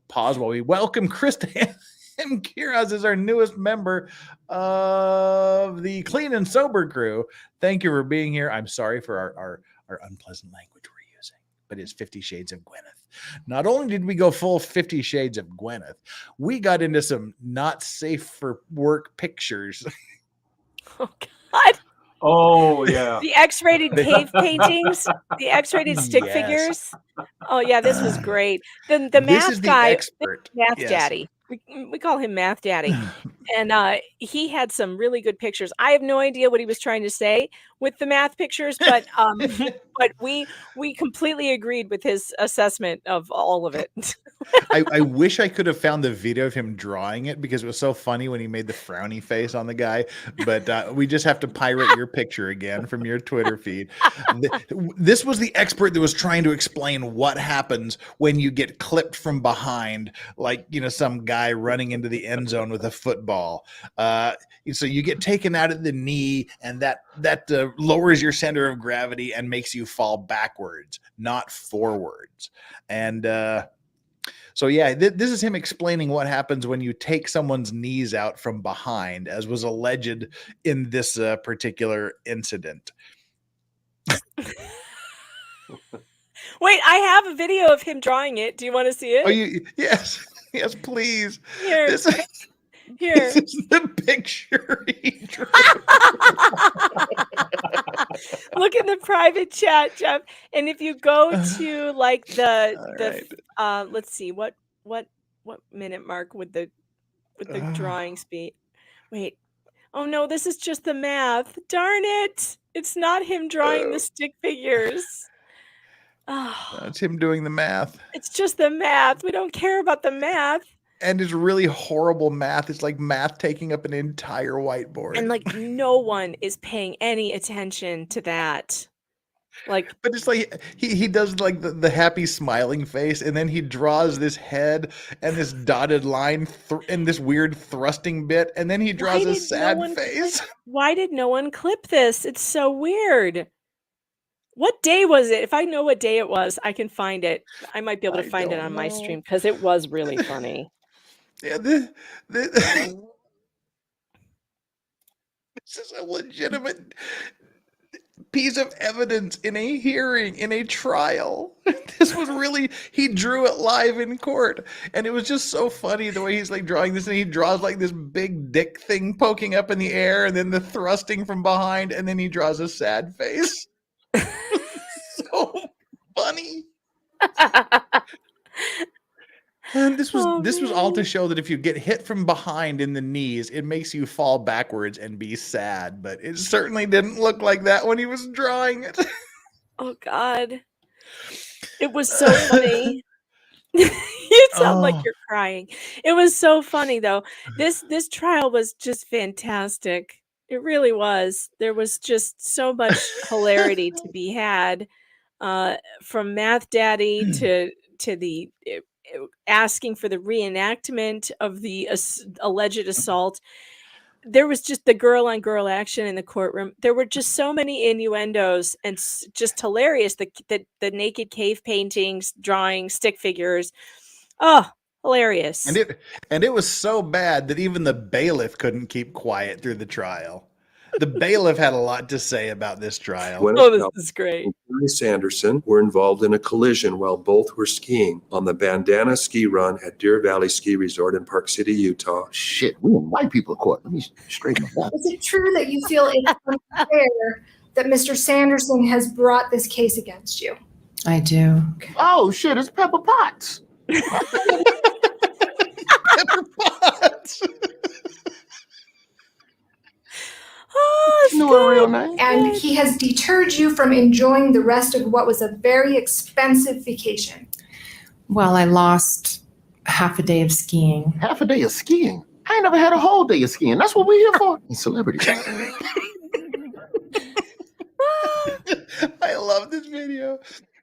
M: Pause while we welcome Krista and Kiraz as our newest member of the Clean and Sober crew. Thank you for being here. I'm sorry for our unpleasant language we're using, but it's 50 Shades of Gwyneth. Not only did we go full 50 Shades of Gwyneth, we got into some not safe for work pictures.
N: Oh, God.
O: Oh, yeah.
N: The X-rated cave paintings, the X-rated stick
M: Yes.
N: figures. Oh, yeah, this was great. The
M: This
N: math
M: is the
N: guy,
M: expert.
N: Math
M: Yes.
N: Daddy. We call him Math Daddy. And he had some really good pictures. I have no idea what he was trying to say with the math pictures, but but we completely agreed with his assessment of all of it.
M: I wish I could have found the video of him drawing it because it was so funny when he made the frowny face on the guy. But we just have to pirate your picture again from your Twitter feed. This was the expert that was trying to explain what happens when you get clipped from behind, like, some guy running into the end zone with a football. So you get taken out at the knee, and that lowers your center of gravity and makes you fall backwards, not forwards. And so, yeah, this is him explaining what happens when you take someone's knees out from behind, as was alleged in this particular incident.
N: Wait, I have a video of him drawing it. Do you want to see it?
M: Oh, yes, yes, please.
N: Here. Here.
M: This is the picture he drew.
N: Look in the private chat, Jeff. And if you go to like let's see, what minute mark would the drawings be? Wait. Oh no, this is just the math. Darn it. It's not him drawing the stick figures. Oh,
M: It's him doing the math.
N: it's just the math. We don't care about the math.
M: And it's really horrible math. It's like math taking up an entire whiteboard.
N: And like no one is paying any attention to that. Like,
M: but it's like he does like the happy smiling face, and then he draws this head and this dotted line and this weird thrusting bit, and then he draws a sad face.
N: Why did no one clip this? It's so weird. What day was it? If I know what day it was, I can find it. I might be able to find it on my stream because it was really funny.
M: Yeah, this is a legitimate piece of evidence in a hearing, in a trial. This was really, he drew it live in court, and it was just so funny the way he's like drawing this, and he draws like this big dick thing poking up in the air, and then the thrusting from behind, and then he draws a sad face. So funny. And this was all to show that if you get hit from behind in the knees, it makes you fall backwards and be sad. But it certainly didn't look like that when he was drawing it.
N: Oh God. It was so funny. You sound like you're crying. It was so funny though. This trial was just fantastic. It really was. There was just so much hilarity to be had, from Math Daddy to the asking for the reenactment of the alleged assault. There was just the girl on girl action in the courtroom. There were just so many innuendos and just hilarious. The naked cave paintings, drawings, stick figures. Oh, hilarious.
M: And it was so bad that even the bailiff couldn't keep quiet through the trial. The bailiff had a lot to say about this trial.
N: This is great.
Q: Courney Sanderson were involved in a collision while both were skiing on the Bandana Ski Run at Deer Valley Ski Resort in Park City, Utah.
J: Shit, we in white people court. Let me straighten that.
T: Is it true that you feel it's unfair that Mr. Sanderson has brought this case against you?
U: I do.
J: Oh shit, it's Pepper Potts.
M: Pepper Potts.
N: Oh,
J: you know her real name.
T: And he has deterred you from enjoying the rest of what was a very expensive vacation.
U: Well, I lost half a day of skiing.
J: Half a day of skiing? I ain't never had a whole day of skiing. That's what we're here for. Celebrity.
M: I love this video.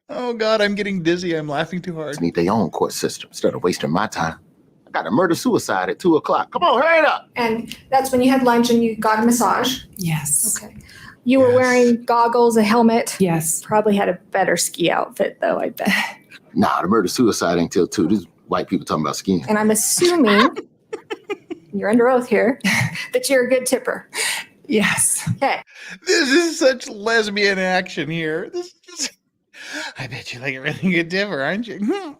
M: Oh God, I'm getting dizzy. I'm laughing too hard.
J: Need their own court system instead of wasting my time. I got a murder-suicide at 2:00. Come on, hurry it up.
T: And that's when you had lunch and you got a massage.
U: Yes.
T: Okay. You were wearing goggles, a helmet.
U: Yes.
T: Probably had a better ski outfit, though, I bet.
J: Nah, the murder-suicide ain't till 2. These white people talking about skiing.
T: And I'm assuming, you're under oath here, that you're a good tipper.
U: Yes.
T: Okay.
M: This is such lesbian action here. This is just, I bet you like a really good tipper, aren't you?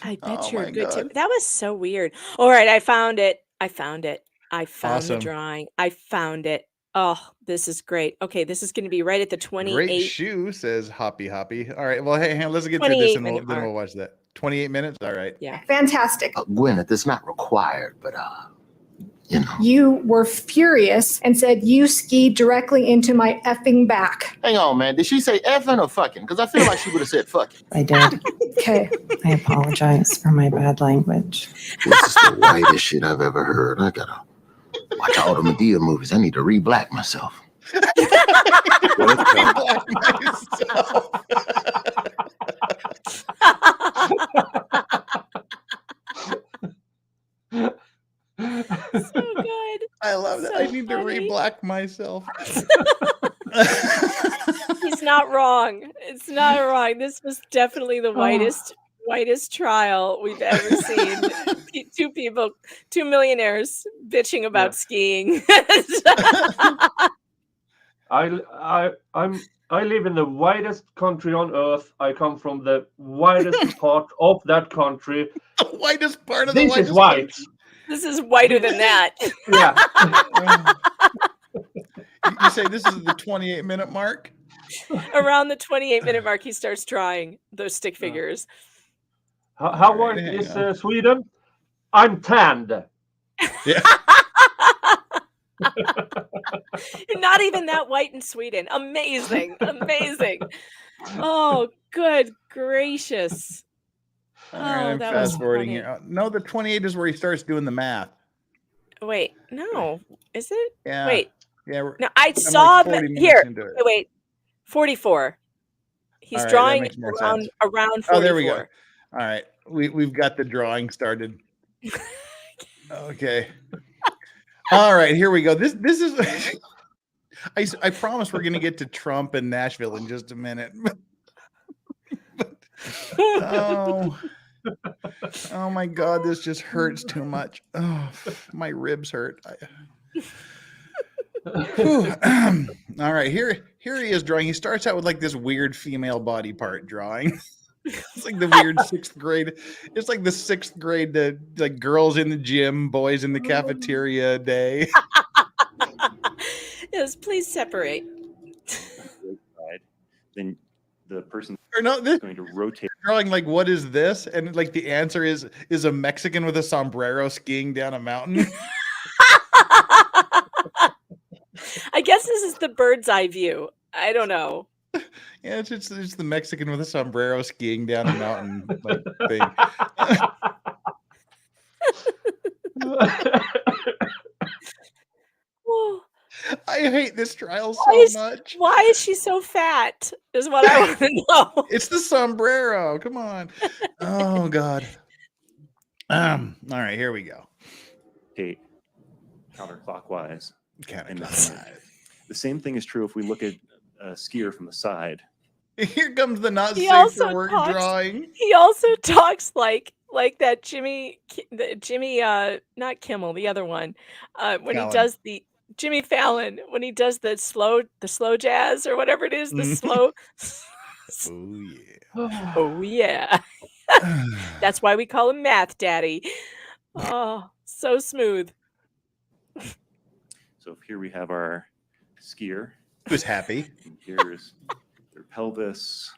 N: I bet
M: Oh
N: you're
M: my
N: a good
M: God.
N: tip. That was so weird. All right, I found it. I found the
M: Awesome.
N: drawing. I found it. Oh, this is great. Okay, this is going to be right at the 28.
M: Great shoe, says Hoppy Hoppy. All right, well, hey, let's get through this and
N: 28-minute
M: then we'll
N: mark.
M: watch that. 28 minutes? All right.
N: Yeah.
T: Fantastic.
J: Gwyneth, it's not required, but
T: You were furious and said you skied directly into my effing back.
J: hang on, man. Did she say effing or fucking? Because I feel like she would have said fucking.
U: I did.
T: Okay.
U: I apologize for my bad language.
J: This is the whitest shit I've ever heard. I gotta watch all the Medea movies. I need to re-black myself.
N: So good.
M: I love that.
N: So
M: I need to
N: funny.
M: re-black myself.
N: He's not wrong. It's not wrong. This was definitely the whitest trial we've ever seen. Two millionaires bitching about skiing.
O: I live in the widest country on earth. I come from the widest part of that country.
M: The whitest part of
O: this
M: the whitest
O: is white.
M: country.
N: This is whiter than that.
O: Yeah.
M: You say this is the 28-minute mark?
N: Around the 28-minute mark, he starts drawing those stick figures.
O: How white is Sweden? I'm tanned.
M: Yeah.
N: You're not even that white in Sweden. Amazing. Amazing. Oh, good gracious.
M: All right, I'm
N: that was
M: fast forwarding
N: funny.
M: here. No, the 28 is where he starts doing the math.
N: Wait, no. Is it?
M: Yeah.
N: Wait.
M: Yeah.
N: No, I
M: I'm
N: saw
M: like 40 minutes
N: here.
M: into it.
N: Wait. 44. He's
M: All right, that
N: drawing
M: makes more
N: around
M: sense.
N: 44.
M: Oh, there we go. All right. We've got the drawing started. Okay. All right, here we go. This is I promise we're gonna get to Trump and Nashville in just a minute. Oh my God, this just hurts too much. Oh, my ribs hurt. All right, here he is drawing. He starts out with like this weird female body part drawing. It's like the weird 6th grade. It's like the 6th grade, like girls in the gym, boys in the cafeteria day.
N: Yes, please separate.
K: Then the person
M: Or no, this
K: is going to rotate.
M: drawing like, what is this? And like the answer is a Mexican with a sombrero skiing down a mountain.
N: I guess this is the bird's eye view. I don't know.
M: Yeah, it's the Mexican with a sombrero skiing down a mountain like thing. I hate this trial
N: Why
M: so much.
N: Why is she so fat? Is what I want to know.
M: It's the sombrero. Come on. Oh God. All right, here we go.
K: Okay, counterclockwise.
M: Counterclockwise.
K: The same thing is true if we look at a skier from the side.
M: Here comes the not
N: He
M: safe
N: also
M: for work
N: talks.
M: drawing.
N: He also talks like that Jimmy, not Kimmel, the other one, when he
M: Fallon.
N: does the Jimmy Fallon when he does the slow jazz or whatever it is, the
M: Mhm.
N: slow.
M: Oh yeah.
N: Oh yeah. That's why we call him Math Daddy. Oh, so smooth.
K: So here we have our skier.
M: Who's happy?
K: And here's their pelvis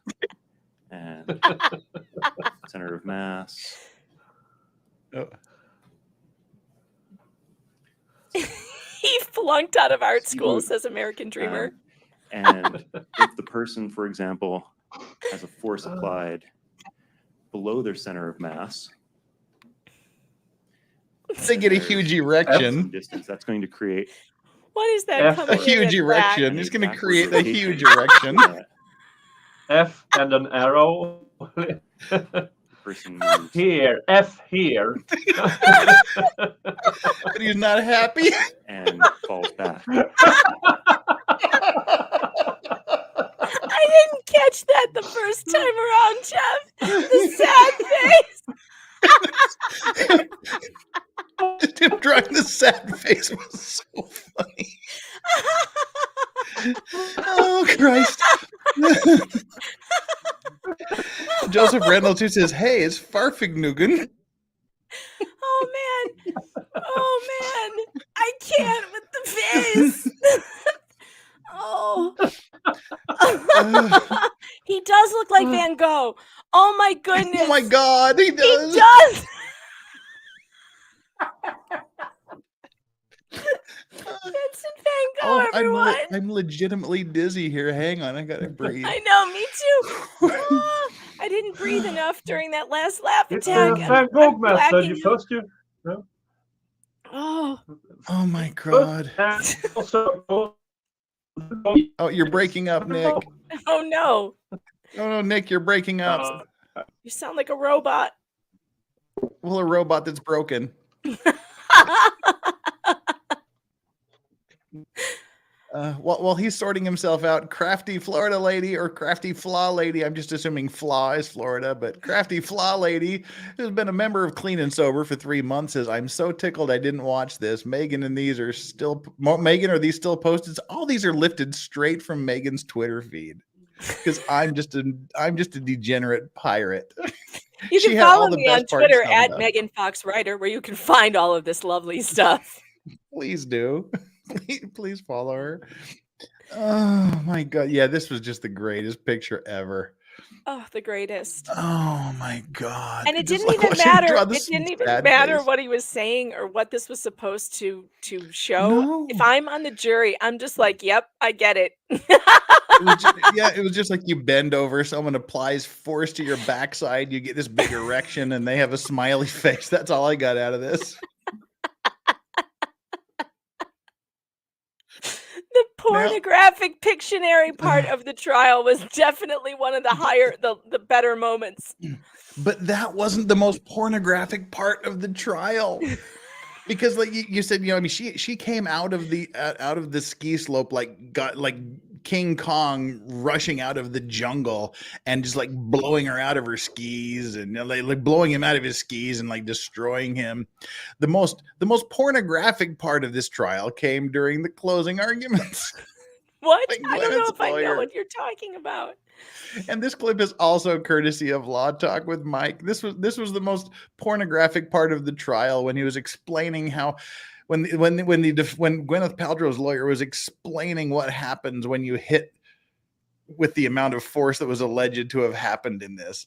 K: and center of mass.
M: Oh.
N: He flunked out of art school, says American Dreamer.
K: And if the person, for example, has a force applied below their center of mass,
M: they get a huge erection.
K: Distance, that's going to create
N: What is that
O: F-
N: coming
M: A huge
N: in black?
M: erection. It's going to create a huge erection.
O: F and an arrow.
K: Person moves.
O: Here, F here.
M: But he's not happy.
K: And falls back.
N: I didn't catch that the first time around, Jeff. The sad face.
M: Just him drawing the sad face was so funny. Oh Christ. Joseph Randall too says, "Hey, it's Farfignugan."
N: Oh man. I can't with the face. Oh. He does look like Van Gogh. Oh my goodness.
M: Oh my God, he does.
N: He does. Vincent Van Gogh, everyone.
M: I'm legitimately dizzy here. Hang on, I gotta breathe.
N: I know, me too. Oh, I didn't breathe enough during that last laugh
O: It's
N: attack.
O: a Van Gogh method.
N: blacking
O: You
N: out.
O: first you. No?
N: Oh.
M: Oh my God. Oh, you're breaking up, Nick.
N: Oh no.
M: Oh no, Nick, you're breaking up.
N: You sound like a robot.
M: Well, a robot that's broken. While he's sorting himself out, Crafty Florida Lady or Crafty Flaw Lady, I'm just assuming Flaw is Florida, but Crafty Flaw Lady, who's been a member of Clean and Sober for 3 months, says, "I'm so tickled I didn't watch this. Megan and these are still, Megan, are these still posted?" All these are lifted straight from Megan's Twitter feed because I'm just a degenerate pirate.
N: You
M: She
N: can
M: had
N: follow
M: all the
N: me on
M: best parts
N: Twitter
M: summed
N: at
M: up.
N: Megan Fox Writer, where you can find all of this lovely stuff.
M: Please do. Please follow her. Oh my God. Yeah, this was just the greatest picture ever.
N: Oh, the greatest.
M: Oh my God.
N: And it
M: Just
N: didn't even
M: watching him
N: matter.
M: draw
N: It
M: this
N: didn't even
M: sad
N: matter
M: face.
N: what he was saying or what this was supposed to show.
M: No.
N: If I'm on the jury, I'm just like, yep, I get it.
M: It was just like you bend over, someone applies force to your backside, you get this big erection, and they have a smiley face. That's all I got out of this.
N: The pornographic Pictionary part of the trial was definitely one of the better moments.
M: But that wasn't the most pornographic part of the trial. Because like you said, I mean, she came out of the ski slope like King Kong rushing out of the jungle and just like blowing her out of her skis and like blowing him out of his skis and like destroying him. The most pornographic part of this trial came during the closing arguments.
N: What?
M: Like
N: I don't know
M: Glenn's
N: if I know
M: lawyer.
N: what you're talking about.
M: And this clip is also courtesy of Law Talk with Mike. This was the most pornographic part of the trial when he was explaining how when Gwyneth Paltrow's lawyer was explaining what happens when you hit with the amount of force that was alleged to have happened in this.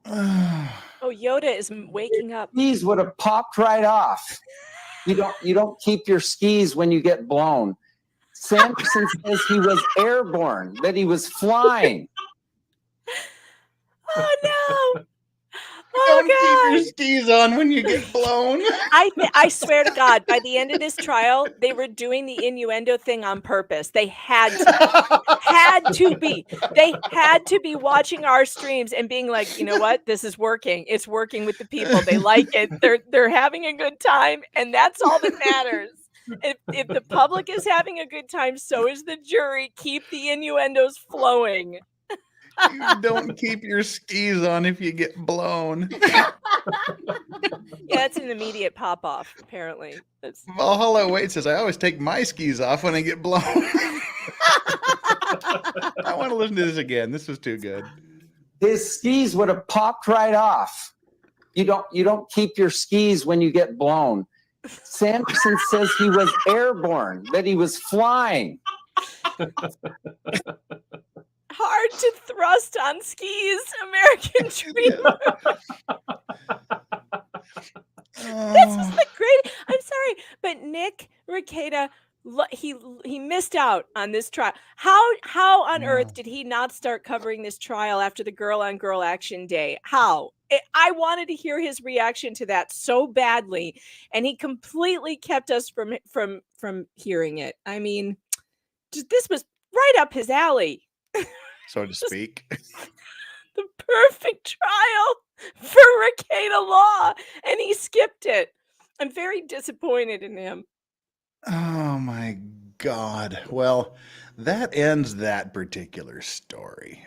N: Oh, Yoda is waking up.
L: Skis would have popped right off. You don't keep your skis when you get blown. Sanderson says he was airborne, that he was flying.
N: Oh no!
M: Don't keep your skis on when you get blown.
N: I swear to God, by the end of this trial, they were doing the innuendo thing on purpose. They had to be. They had to be watching our streams and being like, you know what? This is working. It's working with the people. They like it. They're having a good time, and that's all that matters. If the public is having a good time, so is the jury. Keep the innuendos flowing.
M: You don't keep your skis on if you get blown.
N: Yeah, it's an immediate pop off, apparently. That's...
M: Valhalla Wade says, I always take my skis off when I get blown. I want to listen to this again. This was too good.
L: His skis would have popped right off. You don't keep your skis when you get blown. Sanderson says he was airborne, that he was flying.
N: Hard to thrust on skis, American dreamer. This is the great. I'm sorry, but Nick Rekieta, he missed out on this trial. How on earth did he not start covering this trial after the girl on girl action day? How? I wanted to hear his reaction to that so badly, and he completely kept us from hearing it. I mean, this was right up his alley.
M: So to speak.
N: The perfect trial for Rekieta Law, and he skipped it. I'm very disappointed in him.
M: Oh my God. Well, that ends that particular story.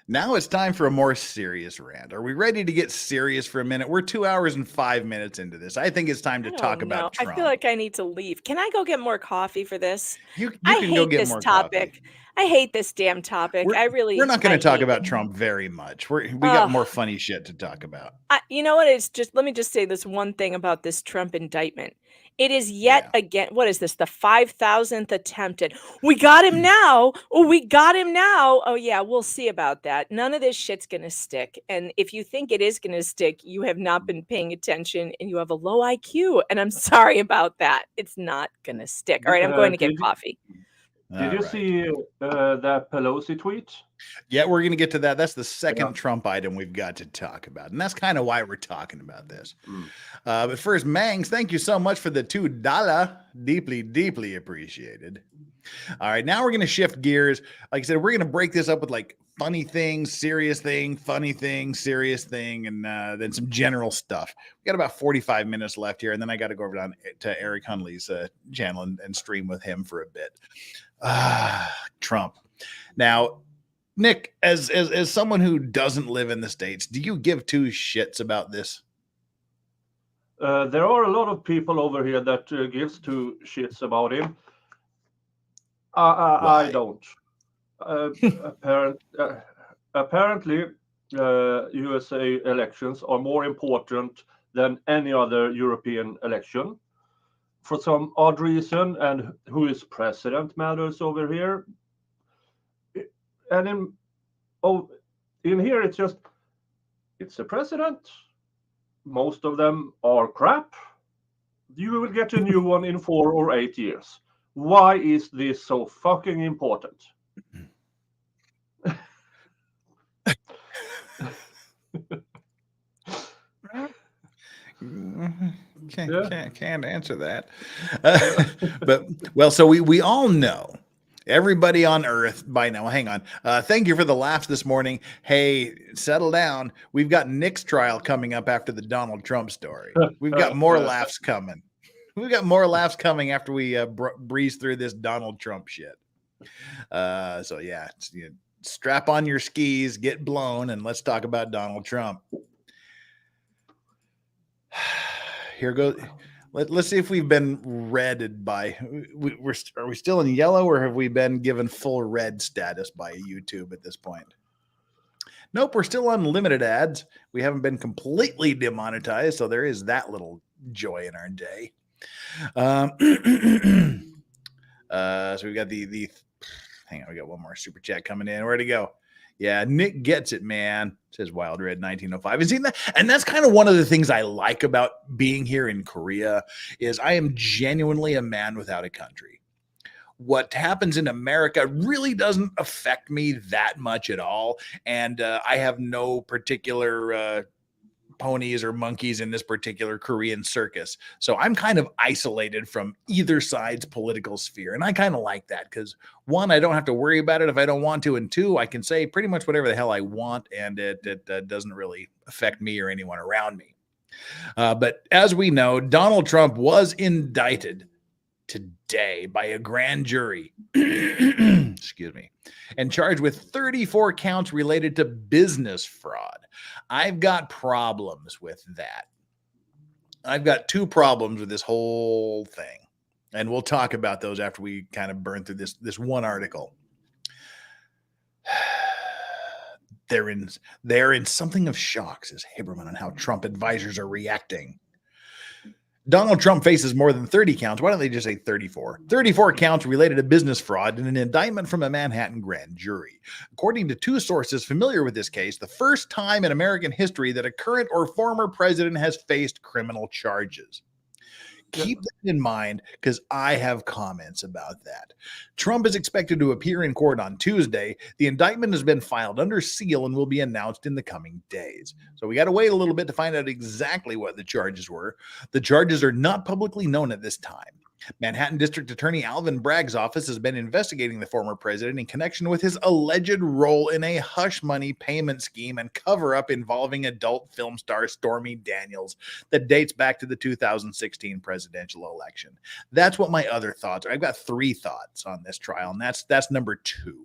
M: Now it's time for a more serious rant. Are we ready to get serious for a minute? We're 2 hours and 5 minutes into this. I think it's time to talk about Trump.
N: I feel like I need to leave. Can I go get more coffee for this?
M: You
N: I
M: can
N: hate
M: go get
N: this
M: more
N: topic.
M: coffee.
N: I hate this damn topic.
M: We're not going to talk about Trump very much. We got more funny shit to talk about.
N: You know what? Let me just say this one thing about this Trump indictment. It is yet again, what is this? The 5,000th attempt at, we got him now. Oh, we got him now. Oh yeah, we'll see about that. None of this shit's going to stick. And if you think it is going to stick, you have not been paying attention and you have a low IQ. And I'm sorry about that. It's not going to stick. All right, I'm going to get coffee.
O: Did you see that Pelosi tweet?
M: Yeah, we're going to get to that. That's the second Trump item we've got to talk about. And that's kind of why we're talking about this. But first, Mangs, thank you so much for the $2. Deeply, deeply appreciated. All right, now we're going to shift gears. Like I said, we're going to break this up with like funny thing, serious thing, funny thing, serious thing, and then some general stuff. We got about 45 minutes left here, and then I got to go over down to Eric Hunley's channel and stream with him for a bit. Trump. Now, Nick, as someone who doesn't live in the States, do you give two shits about this?
O: There are a lot of people over here that gives two shits about him. I don't. Apparently, USA elections are more important than any other European election. For some odd reason, and who is president matters over here. And in here, it's the president. Most of them are crap. You will get a new one in 4 or 8 years. Why is this so fucking important?
M: Can't answer that. But well, so we all know, everybody on Earth by now. Hang on. Thank you for the laughs this morning. Hey, settle down. We've got Nick's trial coming up after the Donald Trump story. We've got more laughs coming. We've got more laughs coming after we breeze through this Donald Trump shit. So yeah, strap on your skis, get blown, and let's talk about Donald Trump. Here goes. Let's see if we've been redded by. Are we still in yellow, or have we been given full red status by YouTube at this point? Nope, we're still on limited ads. We haven't been completely demonetized, so there is that little joy in our day. So we got the hang on, we got one more super chat coming in. Where'd it go? Yeah, Nick gets it, man, says Wild Red 1905. And see that, and that's kind of one of the things I like about being here in Korea is I am genuinely a man without a country. what happens in America really doesn't affect me that much at all. And I have no particular ponies or monkeys in this particular Korean circus. So I'm kind of isolated from either side's political sphere. And I kind of like that because, one, I don't have to worry about it if I don't want to. And two, I can say pretty much whatever the hell I want. And it doesn't really affect me or anyone around me. But as we know, Donald Trump was indicted today by a grand jury, excuse me, and charged with 34 counts related to business fraud. I've got problems with that. I've got two problems with this whole thing, and we'll talk about those after we kind of burn through this one article. They're in something of shock, says Haberman, on how Trump advisors are reacting. Donald Trump faces more than 30 counts. Why don't they just say 34? 34 counts related to business fraud in an indictment from a Manhattan grand jury. According to two sources familiar with this case, the first time in American history that a current or former president has faced criminal charges. Keep that in mind because I have comments about that. Trump is expected to appear in court on Tuesday. The indictment has been filed under seal and will be announced in the coming days. So we got to wait a little bit to find out exactly what the charges were. The charges are not publicly known at this time. Manhattan District Attorney Alvin Bragg's office has been investigating the former president in connection with his alleged role in a hush money payment scheme and cover-up involving adult film star Stormy Daniels that dates back to the 2016 presidential election. That's what my other thoughts are. I've got three thoughts on this trial, and that's number two.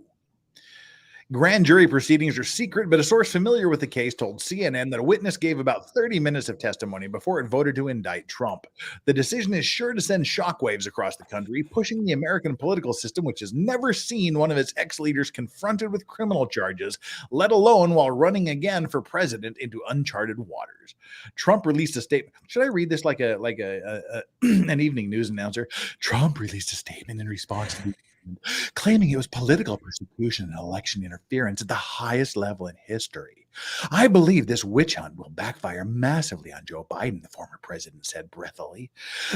M: Grand jury proceedings are secret, but a source familiar with the case told CNN that a witness gave about 30 minutes of testimony before it voted to indict Trump. The decision is sure to send shockwaves across the country, pushing the American political system, which has never seen one of its ex-leaders confronted with criminal charges, let alone while running again for president, into uncharted waters. Trump released a statement. Should I read this like an evening news announcer? Trump released a statement in response to the claiming it was political persecution and election interference at the highest level in history. I believe this witch hunt will backfire massively on Joe Biden, the former president said breathily.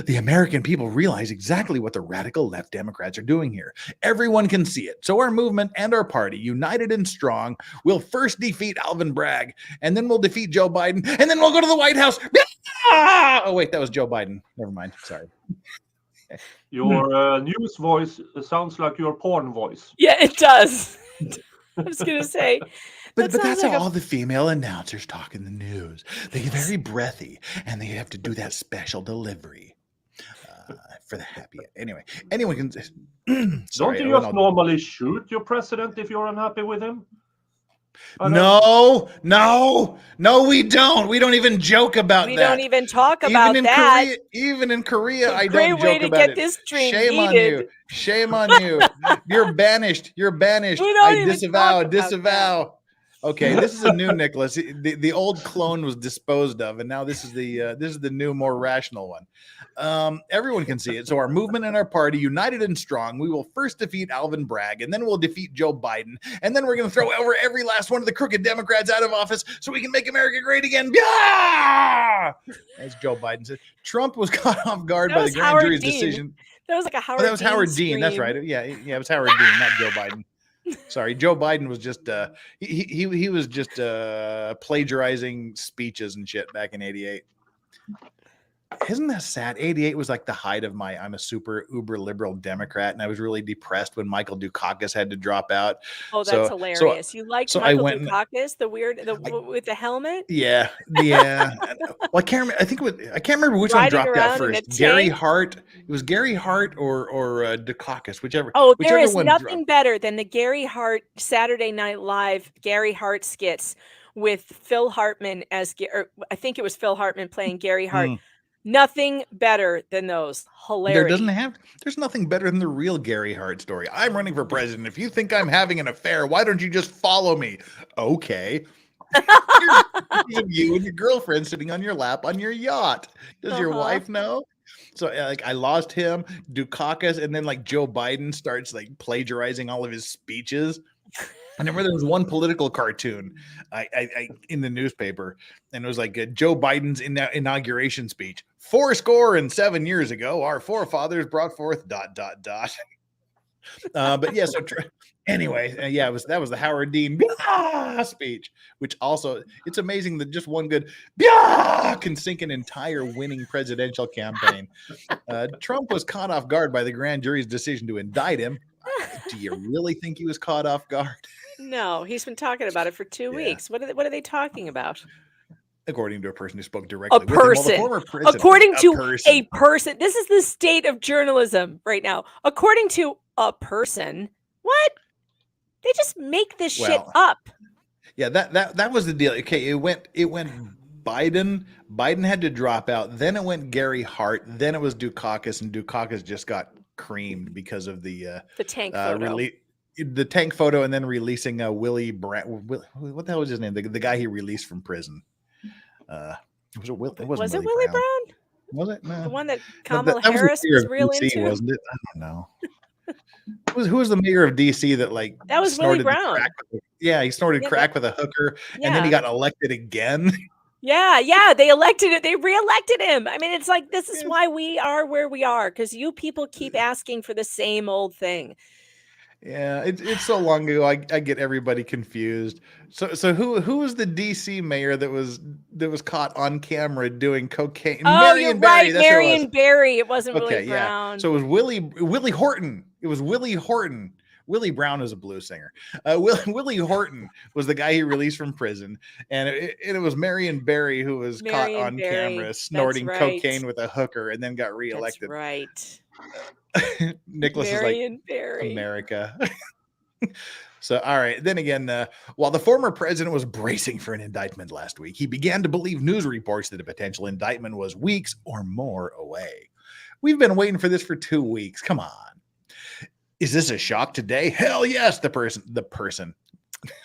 M: The American people realize exactly what the radical left Democrats are doing here. Everyone can see it. So our movement and our party, united and strong, will first defeat Alvin Bragg, and then we'll defeat Joe Biden, and then we'll go to the White House. Oh, wait, that was Joe Biden. Never mind. Sorry.
O: Your news voice sounds like your porn voice.
N: Yeah, it does. I was going to say.
M: But that's how all the female announcers talk in the news. They get very breathy, and they have to do that special delivery for the happy end. Anyway, anyone can... Sorry,
O: Don't you just normally shoot your president if you're unhappy with him?
M: No, we don't. We don't even joke about that.
N: We don't even talk about that.
M: Even in Korea, I
N: Great
M: don't
N: way
M: joke
N: to
M: about
N: get
M: it.
N: this dream
M: Shame on
N: heated.
M: you. Shame on you. You're banished. You're banished.
N: We don't
M: I
N: even
M: disavow.
N: talk about
M: Disavow. Okay, this is a new Nicholas. The old clone was disposed of, and now this is the new, more rational one. Everyone can see it. So our movement and our party, united and strong, we will first defeat Alvin Bragg, and then we'll defeat Joe Biden, and then we're going to throw over every last one of the crooked Democrats out of office so we can make America great again. Yeah! As Joe Biden said. Trump was caught off guard by the grand jury's decision.
N: That was like a Howard
M: That was
N: Dean
M: Howard Dean. That's
N: scream.
M: right. Yeah, it was Howard Dean, not Joe Biden. Sorry, Joe Biden was just he was just plagiarizing speeches and shit back in '88. Isn't that sad? '88 was like the height of my I'm a super uber liberal Democrat, and I was really depressed when Michael Dukakis had to drop out.
N: Oh, that's
M: So-
N: hilarious. You liked
M: so I
N: Michael
M: went and-
N: Dukakis, with the helmet?
M: Yeah. Well, I can't remember. I can't remember which one
N: Riding
M: dropped out
N: around in a
M: first. Gary
N: tank?
M: Hart. It was Gary Hart or Dukakis, whichever.
N: Oh, there
M: whichever
N: is
M: one
N: nothing
M: dropped.
N: better than the Gary Hart Saturday Night Live Gary Hart skits with Phil Hartman or I think it was Phil Hartman playing Gary Hart.
M: Mm.
N: Nothing better than those. Hilarious.
M: There's nothing better than the real Gary Hart story. I'm running for president. If you think I'm having an affair, why don't you just follow me? Okay. You and your girlfriend sitting on your lap on your yacht. Does your wife know? So I lost him, Dukakis, and then like Joe Biden starts like plagiarizing all of his speeches. I remember there was one political cartoon I in the newspaper, and it was like Joe Biden's inauguration speech. 77 years ago, our forefathers brought forth ... But yeah, so anyway, yeah, that was the Howard Dean speech, which also it's amazing that just one good can sink an entire winning presidential campaign. Trump was caught off guard by the grand jury's decision to indict him. Do you really think he was caught off guard?
N: No, he's been talking about it for 2 weeks. What are they talking about?
M: According to a person who spoke directly
N: A
M: with him. Well, the
N: person.
M: former president,
N: According
M: a
N: to
M: person.
N: a person. This is the state of journalism right now. According to a person. What? They just make this shit up.
M: Yeah, that was the deal. Okay, it went Biden. Biden had to drop out. Then it went Gary Hart. Then it was Dukakis, and Dukakis just got creamed because of the
N: tank photo.
M: The tank photo, and then releasing Willie Brown. What the hell was his name? The guy he released from prison. Was it Willie Brown? Was it? No.
N: The one that Kamala Harris was real
M: DC,
N: into?
M: wasn't it? I don't know. Who was the mayor of DC that
N: That was Willie Brown.
M: He snorted crack with a hooker, and then he got elected again.
N: Yeah, they elected it. They reelected him. I mean, it's like, this is why we are where we are, because you people keep asking for the same old thing.
M: Yeah, it's so long ago. I get everybody confused. So who was the DC mayor that was caught on camera doing cocaine?
N: Oh, you're right, Marion Barry. It wasn't Willie Brown.
M: So it was Willie Horton. It was Willie Horton. Willie Brown is a blues singer. Willie Horton was the guy he released from prison, and it was Marion Barry who was caught on camera snorting cocaine with a hooker, and then got reelected.
N: That's right.
M: Nicholas
N: Marion
M: is like
N: Barry.
M: America. So, all right. Then again, while the former president was bracing for an indictment last week, he began to believe news reports that a potential indictment was weeks or more away. We've been waiting for this for 2 weeks. Come on. Is this a shock today? Hell yes, the person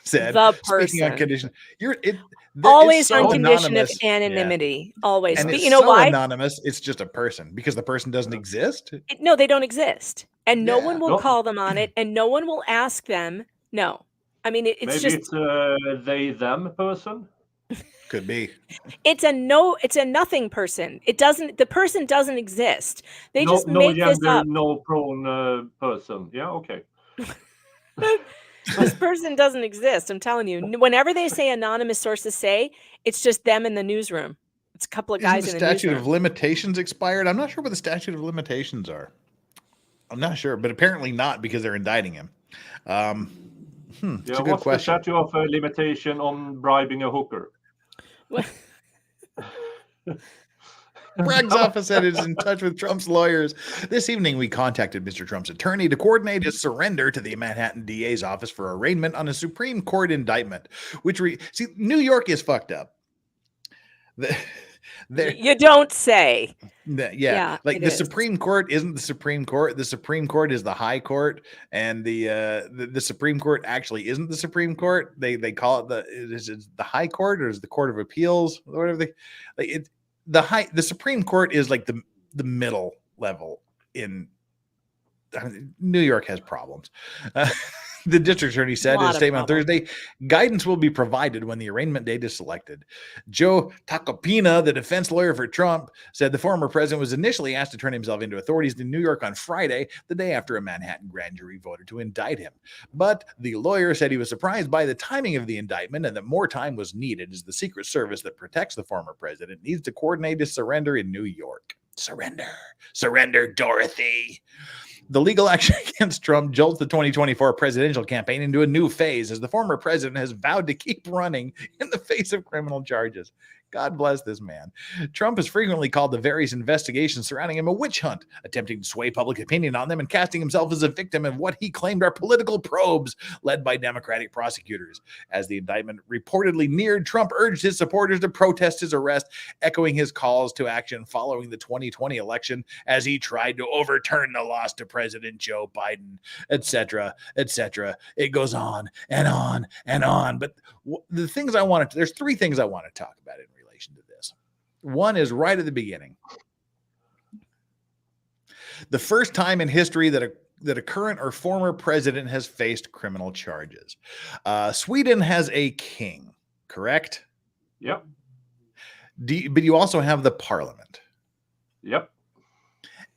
M: said.
N: The
M: Speaking on
N: person.
M: condition,
N: Always
M: it's so
N: on condition
M: anonymous.
N: of anonymity. Always.
M: And
N: But
M: it's
N: you know
M: so
N: why?
M: anonymous. It's just a person because the person doesn't exist.
N: No, they don't exist. And no one will
O: Nope.
N: call them on it, and no one will ask them. No. I mean, it's
O: Maybe
N: just
O: it's a they them person.
M: Could be.
N: it's a nothing person. The person doesn't exist. They
O: no,
N: just
O: no
N: make this
O: gender,
N: up.
O: no pronoun person. Yeah, okay.
N: This person doesn't exist. I'm telling you. Whenever they say anonymous sources say, it's just them in the newsroom. It's a couple of guys
M: Isn't
N: in
M: the
N: the
M: statute
N: newsroom.
M: of limitations expired? I'm not sure what the statute of limitations are. I'm not sure, but apparently not because they're indicting him. It's a good
O: what's
M: question.
O: the statute of limitation on bribing a hooker?
M: Bragg's office said it is in touch with Trump's lawyers. This evening, we contacted Mr. Trump's attorney to coordinate his surrender to the Manhattan DA's office for arraignment on a Supreme Court indictment. See, New York is fucked up.
N: You don't say.
M: Yeah, like
N: it
M: the
N: is.
M: Supreme Court isn't the Supreme Court. The Supreme Court is the High Court, and the Supreme Court actually isn't the Supreme Court. They call it is it the High Court or is it the Court of Appeals or whatever the Supreme Court is like the middle level in New York has problems. The district attorney said in a statement on Thursday, guidance will be provided when the arraignment date is selected. Joe Tacopina, the defense lawyer for Trump, said the former president was initially asked to turn himself into authorities in New York on Friday, the day after a Manhattan grand jury voted to indict him. But the lawyer said he was surprised by the timing of the indictment and that more time was needed as the Secret Service that protects the former president needs to coordinate his surrender in New York. Surrender, Dorothy. The legal action against Trump jolts the 2024 presidential campaign into a new phase as the former president has vowed to keep running in the face of criminal charges. God bless this man. Trump has frequently called the various investigations surrounding him a witch hunt, attempting to sway public opinion on them and casting himself as a victim of what he claimed are political probes led by Democratic prosecutors. As the indictment reportedly neared, Trump urged his supporters to protest his arrest, echoing his calls to action following the 2020 election as he tried to overturn the loss to President Joe Biden, etc., etc. It goes on and on and on. But the things there's three things I want to talk about in relation to this. One is right at the beginning. The first time in history that a current or former president has faced criminal charges. Sweden has a king, correct?
O: Yep.
M: But you also have the parliament.
O: Yep.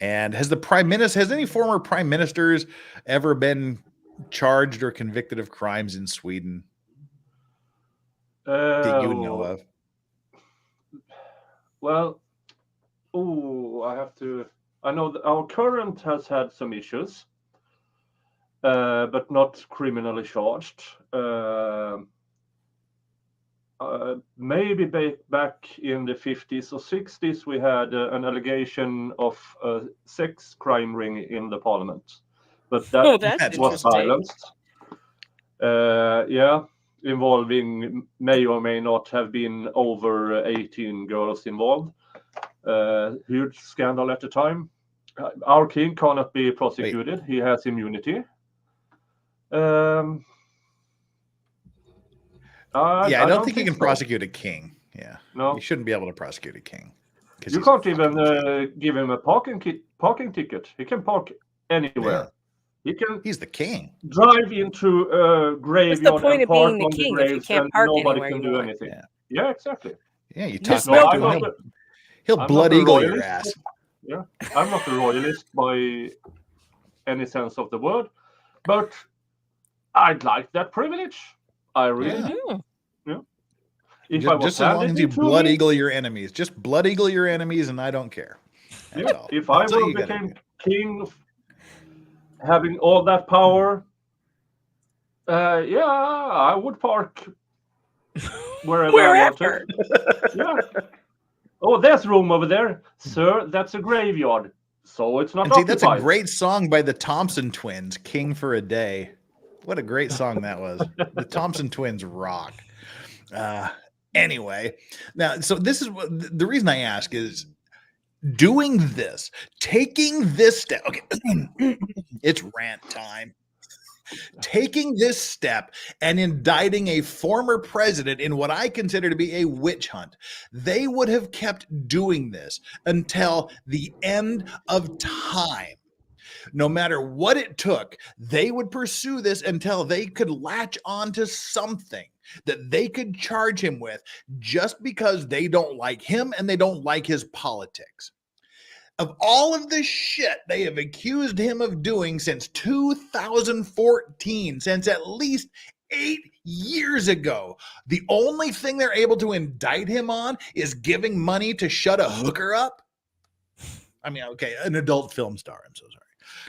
M: And has any former prime ministers ever been charged or convicted of crimes in Sweden that you know of?
O: Well, I know that our current has had some issues, but not criminally charged. Maybe back in the 50s or 60s, we had an allegation of a sex crime ring in the parliament, but that was silenced. Involving may or may not have been over 18 girls involved. Huge scandal at the time. Our king cannot be prosecuted. Wait. He has immunity.
M: I don't think you can prosecute a king. Yeah, no, you shouldn't be able to prosecute a king.
O: You can't even give him a parking ticket. He can park anywhere. Yeah.
M: He's the king.
O: Drive into a graveyard
N: What's the point
O: and
N: of
O: park
N: being the
O: on
N: king
O: the
N: if you
O: graves,
N: can't
O: and
N: park
O: nobody
N: anywhere
O: can
N: you
O: do
N: want?
O: anything. Yeah, exactly.
M: Yeah, you talk about to him. He'll blood eagle your ass.
O: Yeah, I'm not a royalist by any sense of the word, but I'd like that privilege. I really do. Yeah. If I was
M: just as long as you
O: handed it to
M: blood
O: me-
M: eagle your enemies, just blood eagle your enemies, and I don't care. That's all.
O: If I
M: That's all
O: would
M: you gotta
O: became king, having all that power, I would park wherever I wanted. Yeah. Oh, there's room over there, sir. That's a graveyard, so it's not
M: And see,
O: occupied.
M: that's a great song by the Thompson Twins, "King for a Day." What a great song that was. The Thompson Twins rock. Anyway, now, so this is what the reason I ask is doing this, taking this step. Okay, it's rant time. Taking this step and indicting a former president in what I consider to be a witch hunt. They would have kept doing this until the end of time. No matter what it took, they would pursue this until they could latch on to something that they could charge him with just because they don't like him and they don't like his politics. Of all of the shit they have accused him of doing since 2014, since at least 8 years ago, the only thing they're able to indict him on is giving money to shut a hooker up. I mean, okay, an adult film star. I'm so sorry.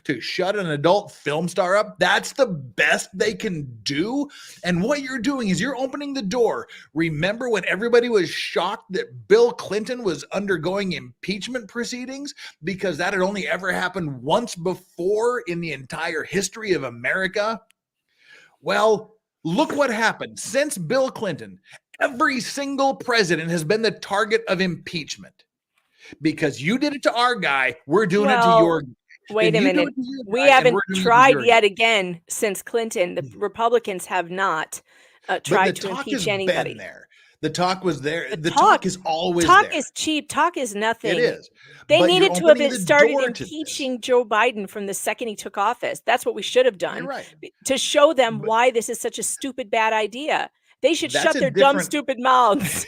M: To shut an adult film star up, that's the best they can do. And what you're doing is you're opening the door. Remember when everybody was shocked that Bill Clinton was undergoing impeachment proceedings because that had only ever happened once before in the entire history of America? Well, look what happened. Since Bill Clinton, every single president has been the target of impeachment. Because you did it to our guy, we're doing it to your.
N: Wait a minute. We haven't tried yet again since Clinton. The Republicans have not tried to impeach anybody.
M: Been there. The talk was there. The talk is always
N: talk
M: there.
N: Is cheap. Talk is nothing.
M: It is.
N: They
M: But
N: needed
M: you're
N: to have
M: opening the
N: started
M: door to
N: impeaching Joe Biden from the second he took office. That's what we should have done.
M: You're right.
N: To show them why this is such a stupid, bad idea. They should
M: That's
N: shut
M: a
N: their dumb,
M: different-
N: stupid mouths.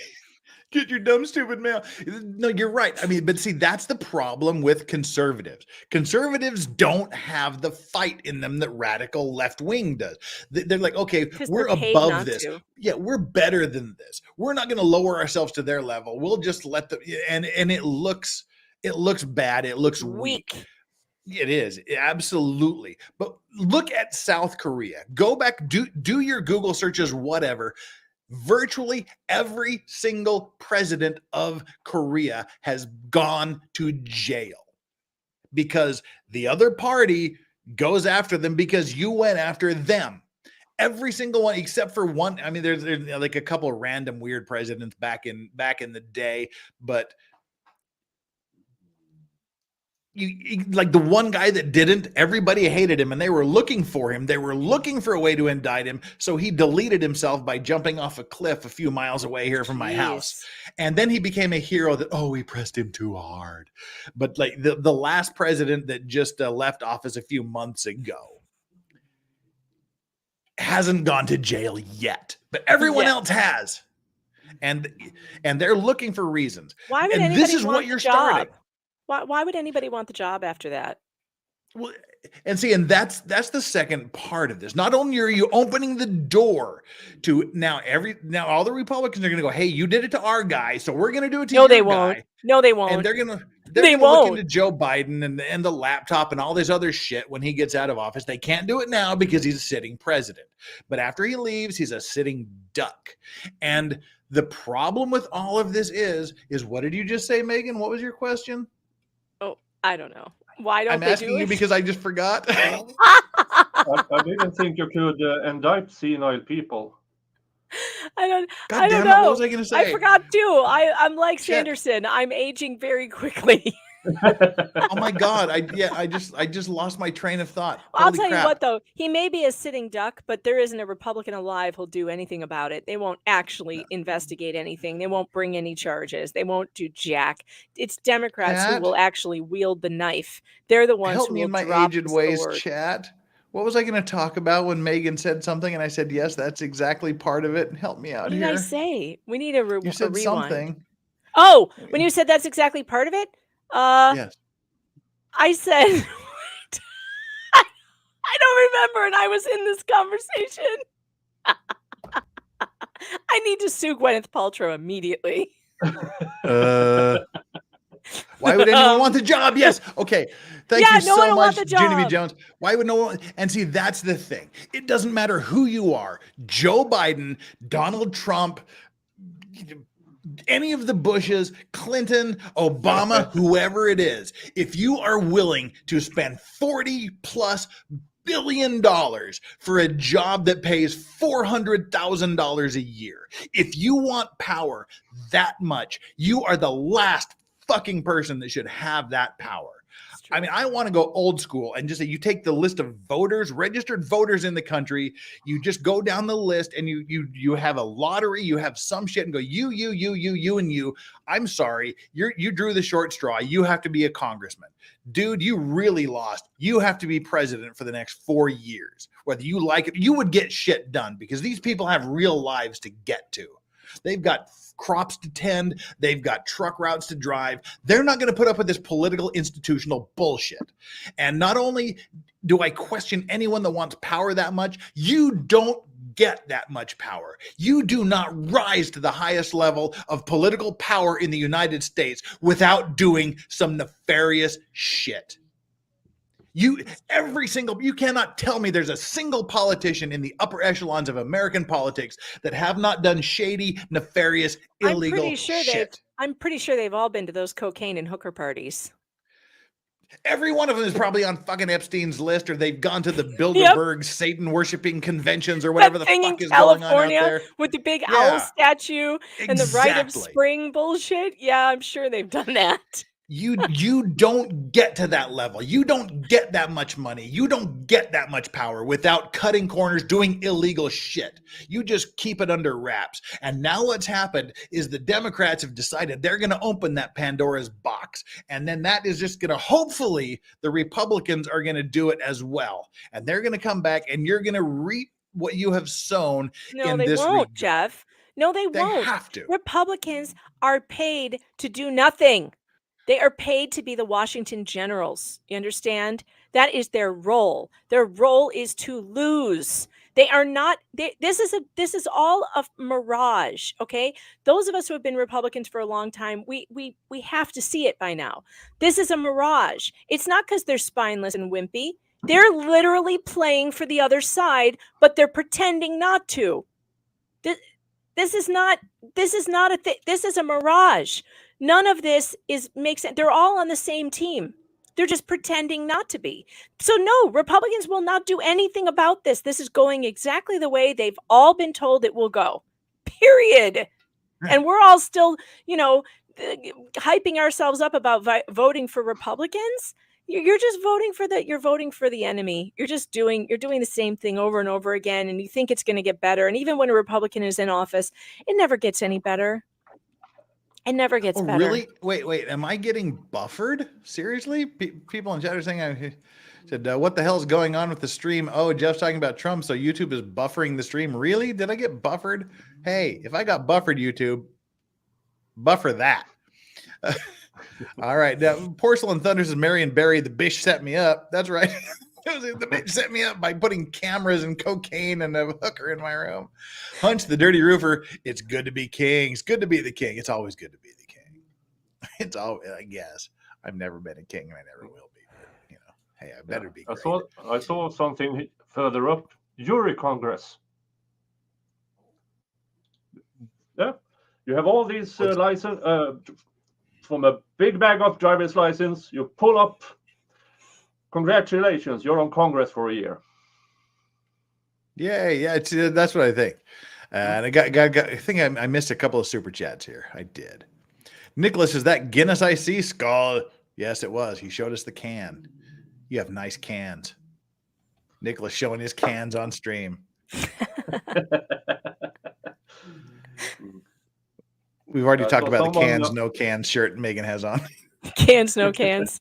M: Get your dumb, stupid mail. No, you're right. I mean, but see, that's the problem with conservatives. Conservatives don't have the fight in them that radical left wing does. They're like, okay, we're
N: they're paid
M: above
N: not
M: this.
N: to.
M: Yeah, we're better than this. We're not going to lower ourselves to their level. We'll just let them. And it looks bad. It looks weak. It is absolutely. But look at South Korea. Go back, do your Google searches, whatever. Virtually every single president of Korea has gone to jail because the other party goes after them because you went after them. Every single one except for one. I mean, there's like a couple of random weird presidents back in the day, but you like the one guy that didn't, everybody hated him and they were looking for him. They were looking for a way to indict him. So he deleted himself by jumping off a cliff a few miles away here from my house. And then he became a hero that, we pressed him too hard. But like the last president that just left office a few months ago hasn't gone to jail yet, but everyone else has. And they're looking for reasons.
N: Why would
M: and
N: anybody
M: this is
N: want
M: what you're
N: the job?
M: starting.
N: Why would anybody want the job after that?
M: Well, and see, and that's the second part of this. Not only are you opening the door to now all the Republicans are going to go, hey, you did it to our guy, so we're going to do it to
N: No,
M: your
N: they
M: guy.
N: won't. No, they won't.
M: And they're going
N: They
M: to look
N: won't.
M: into Joe Biden and the laptop and all this other shit when he gets out of office. They can't do it now because he's a sitting president. But after he leaves, he's a sitting duck. And the problem with all of this is what did you just say, Megan? What was your question?
N: Oh, I don't know. Why don't
M: I'm
N: they
M: asking
N: do
M: you
N: it?
M: because I just forgot.
O: I didn't think you could indict senile people.
N: I don't
M: God damn it,
N: know.
M: what was I gonna say?
N: I forgot too. I'm like
M: Shit.
N: Sanderson. I'm aging very quickly.
M: Oh my God. I just lost my train of thought.
N: I'll
M: Holy
N: tell
M: crap.
N: you what, though, he may be a sitting duck, but there isn't a Republican alive who'll do anything about it. They won't actually investigate anything. They won't bring any charges. They won't do jack. It's Democrats who
M: Pat?
N: will actually wield the knife. They're the ones
M: Help
N: who
M: me
N: will
M: in my
N: drop
M: aged
N: the
M: ways,
N: sword.
M: chat. What was I going to talk about when Megan said something and I said, yes, that's exactly part of it. Help me out
N: What did
M: here.
N: I say? We need a
M: You said
N: rewind.
M: something.
N: Oh, when you said that's exactly part of it?
M: Yes.
N: I said, I don't remember, and I was in this conversation. I need to sue Gwyneth Paltrow immediately.
M: Why would anyone want the job? Yes. Okay. Thank
N: Yeah,
M: you
N: no one
M: so
N: will want
M: much,
N: the
M: Genevieve
N: job.
M: Jones. Why would no one? And see, that's the thing. It doesn't matter who you are. Joe Biden, Donald Trump, any of the Bushes, Clinton, Obama, whoever it is, if you are willing to spend $40+ billion for a job that pays $400,000 a year, if you want power that much, you are the last fucking person that should have that power. I mean, I want to go old school and just say you take the list of voters, registered voters in the country, you just go down the list and you have a lottery, you have some shit and go, you, and you. I'm sorry, you drew the short straw. You have to be a congressman. Dude, you really lost. You have to be president for the next 4 years. Whether you like it, you would get shit done because these people have real lives to get to. They've got crops to tend. They've got truck routes to drive. They're not going to put up with this political institutional bullshit. And not only do I question anyone that wants power that much, you don't get that much power. You do not rise to the highest level of political power in the United States without doing some nefarious shit. You cannot tell me there's a single politician in the upper echelons of American politics that have not done shady, nefarious, illegal shit.
N: I'm pretty sure they've all been to those cocaine and hooker parties.
M: Every one of them is probably on fucking Epstein's list, or they've gone to the Bilderberg Satan worshiping conventions or whatever the
N: thing
M: fuck
N: in
M: is going on out
N: California
M: there.
N: with the big
M: Yeah.
N: owl statue and the rite of
M: Exactly.
N: spring bullshit. Yeah, I'm sure they've done that.
M: You don't get to that level. You don't get that much money. You don't get that much power without cutting corners, doing illegal shit. You just keep it under wraps. And now what's happened is the Democrats have decided they're going to open that Pandora's box. And then that is just going to, hopefully, the Republicans are going to do it as well. And they're going to come back and you're going to reap what you have sown
N: No,
M: in
N: they
M: this
N: won't,
M: regard.
N: Jeff. No, they won't.
M: have to.
N: Republicans are paid to do nothing. They are paid to be the Washington Generals. You understand? That is their role. Their role is to lose. They are not. This is all a mirage. Okay, those of us who have been Republicans for a long time, we have to see it by now. This is a mirage. It's not because they're spineless and wimpy. They're literally playing for the other side, but they're pretending not to. This is not a thing. This is a mirage. None of this makes sense. They're all on the same team. They're just pretending not to be. So no, Republicans will not do anything about this. This is going exactly the way they've all been told it will go. Period. And we're all still, hyping ourselves up about voting for Republicans. You're just voting for the enemy. You're doing the same thing over and over again, and you think it's going to get better. And even when a Republican is in office, it never gets any better. It never gets better.
M: Really? Wait. Am I getting buffered? Seriously? People in chat are saying, I said, what the hell is going on with the stream? Oh, Jeff's talking about Trump, so YouTube is buffering the stream. Really? Did I get buffered? Hey, if I got buffered, YouTube, buffer that. All right. Now, Porcelain Thunder says Marion Barry, the bitch set me up. That's right. The bitch set me up by putting cameras and cocaine and a hooker in my room. Hunch the Dirty Roofer. It's good to be king. It's good to be the king. It's always good to be the king. It's all, I guess. I've never been a king and I never will be. But, you know, hey, I better be.
O: I saw something further up. Jury Congress. Yeah, you have all these license from a big bag of driver's license. You pull up. Congratulations, you're on Congress for a year.
M: Yeah, that's what I think. And I think I missed a couple of super chats here. I did. Nicholas, is that Guinness I see? Skull. Yes, it was. He showed us the can. You have nice cans. Nicholas showing his cans on stream. We've already talked about the cans, no cans shirt Megan has on.
N: Cans, no cans.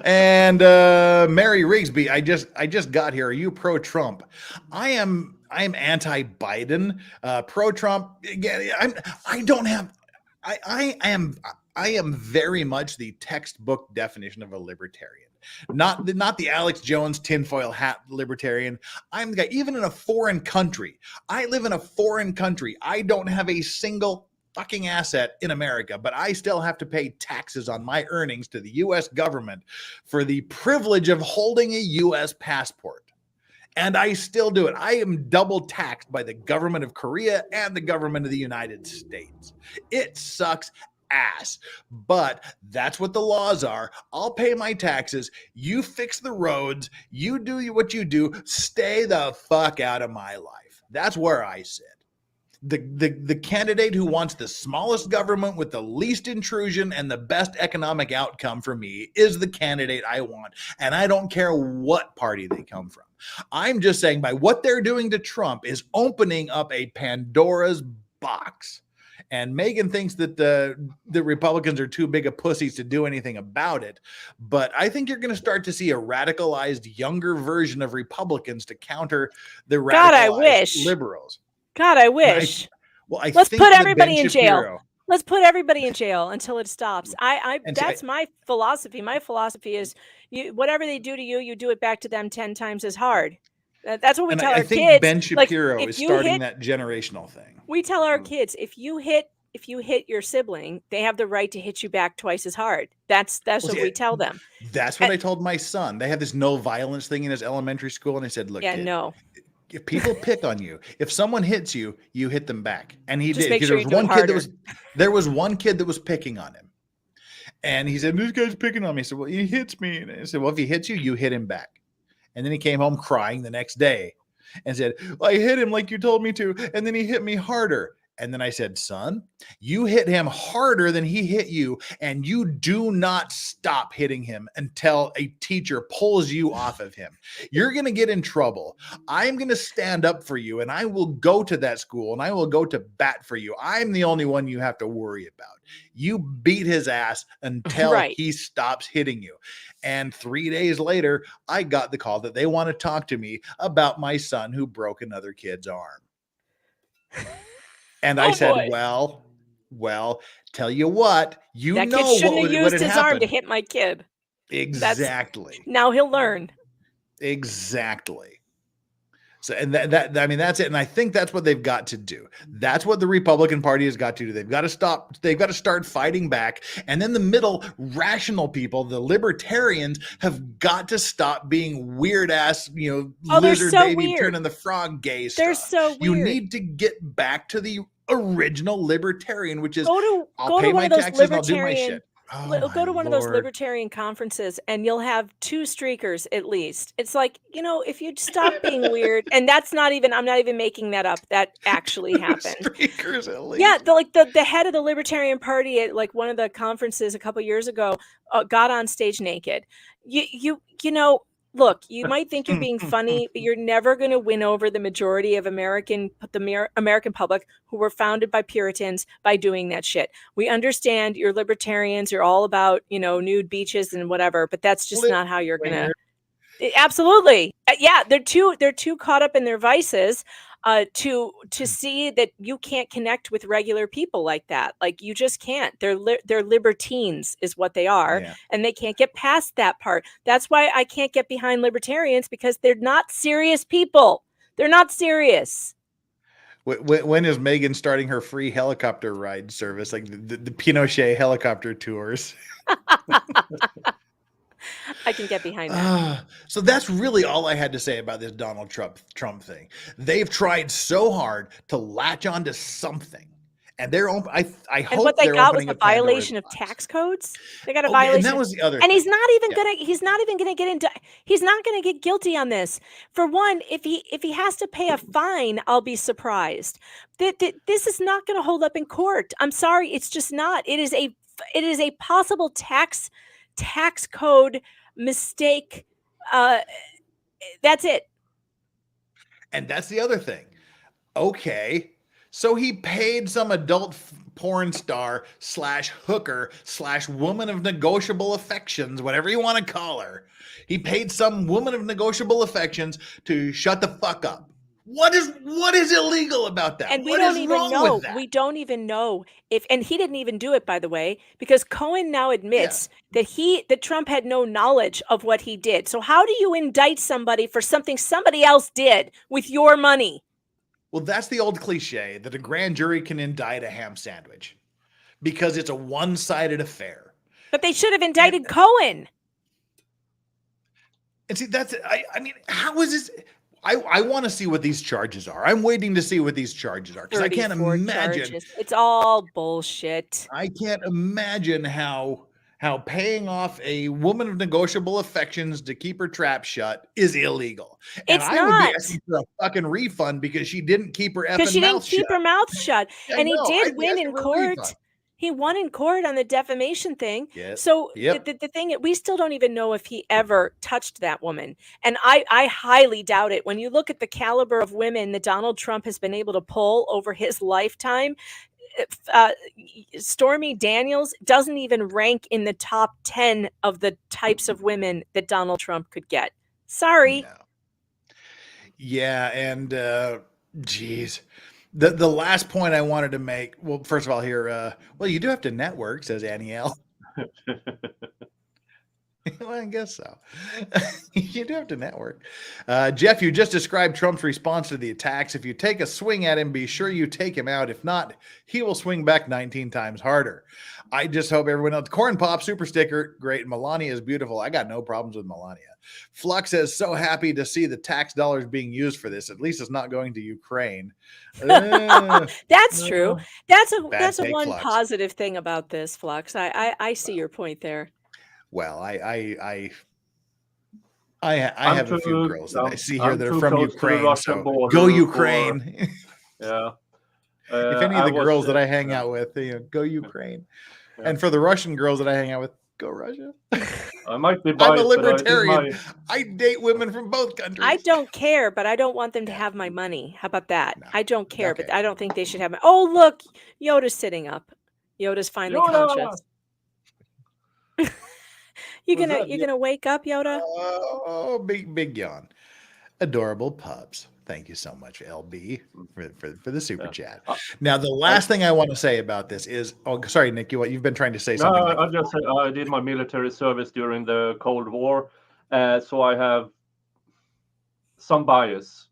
M: And Mary Rigsby, I just got here. Are you pro-Trump? I am anti-Biden. Pro-Trump. Again, I am very much the textbook definition of a libertarian. Not the Alex Jones tinfoil hat libertarian. I'm the guy, even in a foreign country. I live in a foreign country. I don't have a single fucking asset in America, but I still have to pay taxes on my earnings to the US government for the privilege of holding a US passport. And I still do it. I am double taxed by the government of Korea and the government of the United States. It sucks ass, but that's what the laws are. I'll pay my taxes. You fix the roads. You do what you do. Stay the fuck out of my life. That's where I sit. The candidate who wants the smallest government with the least intrusion and the best economic outcome for me is the candidate I want. And I don't care what party they come from. I'm just saying by what they're doing to Trump is opening up a Pandora's box. And Megan thinks that the Republicans are too big of pussies to do anything about it. But I think you're going to start to see a radicalized, younger version of Republicans to counter the radicalized liberals.
N: God, I wish. Let's put everybody in jail. Let's put everybody in jail until it stops. That's my philosophy. My philosophy is whatever they do to you, you do it back to them 10 times as hard. That's what we tell our kids. I think
M: Ben Shapiro is starting that generational thing.
N: We tell our kids, if you hit your sibling, they have the right to hit you back twice as hard. That's what we tell them.
M: That's what I told my son. They had this no violence thing in his elementary school, and I said, "Look, kid,
N: no.
M: If people pick on you, if someone hits you, you hit them back." And he
N: Just
M: did.
N: make sure
M: There was one kid that was picking on him, and he said, "This guy's picking on me." I said, "Well, he hits me." And I said, "Well, if he hits you, you hit him back." And then he came home crying the next day and said, "I hit him like you told me to, and then he hit me harder." And then I said, "Son, you hit him harder than he hit you, and you do not stop hitting him until a teacher pulls you off of him. You're going to get in trouble. I'm going to stand up for you, and I will go to that school, and I will go to bat for you. I'm the only one you have to worry about. You beat his ass until he stops hitting you." And 3 days later, I got the call that they want to talk to me about my son who broke another kid's arm. And I said, well, tell you what,
N: that kid shouldn't have used his arm to hit my kid.
M: Exactly.
N: Now he'll learn.
M: Exactly. So, and that's it. And I think that's what they've got to do. That's what the Republican Party has got to do. They've got to stop. They've got to start fighting back. And then the middle rational people, the libertarians, have got to stop being weird ass, lizard baby turning the frog gay stuff.
N: They're so weird.
M: You need to get back to the original libertarian, which is
N: I'll pay my taxes and I'll do my shit. Go to one of those
M: Lord.
N: libertarian conferences and you'll have 2 streakers at least. It's like, if you stop being weird, and I'm not even making that up. That actually happened.
M: Streakers at least.
N: Yeah, the head of the Libertarian Party at like one of the conferences a couple years ago got on stage naked. Look, you might think you're being funny, but you're never going to win over the majority of the American public who were founded by Puritans by doing that shit. We understand you're libertarians, you're all about, nude beaches and whatever, but that's just not how you're going to. Absolutely. Yeah, they're too caught up in their vices. to see that you can't connect with regular people like that. Like you just can't. They're libertines is what they are,
M: Yeah.
N: and they can't get past that part. That's why I can't get behind libertarians, because they're not serious people. They're not serious.
M: When is Megan starting her free helicopter ride service, like the Pinochet helicopter tours?
N: I can get behind that.
M: So that's really all I had to say about this Donald Trump thing. They've tried so hard to latch onto something, and they're I
N: And
M: hope
N: what they
M: they're
N: got was
M: opening
N: a
M: a Pandora's
N: violation of tax codes. They got a
M: Oh, yeah, and
N: violation,
M: that was the other
N: and he's
M: thing.
N: not even
M: Yeah.
N: gonna. He's not even gonna get into. He's not gonna get guilty on this. For one, if he has to pay a fine, I'll be surprised. This is not gonna hold up in court. I'm sorry, it's just not. It is a possible tax code mistake. That's it.
M: And that's the other thing. Okay, so he paid some adult porn star / hooker / woman of negotiable affections, whatever you want to call her. He paid some woman of negotiable affections to shut the fuck up. What is illegal about that?
N: And we
M: What
N: don't
M: is
N: even
M: wrong
N: know.
M: with that?
N: We don't even know if, and he didn't even do it, by the way, because Cohen now admits that Trump had no knowledge of what he did. So how do you indict somebody for something somebody else did with your money?
M: Well, that's the old cliche that a grand jury can indict a ham sandwich because it's a one-sided affair.
N: But they should have indicted Cohen.
M: And see, I mean, how is this? I want to see what these charges are. I'm waiting to see what these charges are because I can't
N: 34
M: imagine.
N: charges. It's all bullshit.
M: I can't imagine how paying off a woman of negotiable affections to keep her trap shut is illegal. And
N: It's
M: I would
N: not.
M: be asking for a fucking refund because she didn't keep her
N: Because
M: effing
N: she didn't
M: mouth
N: keep
M: shut.
N: her mouth shut.
M: I
N: And he
M: know,
N: did
M: I'd be
N: win
M: asking
N: in
M: for a
N: court.
M: refund.
N: He won in court on the defamation thing.
M: Yes.
N: So
M: Yep.
N: the thing, we still don't even know if he ever touched that woman. And I highly doubt it. When you look at the caliber of women that Donald Trump has been able to pull over his lifetime, Stormy Daniels doesn't even rank in the top 10 of the types of women that Donald Trump could get. Sorry.
M: Yeah, and geez. The last point I wanted to make, well, first of all here, well, you do have to network, says Annie L. Well, I guess so. You do have to network. Jeff, you just described Trump's response to the attacks. If you take a swing at him, be sure you take him out. If not, he will swing back 19 times harder. I just hope everyone else. Corn Pop super sticker, great. Melania is beautiful. I got no problems with Melania. Flux says, so happy to see the tax dollars being used for this. At least it's not going to Ukraine.
N: That's true. That's a
M: Bad take,
N: one
M: Flux.
N: positive thing about this, Flux. I see your point there.
M: Well, I have a few girls that I see here
O: I'm
M: that are
O: too
M: from
O: close to the
M: Ukraine.
O: Russian
M: So
O: border
M: go
O: for-
M: Ukraine.
O: Yeah.
M: If any of
O: I
M: the
O: was,
M: girls that I hang out with, go Ukraine. And for the Russian girls that I hang out with, go Russia.
O: I might be
M: I'm
O: biased,
M: a
O: but
M: libertarian. I date women from both countries.
N: I don't care, but I don't want them to have my money. How about that? I don't care, but I don't think they should have my. Oh, look, Yoda's sitting up. Yoda's finally
O: Yoda!
N: conscious. You're gonna wake up, Yoda?
M: Oh, big yawn. Adorable pups. Thank you so much, LB, for the super chat. Now, the last thing I want to say about this is, oh, sorry, Nick, you've been trying to say something.
O: No, I just said I did my military service during the Cold War, so I have some bias.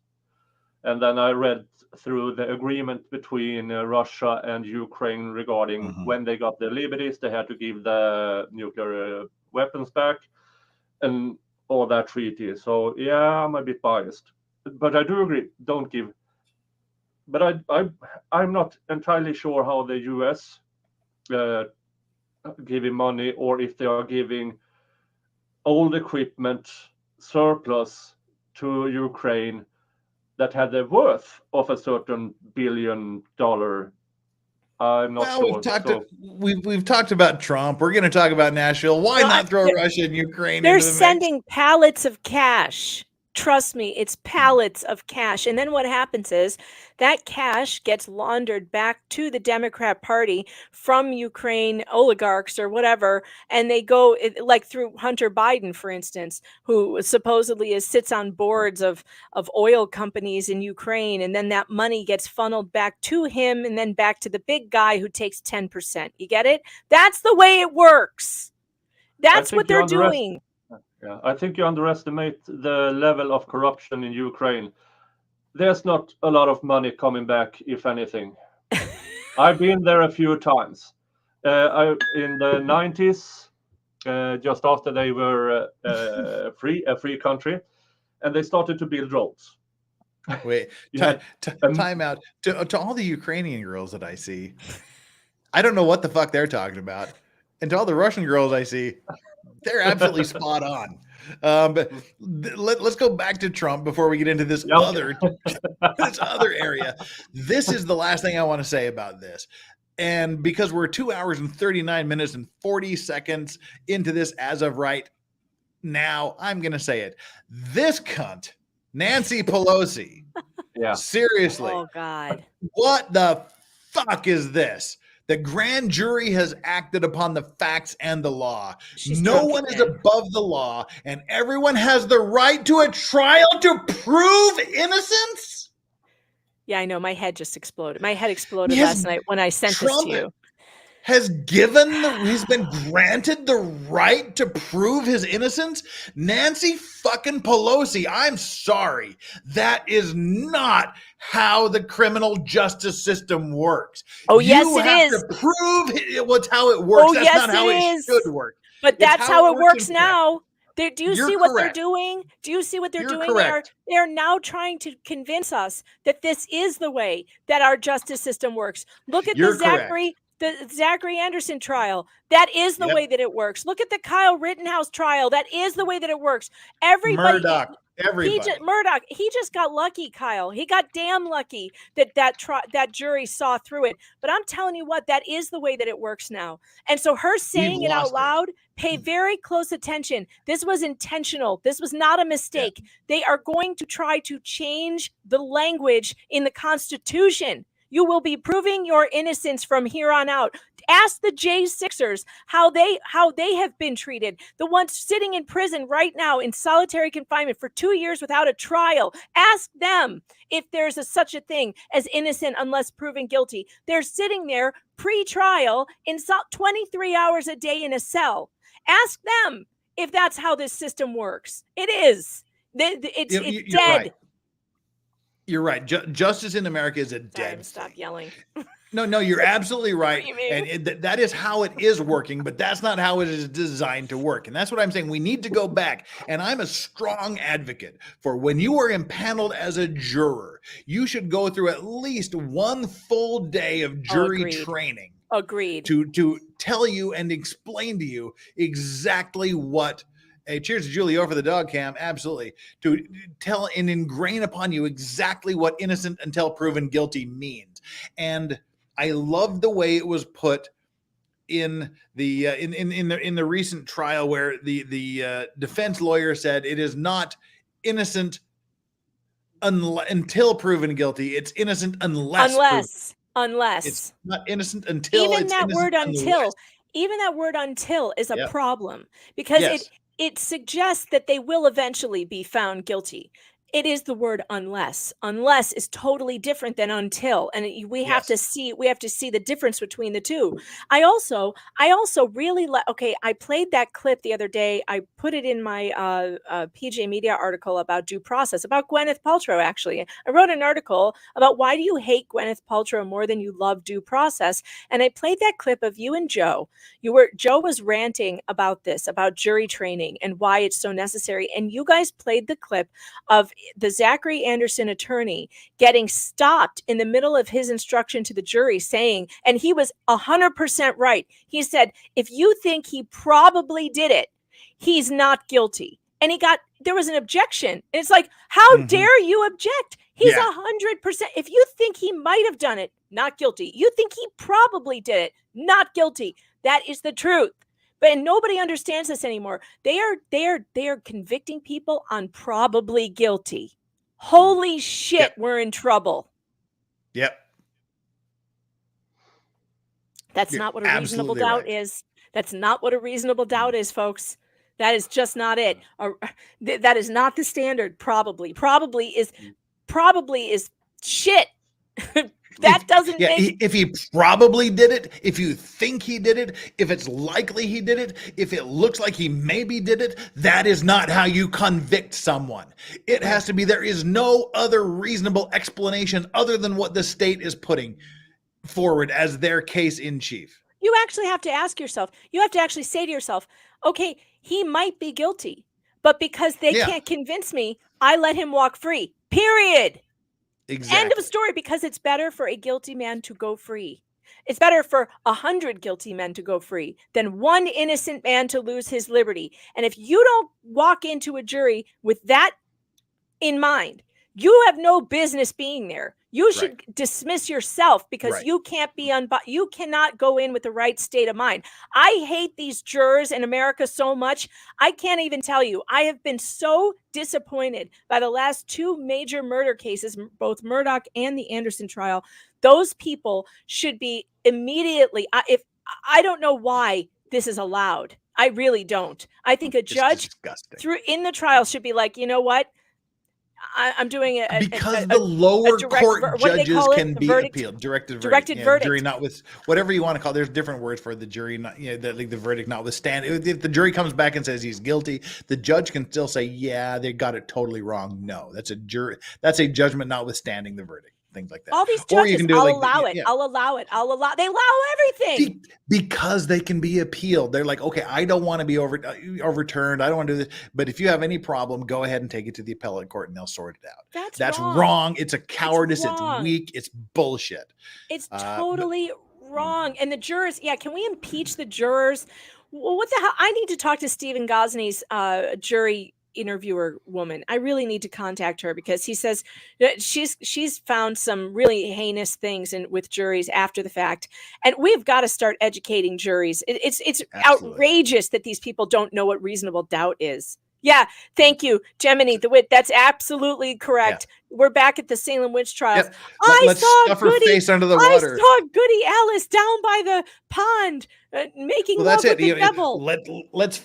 O: And then I read through the agreement between Russia and Ukraine regarding when they got their liberties, they had to give the nuclear weapons back and all that treaty. So yeah, I'm a bit biased, but I do agree. Don't give. But I'm not entirely sure how the U.S. Giving money, or if they are giving old equipment surplus to Ukraine that had the worth of a certain $1 billion. I'm not
M: Well,
O: sure.
M: we've talked about Trump. We're going to talk about Nashville. Why not throw Russia and Ukraine
N: They're
M: into the mix?
N: sending pallets of cash Trust me, it's pallets of cash. And then what happens is that cash gets laundered back to the Democrat Party from Ukraine oligarchs or whatever. And they go like through Hunter Biden, for instance, who supposedly sits on boards of oil companies in Ukraine. And then that money gets funneled back to him and then back to the big guy who takes 10%. You get it? That's the way it works. That's what they're doing.
O: Yeah, I think you underestimate the level of corruption in Ukraine. There's not a lot of money coming back, if anything. I've been there a few times. In the 90s, just after they were a free country, and they started to build roads.
M: Wait, time out. To all the Ukrainian girls that I see, I don't know what the fuck they're talking about. And to all the Russian girls I see, they're absolutely spot on. But let's go back to Trump before we get into this other area. This is the last thing I want to say about this. And because we're 2 hours and 39 minutes and 40 seconds into this as of right now, I'm going to say it. This cunt, Nancy Pelosi.
O: Yeah.
M: Seriously.
N: Oh, God.
M: What the fuck is this? The grand jury has acted upon the facts and the law. No one is above the law, and everyone has the right to a trial to prove innocence?
N: Yeah, I know. My head just exploded. My head exploded last night when I sent this to you.
M: He's been granted the right to prove his innocence? Nancy fucking Pelosi, I'm sorry. That is not how the criminal justice system works.
N: Oh, yes, it is.
M: You have to prove what's how it works.
N: Oh,
M: That's
N: yes,
M: not how
N: it
M: it
N: is.
M: should work.
N: But that's how it works
M: in
N: now. Do you
M: You're
N: see what
M: correct.
N: they're doing? Do you see what they're
M: You're
N: doing?
M: correct.
N: They are now trying to convince us that this is the way that our justice system works. Look at
M: You're
N: the Zachary Anderson trial. That is the way that it works. Look at the Kyle Rittenhouse trial. That is the way that it works. Everybody.
M: Murdoch.
N: He just got lucky, Kyle. He got damn lucky that jury saw through it. But I'm telling you what, that is the way that it works now. And so her saying it out loud, pay very close attention. This was intentional. This was not a mistake. They are going to try to change the language in the Constitution. You will be proving your innocence from here on out. Ask the J6ers how they have been treated. The ones sitting in prison right now in solitary confinement for 2 years without a trial. Ask them if there's such a thing as innocent unless proven guilty. They're sitting there pre-trial in 23 hours a day in a cell. Ask them if that's how this system works. It is. It's dead.
M: Right. You're right. Justice in America is a dead.
N: Stop yelling.
M: No, you're absolutely right. And that is how it is working, but that's not how it is designed to work. And that's what I'm saying. We need to go back. And I'm a strong advocate for when you are impaneled as a juror, you should go through at least one full day of jury training.
N: Agreed.
M: To tell you and explain to you exactly what. Hey, cheers to Julio for the dog cam. Absolutely. To tell and ingrain upon you exactly what innocent until proven guilty means. And I love the way it was put in the in the recent trial where the defense lawyer said it is not innocent until proven guilty. It's innocent unless it's not innocent until
N: even that word until. Even that word until is a problem because it suggests that they will eventually be found guilty. It is the word unless. Unless is totally different than until, and we have to see the difference between the two. I also really I played that clip the other day. I put it in my PJ Media article about due process, about Gwyneth Paltrow. Actually, I wrote an article about why do you hate Gwyneth Paltrow more than you love due process, and I played that clip of you and Joe. Joe was ranting about this, about jury training and why it's so necessary, and you guys played the clip of the Zachary Anderson attorney getting stopped in the middle of his instruction to the jury saying, and he was 100% right. He said, if you think he probably did it, he's not guilty. And there was an objection. And it's like, how dare you object? He's 100%. If you think he might have done it, not guilty. You think he probably did it, not guilty. That is the truth. But nobody understands this anymore. They are convicting people on probably guilty. Holy shit, we're in trouble.
M: Yep.
N: That's
M: You're
N: not what a reasonable
M: absolutely
N: doubt
M: right.
N: is. That's not what a reasonable doubt is, folks. That is just not it. That is not the standard. Probably is shit. That doesn't make.
M: If he probably did it, if you think he did it, if it's likely he did it, if it looks like he maybe did it, that is not how you convict someone. It has to be, there is no other reasonable explanation other than what the state is putting forward as their case in chief.
N: You actually have to ask yourself, you have to actually say to yourself, okay, he might be guilty, but because they can't convince me, I let him walk free. Period.
M: Exactly.
N: End of story, because it's better for a guilty man to go free. It's better for 100 guilty men to go free than one innocent man to lose his liberty. And if you don't walk into a jury with that in mind, you have no business being there. You should dismiss yourself, because you can't be you cannot go in with the right state of mind. I hate these jurors in America so much. I can't even tell you. I have been so disappointed by the last two major murder cases, both Murdaugh and the Anderson trial. Those people should be immediately, if I don't know why this is allowed. I really don't. I think a judge in the trial should be like, you know what? I'm doing it
M: because the lower court judges can be
N: verdict?
M: appealed. Directed
N: verdict.
M: Jury not with whatever you want to call. There's different words for it. The jury, not the verdict notwithstanding. If the jury comes back and says he's guilty, the judge can still say, yeah, they got it totally wrong. No, that's a jury. That's a judgment notwithstanding the verdict. Things like that.
N: All these judges,
M: or you can do
N: I'll
M: like,
N: allow it. I'll allow it. They allow everything.
M: Because they can be appealed. They're like, okay, I don't want to be overturned. I don't want to do this. But if you have any problem, go ahead and take it to the appellate court and they'll sort it out. That's wrong. It's a cowardice. It's weak. It's bullshit.
N: It's totally wrong. And the jurors, can we impeach the jurors? Well, what the hell? I need to talk to Stephen Gosney's jury interviewer woman. I really need to contact her, because he says that she's found some really heinous things with juries after the fact, and we've got to start educating juries. It's outrageous that these people don't know what reasonable doubt is. Yeah, thank you, Gemini the Wit. That's absolutely correct. We're back at the Salem witch trials.
M: Yep. Let's stuff her face under the water.
N: I saw Goody Alice down by the pond making love with the devil.
M: Let's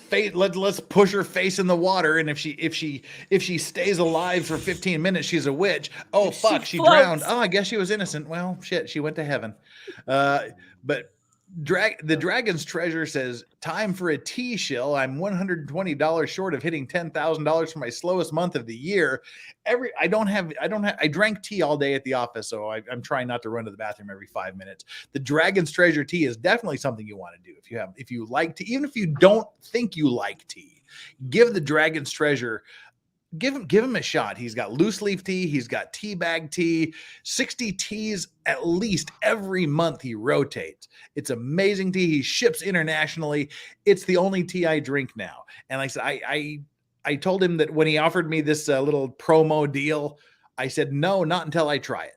M: push her face in the water, and if she stays alive for 15 minutes, she's a witch. Oh fuck, she drowned. Oh, I guess she was innocent. Well, shit, she went to heaven. But the Dragon's Treasure says, time for a tea shill. I'm $120 short of hitting $10,000 for my slowest month of the year. I drank tea all day at the office, so I'm trying not to run to the bathroom every 5 minutes. The Dragon's Treasure tea is definitely something you want to do. If you like tea, even if you don't think you like tea, give the Dragon's Treasure. Give him a shot. He's got loose leaf tea. He's got tea bag tea, 60 teas at least every month he rotates. It's amazing tea. He ships internationally. It's the only tea I drink now. And like I said, I told him that when he offered me this little promo deal, I said, no, not until I try it.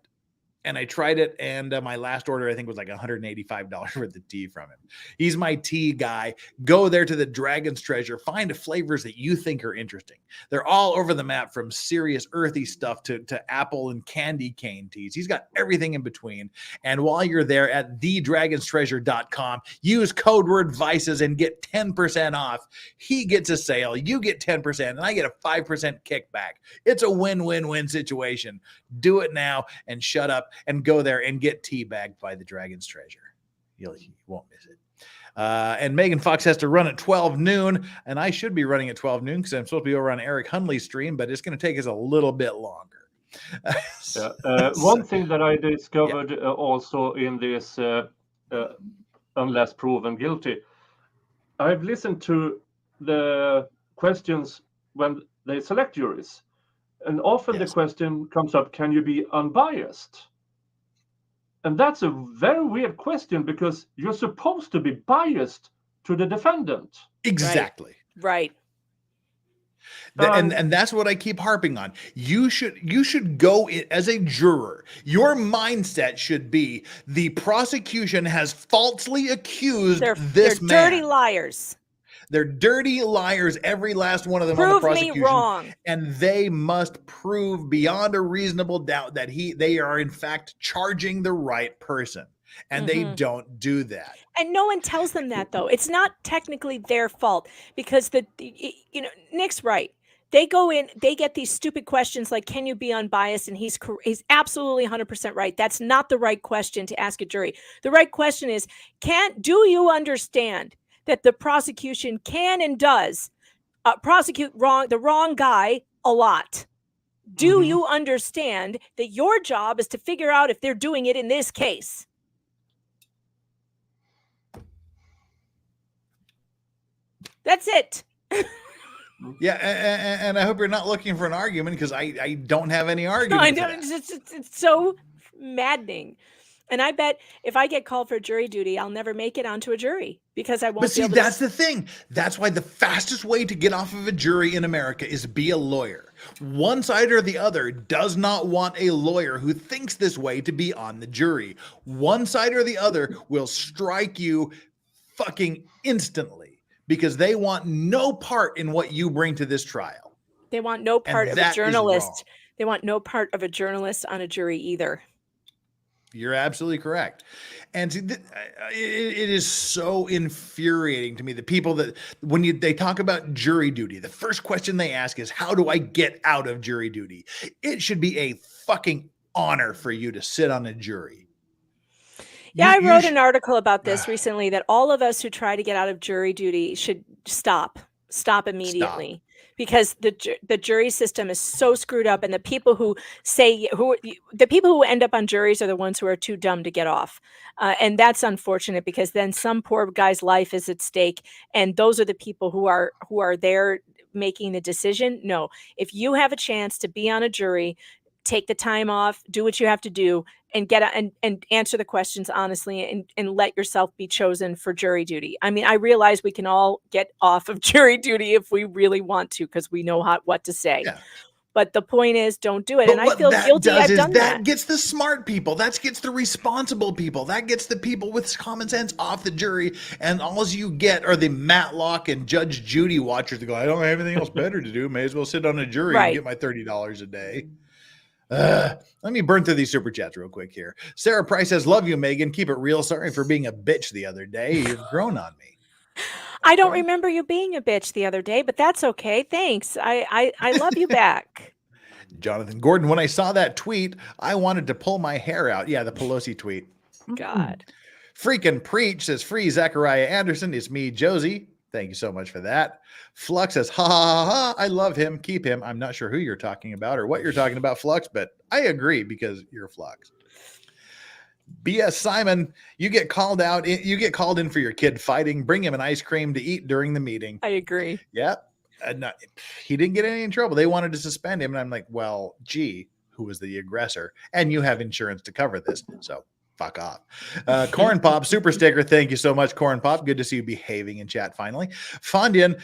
M: And I tried it, and my last order, I think, was like $185 worth of tea from him. He's my tea guy. Go there to the Dragon's Treasure. Find flavors that you think are interesting. They're all over the map, from serious earthy stuff to apple and candy cane teas. He's got everything in between. And while you're there at thedragonstreasure.com, use code word VICES and get 10% off. He gets a sale. You get 10%, and I get a 5% kickback. It's a win-win-win situation. Do it now and shut up. And go there and get teabagged by the Dragon's Treasure. You won't miss it. And Megan Fox has to run at 12 noon, and I should be running at 12 noon because I'm supposed to be over on Eric Hunley's stream, but it's going to take us a little bit longer.
O: One thing that I discovered also in this unless proven guilty, I've listened to the questions when they select juries, and often the question comes up, can you be unbiased? And that's a very weird question, because you're supposed to be biased to the defendant.
M: Exactly.
N: Right.
M: And that's what I keep harping on. You should go as a juror. Your mindset should be, the prosecution has falsely accused this man.
N: They're dirty liars.
M: They're dirty liars, every last one of them on the
N: Prove
M: prosecution.
N: me wrong.
M: And they must prove beyond a reasonable doubt that they are in fact charging the right person. And they
N: Mhm.
M: don't do that.
N: And no one tells them that, though. It's not technically their fault because Nick's right. They go in, they get these stupid questions like, can you be unbiased? And he's absolutely 100% right. That's not the right question to ask a jury. The right question is, do you understand that the prosecution can and does prosecute the wrong guy a lot? Do you understand that your job is to figure out if they're doing it in this case? That's it.
M: Yeah, and I hope you're not looking for an argument because I don't have any argument.
N: I know it's so maddening, and I bet if I get called for jury duty, I'll never make it onto a jury because I won't.
M: But see, that's the thing. That's why the fastest way to get off of a jury in America is be a lawyer. One side or the other does not want a lawyer who thinks this way to be on the jury. One side or the other will strike you fucking instantly because they want no part in what you bring to this trial.
N: They want no part of a
M: that is wrong.
N: journalist. They want no part of a journalist on a jury either.
M: You're absolutely correct. And see, it is so infuriating to me that people that when they talk about jury duty, the first question they ask is, how do I get out of jury duty? It should be a fucking honor for you to sit on a jury.
N: Yeah, I wrote an article about this recently that all of us who try to get out of jury duty should stop immediately. Because the jury system is so screwed up, and the people who end up on juries are the ones who are too dumb to get off, and that's unfortunate because then some poor guy's life is at stake, and those are the people who are there making the decision. No, if you have a chance to be on a jury, take the time off, do what you have to do, and and answer the questions honestly, and let yourself be chosen for jury duty. I mean, I realize we can all get off of jury duty if we really want to, because we know what to say. Yeah. But the point is, don't do it. And I feel guilty. I've done that.
M: That gets the smart people. That gets the responsible people. That gets the people with common sense off the jury. And all you get are the Matlock and Judge Judy watchers that go, I don't have anything else better to do. May as well sit on a jury and get my $30 a day. Let me burn through these super chats real quick here. Sarah Price says, love you, Megan. Keep it real. Sorry for being a bitch the other day. You've grown on me.
N: I don't remember you being a bitch the other day, but that's okay. Thanks. I love you back.
M: Jonathan Gordon, when I saw that tweet, I wanted to pull my hair out. Yeah, the Pelosi tweet.
N: God.
M: Freaking preach says, free Zachariah Anderson. It's me, Josie. Thank you so much for that. Flux says, ha, ha, ha, I love him. Keep him. I'm not sure who you're talking about or what you're talking about, Flux, but I agree because you're Flux. BS Simon, you get called out. You get called in for your kid fighting. Bring him an ice cream to eat during the meeting.
N: I agree.
M: Yeah. He didn't get any in trouble. They wanted to suspend him. And I'm like, well, gee, who was the aggressor? And you have insurance to cover this. So fuck off. Corn Pop super sticker. Thank you so much, Corn Pop. Good to see you behaving in chat finally. Fondian,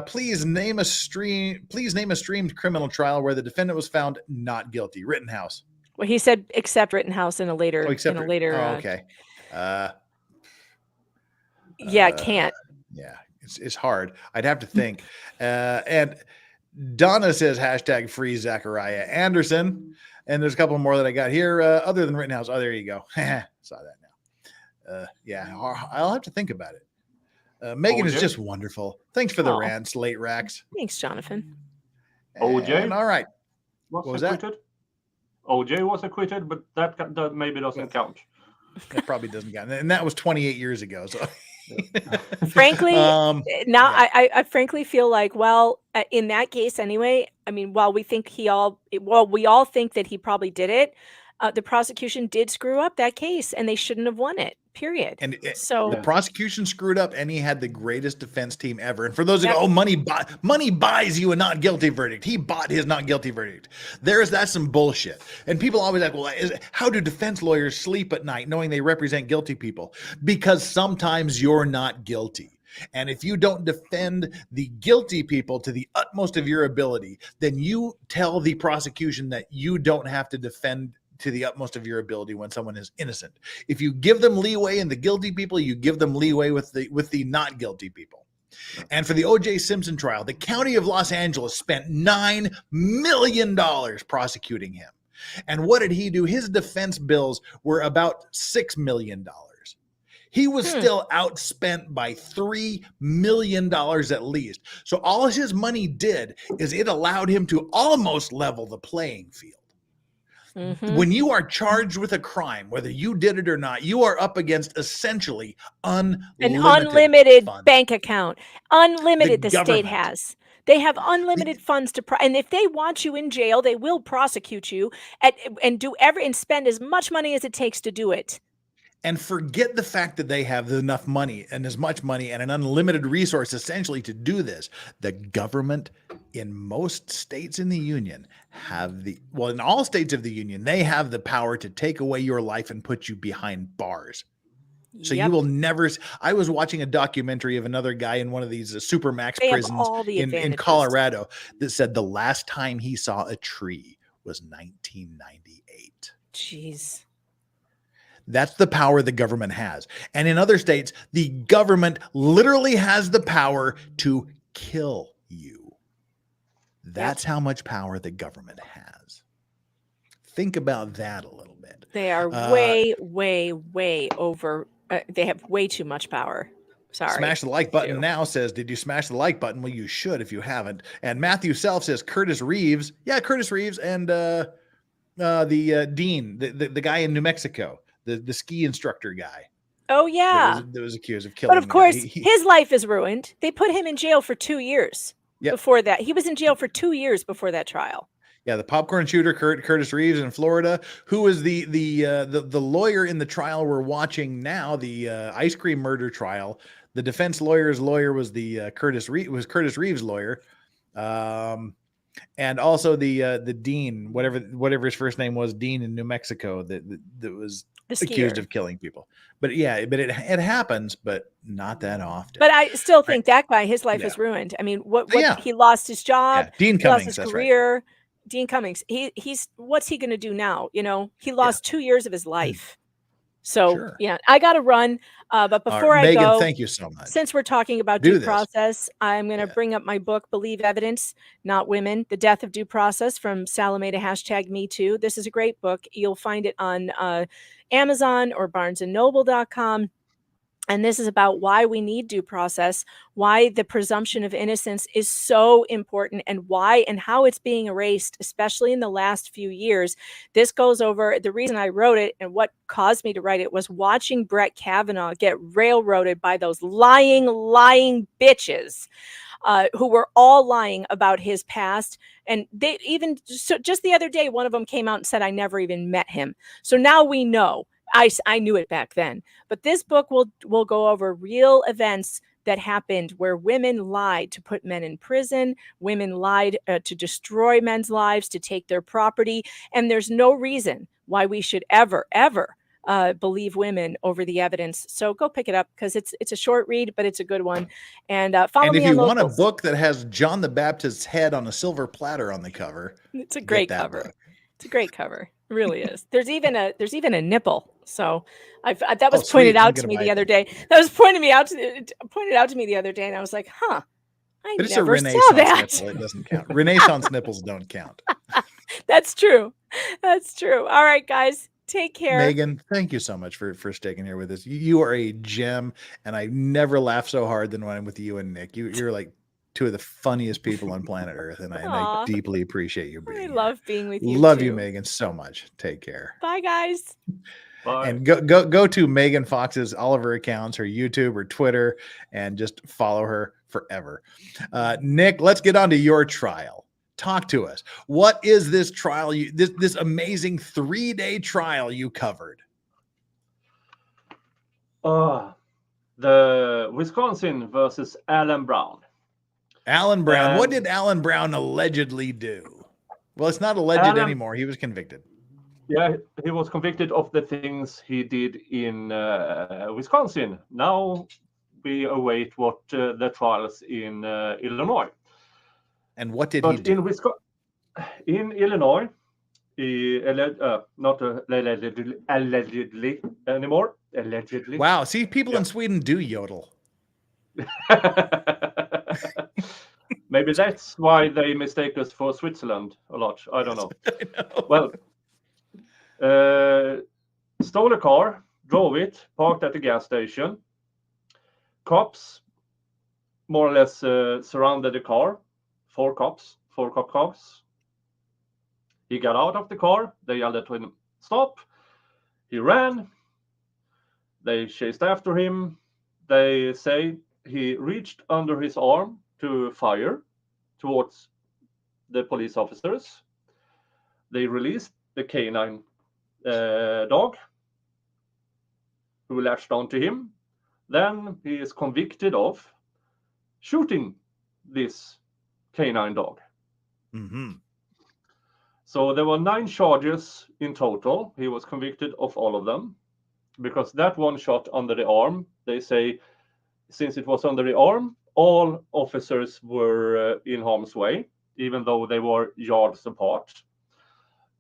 M: please name a streamed criminal trial where the defendant was found not guilty. Rittenhouse.
N: Well, he said except Rittenhouse in a later.
M: Okay.
N: Yeah, can't.
M: Yeah, it's hard. I'd have to think. And Donna says hashtag free Zachariah Anderson. And there's a couple more that I got here other than Rittenhouse. Oh, there you go. Saw that now. Yeah, I'll have to think about it. Megan is just wonderful. Thanks for the rants, late racks.
N: Thanks, Jonathan.
O: OJ?
M: All right.
O: What
M: was
O: acquitted? OJ was acquitted, but that maybe doesn't count.
M: That probably doesn't count. And that was 28 years ago. So
N: frankly, I frankly feel like, well, in that case anyway, I mean, while we all think that he probably did it, the prosecution did screw up that case and they shouldn't have won it, period.
M: And the prosecution screwed up and he had the greatest defense team ever. And for those who go, money buys you a not guilty verdict. He bought his not guilty verdict. That's some bullshit. And people always like, well, how do defense lawyers sleep at night knowing they represent guilty people? Because sometimes you're not guilty. And if you don't defend the guilty people to the utmost of your ability, then you tell the prosecution that you don't have to defend to the utmost of your ability when someone is innocent. If you give them leeway in the guilty people, you give them leeway with the not guilty people. And for the O.J. Simpson trial, the county of Los Angeles spent $9 million prosecuting him. And what did he do? His defense bills were about $6 million. He was still outspent by $3 million at least. So all his money did is it allowed him to almost level the playing field. When you are charged with a crime, whether you did it or not, you are up against essentially
N: an unlimited
M: funds.
N: bank account. Unlimited, the state
M: government.
N: has. They have unlimited funds to, and if they want you in jail, they will prosecute you and spend as much money as it takes to do it.
M: And forget the fact that they have enough money and as much money and an unlimited resource essentially to do this. The government in most states in the union in all states of the union, they have the power to take away your life and put you behind bars. So you will never. I was watching a documentary of another guy in one of these supermax prisons in Colorado that said the last time he saw a tree was 1998.
N: Jeez.
M: That's the power the government has. And in other states, the government literally has the power to kill you. That's how much power the government has. Think about that a little bit.
N: They are way, way, way over. They have way too much power. Sorry.
M: Smash the like button now says, did you smash the like button? Well, you should if you haven't. And Matthew Self says, Curtis Reeves. Yeah, Curtis Reeves and the Dean, the guy in New Mexico. The ski instructor guy.
N: Oh yeah,
M: that was accused of killing.
N: But of course, his life is ruined. They put him in jail for 2 years. Before that, he was in jail for 2 years before that trial.
M: Yeah, the popcorn shooter Curtis Reeves in Florida, who was the lawyer in the trial we're watching now, the ice cream murder trial. The defense lawyer's lawyer was Curtis Reeves' lawyer. And also the dean, whatever his first name was, Dean in New Mexico, that was accused of killing people. But yeah, it happens, but not that often.
N: But I still think that guy, his life is ruined. I mean, he lost his job,
M: Dean
N: he
M: Cummings,
N: lost his
M: that's
N: career. Right. Dean Cummings, he's what's he going to do now? You know, he lost 2 years of his life. So yeah, I got to run. But before I
M: Megan,
N: go,
M: thank you so much.
N: Since we're talking about due process, I'm going to bring up my book, Believe Evidence, Not Women, The Death of Due Process from Salome to #MeToo. This is a great book. You'll find it on Amazon or BarnesandNoble.com. And this is about why we need due process, why the presumption of innocence is so important, and why and how it's being erased, especially in the last few years. This goes over the reason I wrote it, and what caused me to write it was watching Brett Kavanaugh get railroaded by those lying bitches who were all lying about his past. And they even just the other day, one of them came out and said, I never even met him. So now we know. I knew it back then, but this book will go over real events that happened where women lied to put men in prison, women lied to destroy men's lives, to take their property, and there's no reason why we should ever believe women over the evidence. So go pick it up because it's a short read, but it's a good one. And follow me on
M: And if you want a
N: Locals.
M: book that has John the Baptist's head on a silver platter on the cover,
N: it's a great cover.
M: book.
N: It's a great cover. It really is. There's even a nipple. So that was
M: Oh,
N: pointed
M: sweet. I'm
N: out to
M: gonna
N: me
M: buy
N: the
M: it
N: other
M: then.
N: day. That was pointed out to me the other day, and I was like, huh. I
M: But it's a
N: never saw
M: Renaissance
N: that.
M: nipple. It doesn't count. Renaissance nipples don't count.
N: That's true. That's true. All right, guys. Take care.
M: Megan, thank you so much for sticking here with us. You are a gem, and I never laugh so hard than when I'm with you and Nick. You're like two of the funniest people on planet Earth, and I
N: Aw.
M: deeply appreciate you being
N: I
M: here.
N: love being with you.
M: Love
N: too.
M: you, Megan, so much. Take care.
N: Bye, guys.
O: Bye.
M: And go to Megan Fox's all of her accounts, her YouTube or Twitter, and just follow her forever. Nick, let's get on to your trial. Talk to us. What is this trial? This amazing 3-day trial you covered?
O: The Wisconsin versus Alan Brown.
M: Alan Brown. What did Alan Brown allegedly do? Well, it's not alleged anymore. He was convicted.
O: Yeah, he was convicted of the things he did in Wisconsin. Now we await what the trials in Illinois.
M: And what did he do?
O: In Illinois, he not allegedly anymore. Allegedly.
M: Wow. See, people in Sweden do yodel.
O: Maybe that's why they mistake us for Switzerland a lot. I don't know. Well, stole a car, drove it, parked at the gas station. Cops more or less surrounded the car. Four cop cops. He got out of the car. They yelled at him, "Stop!" He ran. They chased after him. They say he reached under his arm to fire towards the police officers. They released the canine dog who latched onto him. Then he is convicted of shooting this canine dog.
M: Mm-hmm.
O: So there were 9 charges in total. He was convicted of all of them because that one shot under the arm, they say, since it was under the arm, all officers were in harm's way, even though they were yards apart.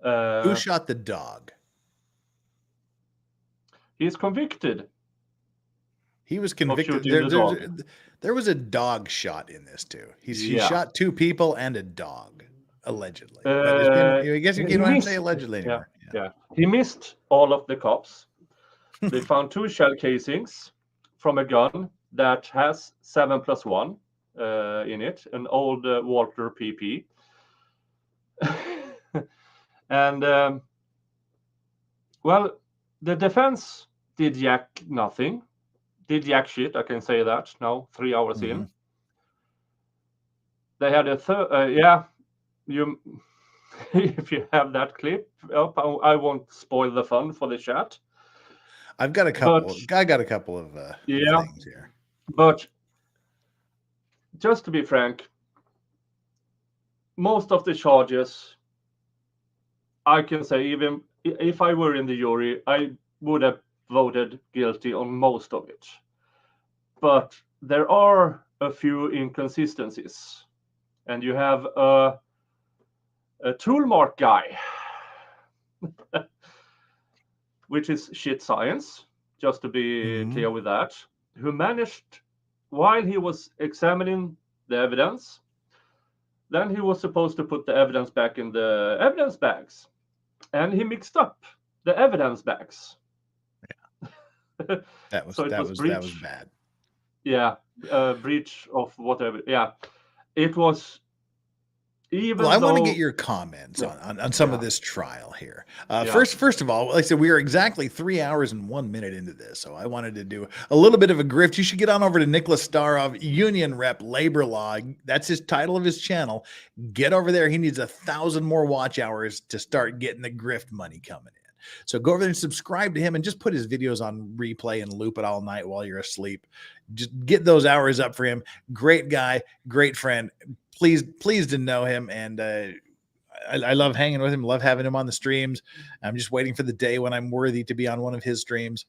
M: Who shot the dog?
O: He's convicted.
M: He was convicted. There was a dog shot in this too. He shot 2 people and a dog, allegedly. I guess you don't have to say allegedly anymore.
O: Yeah. He missed all of the cops. They found 2 shell casings from a gun that has 7+1 in it, an old Walter PP. And well, the defense did nothing. Did shit, I can say that now, 3 hours in. They had a if you have that clip up, I won't spoil the fun for the chat.
M: I've got a couple. I got a couple of things here.
O: But just to be frank, most of the charges, I can say, even if I were in the jury, I would have voted guilty on most of it. But there are a few inconsistencies. And you have a tool mark guy, which is shit science, just to be clear with that, who managed, while he was examining the evidence, then he was supposed to put the evidence back in the evidence bags. And he mixed up the evidence bags.
M: Yeah. That was bad.
O: Yeah, breach of whatever. Yeah, it was. Even
M: I want to get your comments on some of this trial here. First of all, like I said, we are exactly 3 hours and 1 minute into this, so I wanted to do a little bit of a grift. You should get on over to Nicholas Starov, Union Rep, Labor Law. That's his title of his channel. Get over there. He needs 1,000 more watch hours to start getting the grift money coming in. So go over there and subscribe to him and just put his videos on replay and loop it all night while you're asleep. Just get those hours up for him. Great guy, great friend. Pleased to know him, and I love hanging with him. Love having him on the streams. I'm just waiting for the day when I'm worthy to be on one of his streams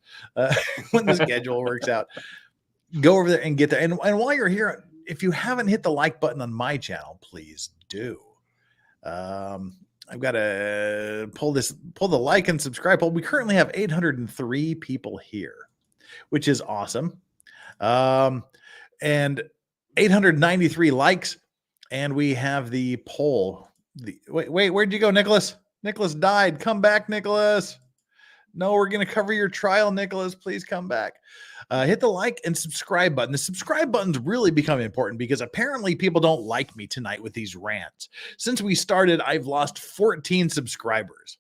M: when the schedule works out. Go over there and get there. And while you're here, if you haven't hit the like button on my channel, please do. I've got to pull the like and subscribe poll. We currently have 803 people here, which is awesome. And 893 likes. And we have the poll. Wait, where'd you go, Nicholas? Nicholas died. Come back, Nicholas. No, we're going to cover your trial, Nicholas. Please come back. Hit the like and subscribe button. The subscribe button's really become important because apparently people don't like me tonight with these rants. Since we started, I've lost 14 subscribers.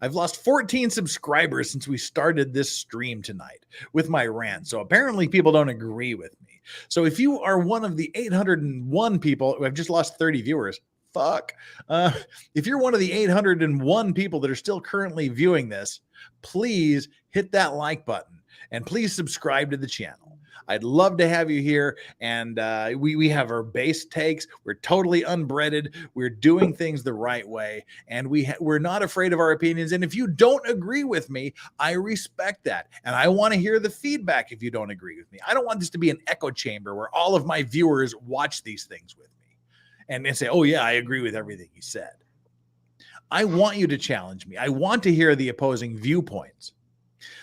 M: I've lost 14 subscribers since we started this stream tonight with my rant. So apparently people don't agree with me. So if you are one of the 801 people who have just lost 30 viewers, if you're one of the 801 people that are still currently viewing this, please hit that like button and please subscribe to the channel. I'd love to have you here. And we have our base takes. We're totally unbreaded. We're doing things the right way. And we're not afraid of our opinions. And if you don't agree with me, I respect that. And I want to hear the feedback if you don't agree with me. I don't want this to be an echo chamber where all of my viewers watch these things with me and say, oh, yeah, I agree with everything he said. I want you to challenge me. I want to hear the opposing viewpoints.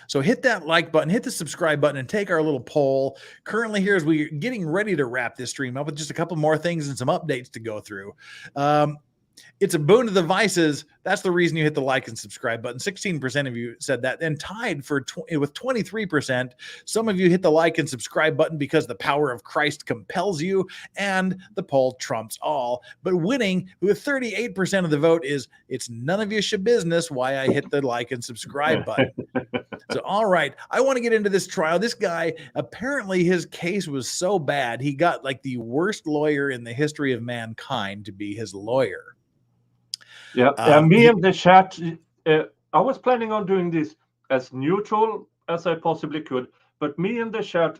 M: So hit that like button, hit the subscribe button, and take our little poll. Currently here, as we're getting ready to wrap this stream up with just a couple more things and some updates to go through. It's a boon to the vices. That's the reason you hit the like and subscribe button. 16% of you said that. And tied for with 23%, some of you hit the like and subscribe button because the power of Christ compels you, and the poll trumps all. But winning with 38% of the vote is it's none of your Schabusiness why I hit the like and subscribe button. So, all right, I want to get into this trial. This guy, apparently his case was so bad, he got like the worst lawyer in the history of mankind to be his lawyer.
O: Yeah, me and the chat, I was planning on doing this as neutral as I possibly could, but me and the chat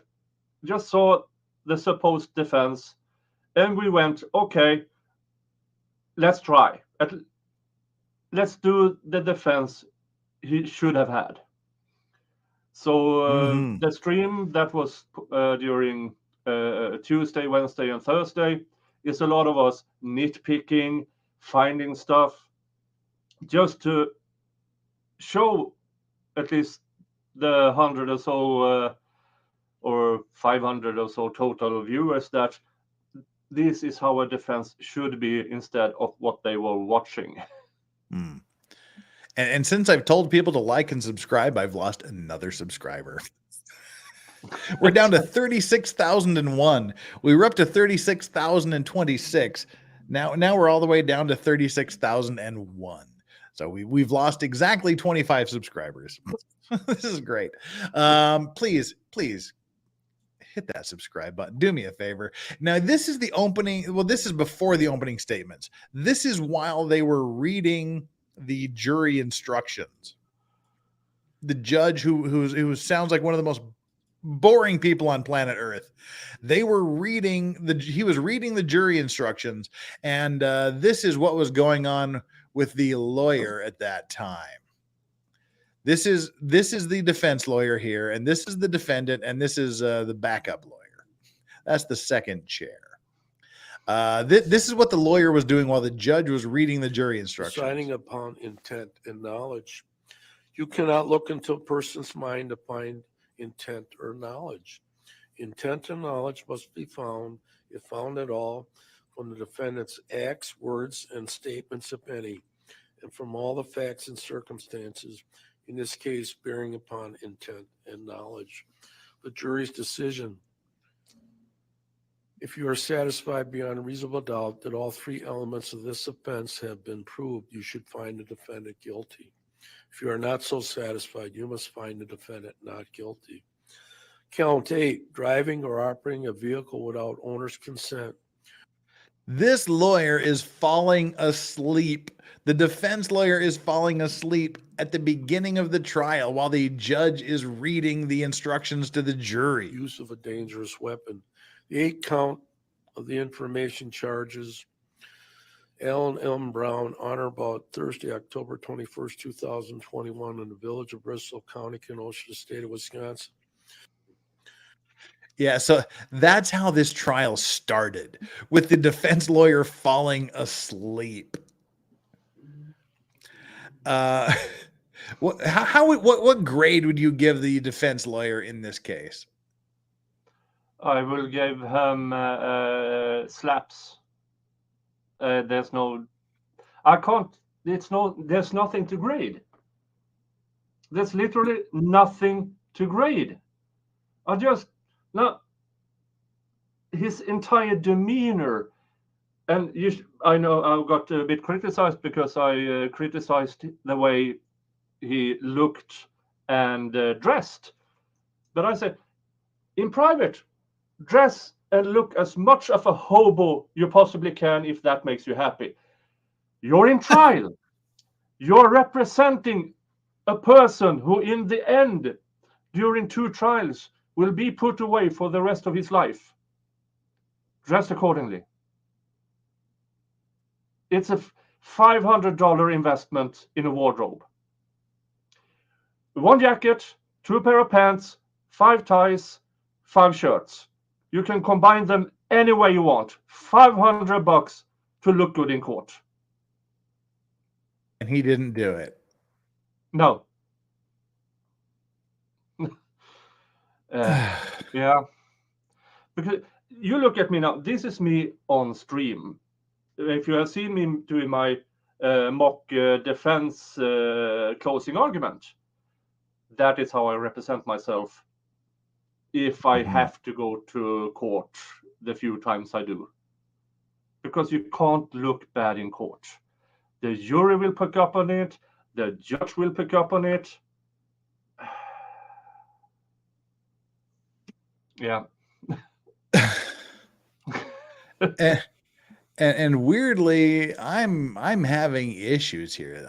O: just saw the supposed defense, and we went, okay, let's try. Let's do the defense he should have had. So the stream that was during Tuesday, Wednesday, and Thursday is a lot of us nitpicking, finding stuff, just to show at least the 100 or so or 500 or so total viewers that this is how a defense should be instead of what they were watching.
M: And since I've told people to like and subscribe, I've lost another subscriber. We're down to 36,001. We were up to 36,026. Now we're all the way down to 36,001. So we've lost exactly 25 subscribers. This is great. Please hit that subscribe button. Do me a favor. Now, this is the opening. Well, this is before the opening statements. This is while they were reading the jury instructions. The judge, who sounds like one of the most boring people on planet Earth, he was reading the jury instructions, and this is what was going on with the lawyer at that time. This is the defense lawyer here, and this is the defendant, and this is the backup lawyer. That's the second chair. This is what the lawyer was doing while the judge was reading the jury instructions.
A: Deciding upon intent and knowledge. You cannot look into a person's mind to find intent or knowledge. Intent and knowledge must be found, if found at all, from the defendant's acts, words, and statements, if any, and from all the facts and circumstances, in this case, bearing upon intent and knowledge. The jury's decision. If you are satisfied beyond a reasonable doubt that all three elements of this offense have been proved, you should find the defendant guilty. If you are not so satisfied, you must find the defendant not guilty. Count 8, driving or operating a vehicle without owner's consent.
M: This lawyer is falling asleep. The defense lawyer is falling asleep at the beginning of the trial while the judge is reading the instructions to the jury.
A: Use of a dangerous weapon. The 8th count of the information charges Alan M. Brown on or about Thursday, October 21st, 2021 in the village of Bristol, County, Kenosha, state of Wisconsin.
M: Yeah, so that's how this trial started, with the defense lawyer falling asleep. What grade would you give the defense lawyer in this case?
O: I will give him slaps. There's nothing to grade. There's literally nothing to grade. His entire demeanor, and I know I got a bit criticized because I criticized the way he looked and dressed. But I said, in private, dress and look as much of a hobo you possibly can if that makes you happy. You're in trial. You're representing a person who in the end, during 2 trials, will be put away for the rest of his life. Dress accordingly. It's a $500 investment in a wardrobe. 1 jacket, 2 pair of pants, 5 ties, 5 shirts. You can combine them any way you want. $500 to look good in court.
M: And he didn't do it.
O: No. Yeah, because you look at me now. This is me on stream. If you have seen me doing my mock defense closing argument, that is how I represent myself if I have to go to court the few times I do. Because you can't look bad in court. The jury will pick up on it. The judge will pick up on it. Yeah.
M: And weirdly, I'm having issues here.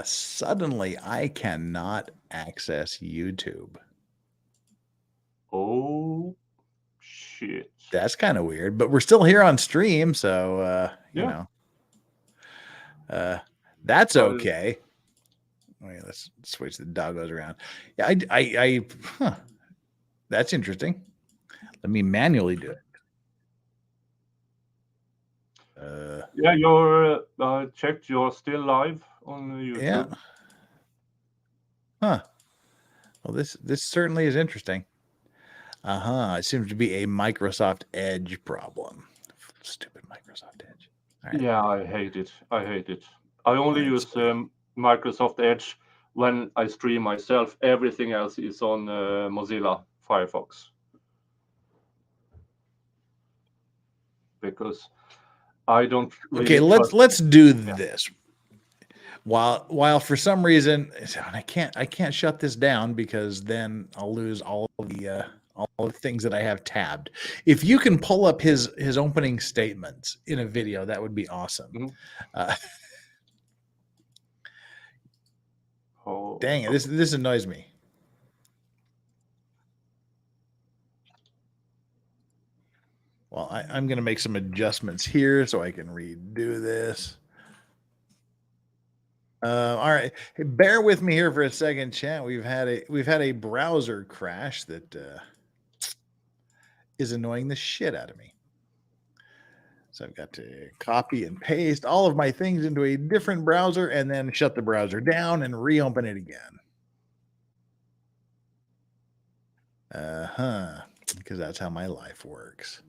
M: Suddenly, I cannot access YouTube.
O: Oh shit!
M: That's kind of weird, but we're still here on stream, so you
O: Yeah.
M: know, that's okay. Wait, let's switch the doggos around. Yeah, huh. That's interesting. Let me manually do it.
O: Yeah, you're checked. You're still live on YouTube.
M: Yeah. Huh. Well, this certainly is interesting. It seems to be a Microsoft Edge problem. Stupid Microsoft Edge. All right.
O: Yeah, I hate it. I hate it. I only use Microsoft Edge when I stream myself. Everything else is on Mozilla Firefox. Because I don't really
M: Okay, let's do this. While for some reason I can't shut this down because then I'll lose all the things that I have tabbed. If you can pull up his opening statements in a video, that would be awesome. Dang it, this annoys me. Well, I'm going to make some adjustments here so I can redo this. All right, hey, bear with me here for a second, chat. We've had a browser crash that is annoying the shit out of me. So I've got to copy and paste all of my things into a different browser and then shut the browser down and reopen it again. Because that's how my life works.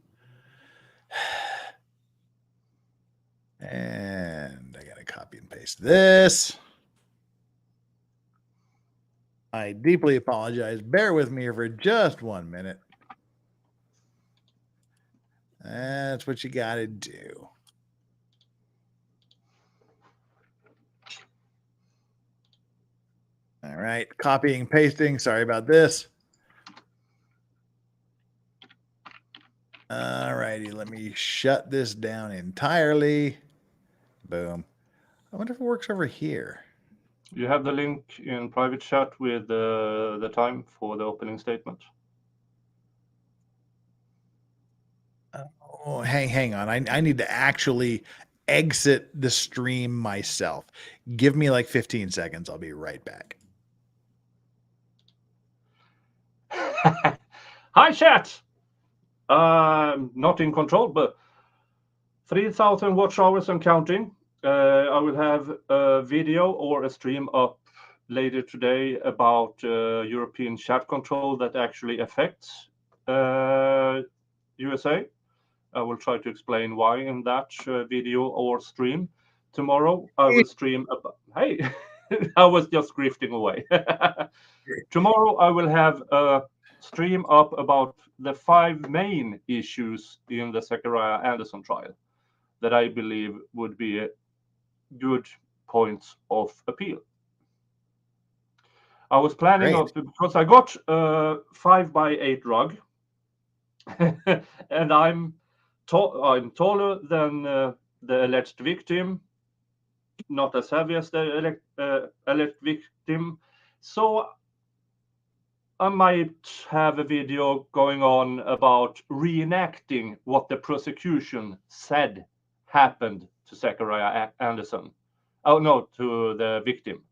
M: And I got to copy and paste this. I deeply apologize. Bear with me here for just 1 minute. That's what you got to do. All right, copying, pasting. Sorry about this. All righty, let me shut this down entirely. Boom. I wonder if it works over here.
O: You have the link in private chat with the time for the opening statement.
M: Oh, hang on. I need to actually exit the stream myself. Give me like 15 seconds. I'll be right back.
O: Hi, chat. Not in control, but 3,000 watch hours and counting. I will have a video or a stream up later today about European chat control that actually affects USA. I will try to explain why in that video or stream. Tomorrow I will stream about, hey, I was just grifting away. Tomorrow I will have a stream up about the 5 main issues in the Zachariah Anderson trial that I believe would be good points of appeal. I was planning because I got a 5x8 rug, and I'm taller than the alleged victim, not as heavy as the alleged victim, so I might have a video going on about reenacting what the prosecution said happened to Zachariah Anderson. Oh no, to the victim.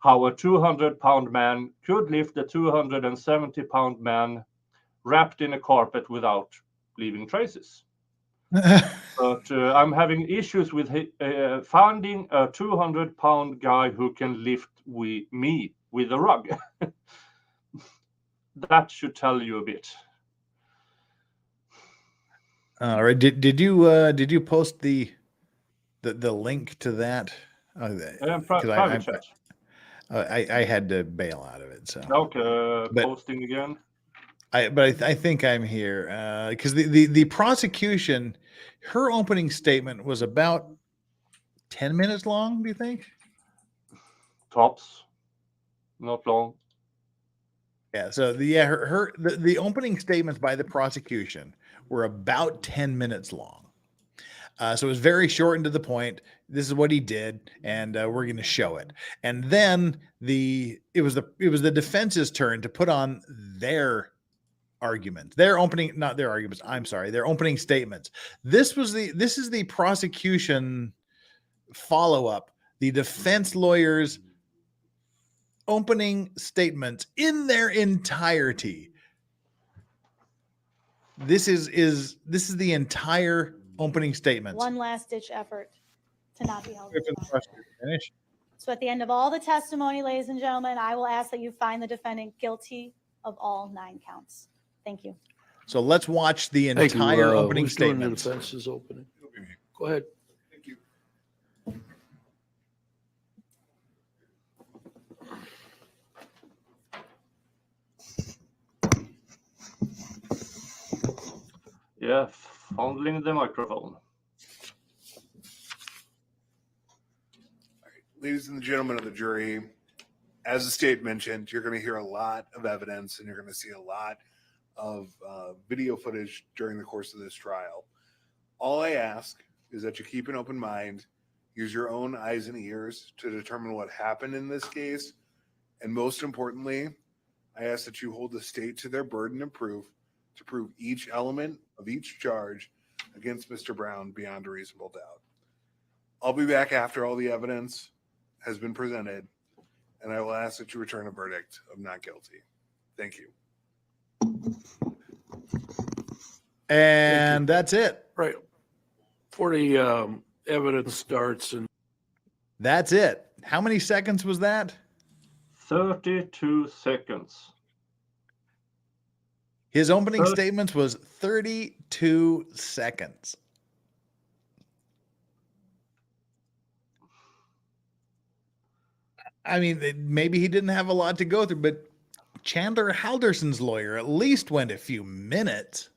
O: How a 200-pound man could lift a 270-pound man wrapped in a carpet without leaving traces. But I'm having issues with finding a 200-pound guy who can lift me with a rug. that should tell you a bit.
M: All right. Did you post the link to that?
O: Private chat.
M: I had to bail out of it. So
O: Okay,
M: but
O: posting again.
M: I think I'm here because the prosecution, her opening statement was about 10 minutes long. Do you think?
O: Tops, not long.
M: Yeah. So the opening statements by the prosecution were about 10 minutes long. So it was very short and to the point. This is what he did, and we're going to show it. And then it was the defense's turn to put on their arguments, their opening statements. This is the prosecution follow-up, the defense lawyers' opening statements in their entirety. This is the entire opening statements.
B: One last ditch effort to not be held.
M: Finish.
B: So at the end of all the testimony, ladies and gentlemen, I will ask that you find the defendant guilty of all 9 counts. Thank you.
M: So let's watch the
A: Thank you.
M: entire opening
A: Who's doing the
M: statement.
A: defense's opening? Go ahead.
S: Thank you.
O: Yeah, fondling the microphone.
I: Ladies and gentlemen of the jury, as the state mentioned, you're going to hear a lot of evidence and you're going to see a lot of video footage during the course of this trial. All I ask is that you keep an open mind, use your own eyes and ears to determine what happened in this case. And most importantly, I ask that you hold the state to their burden of proof to prove each element of each charge against Mr. Brown beyond a reasonable doubt. I'll be back after all the evidence has been presented, and I will ask that you return a verdict of not guilty. Thank you.
M: And that's it.
A: Right. For the evidence starts and
M: That's it. How many seconds was that?
O: 32 seconds.
M: His opening statements was 32 seconds. I mean, maybe he didn't have a lot to go through, but Chandler Halderson's lawyer at least went a few minutes.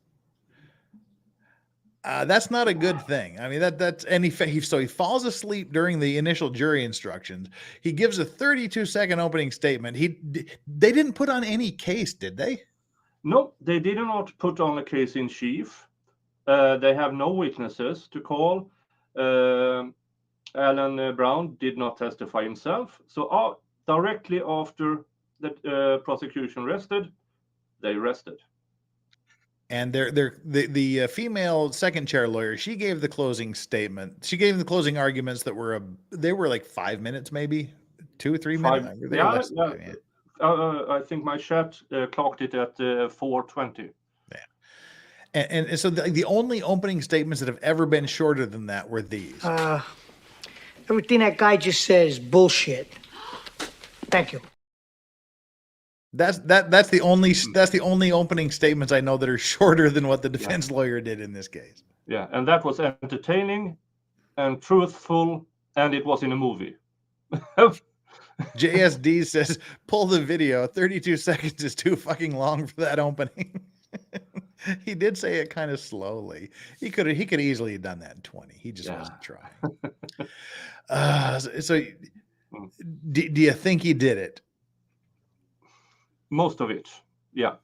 M: That's not a good thing. I mean, that's and he falls asleep during the initial jury instructions. He gives a 32-second opening statement. They didn't put on any case, did they?
O: No, they did not put on a case in chief. They have no witnesses to call. Alan Brown did not testify himself. So directly after the prosecution rested, they rested.
M: And the female second chair lawyer, she gave the closing statement. She gave the closing arguments that were like 5 minutes, maybe 2 or 3 minutes.
O: I think my chat clocked it at 4:20.
M: Yeah, and so the only opening statements that have ever been shorter than that were these.
W: Everything that guy just said is bullshit. Thank you.
M: That's the only opening statements I know that are shorter than what the defense lawyer did in this case.
O: Yeah, and that was entertaining and truthful, and it was in a movie.
M: JSD says, pull the video. 32 seconds is too fucking long for that opening. He did say it kind of slowly. He could easily have done that in 20. He just wasn't trying. So do you think he did it?
O: Most of it, yeah.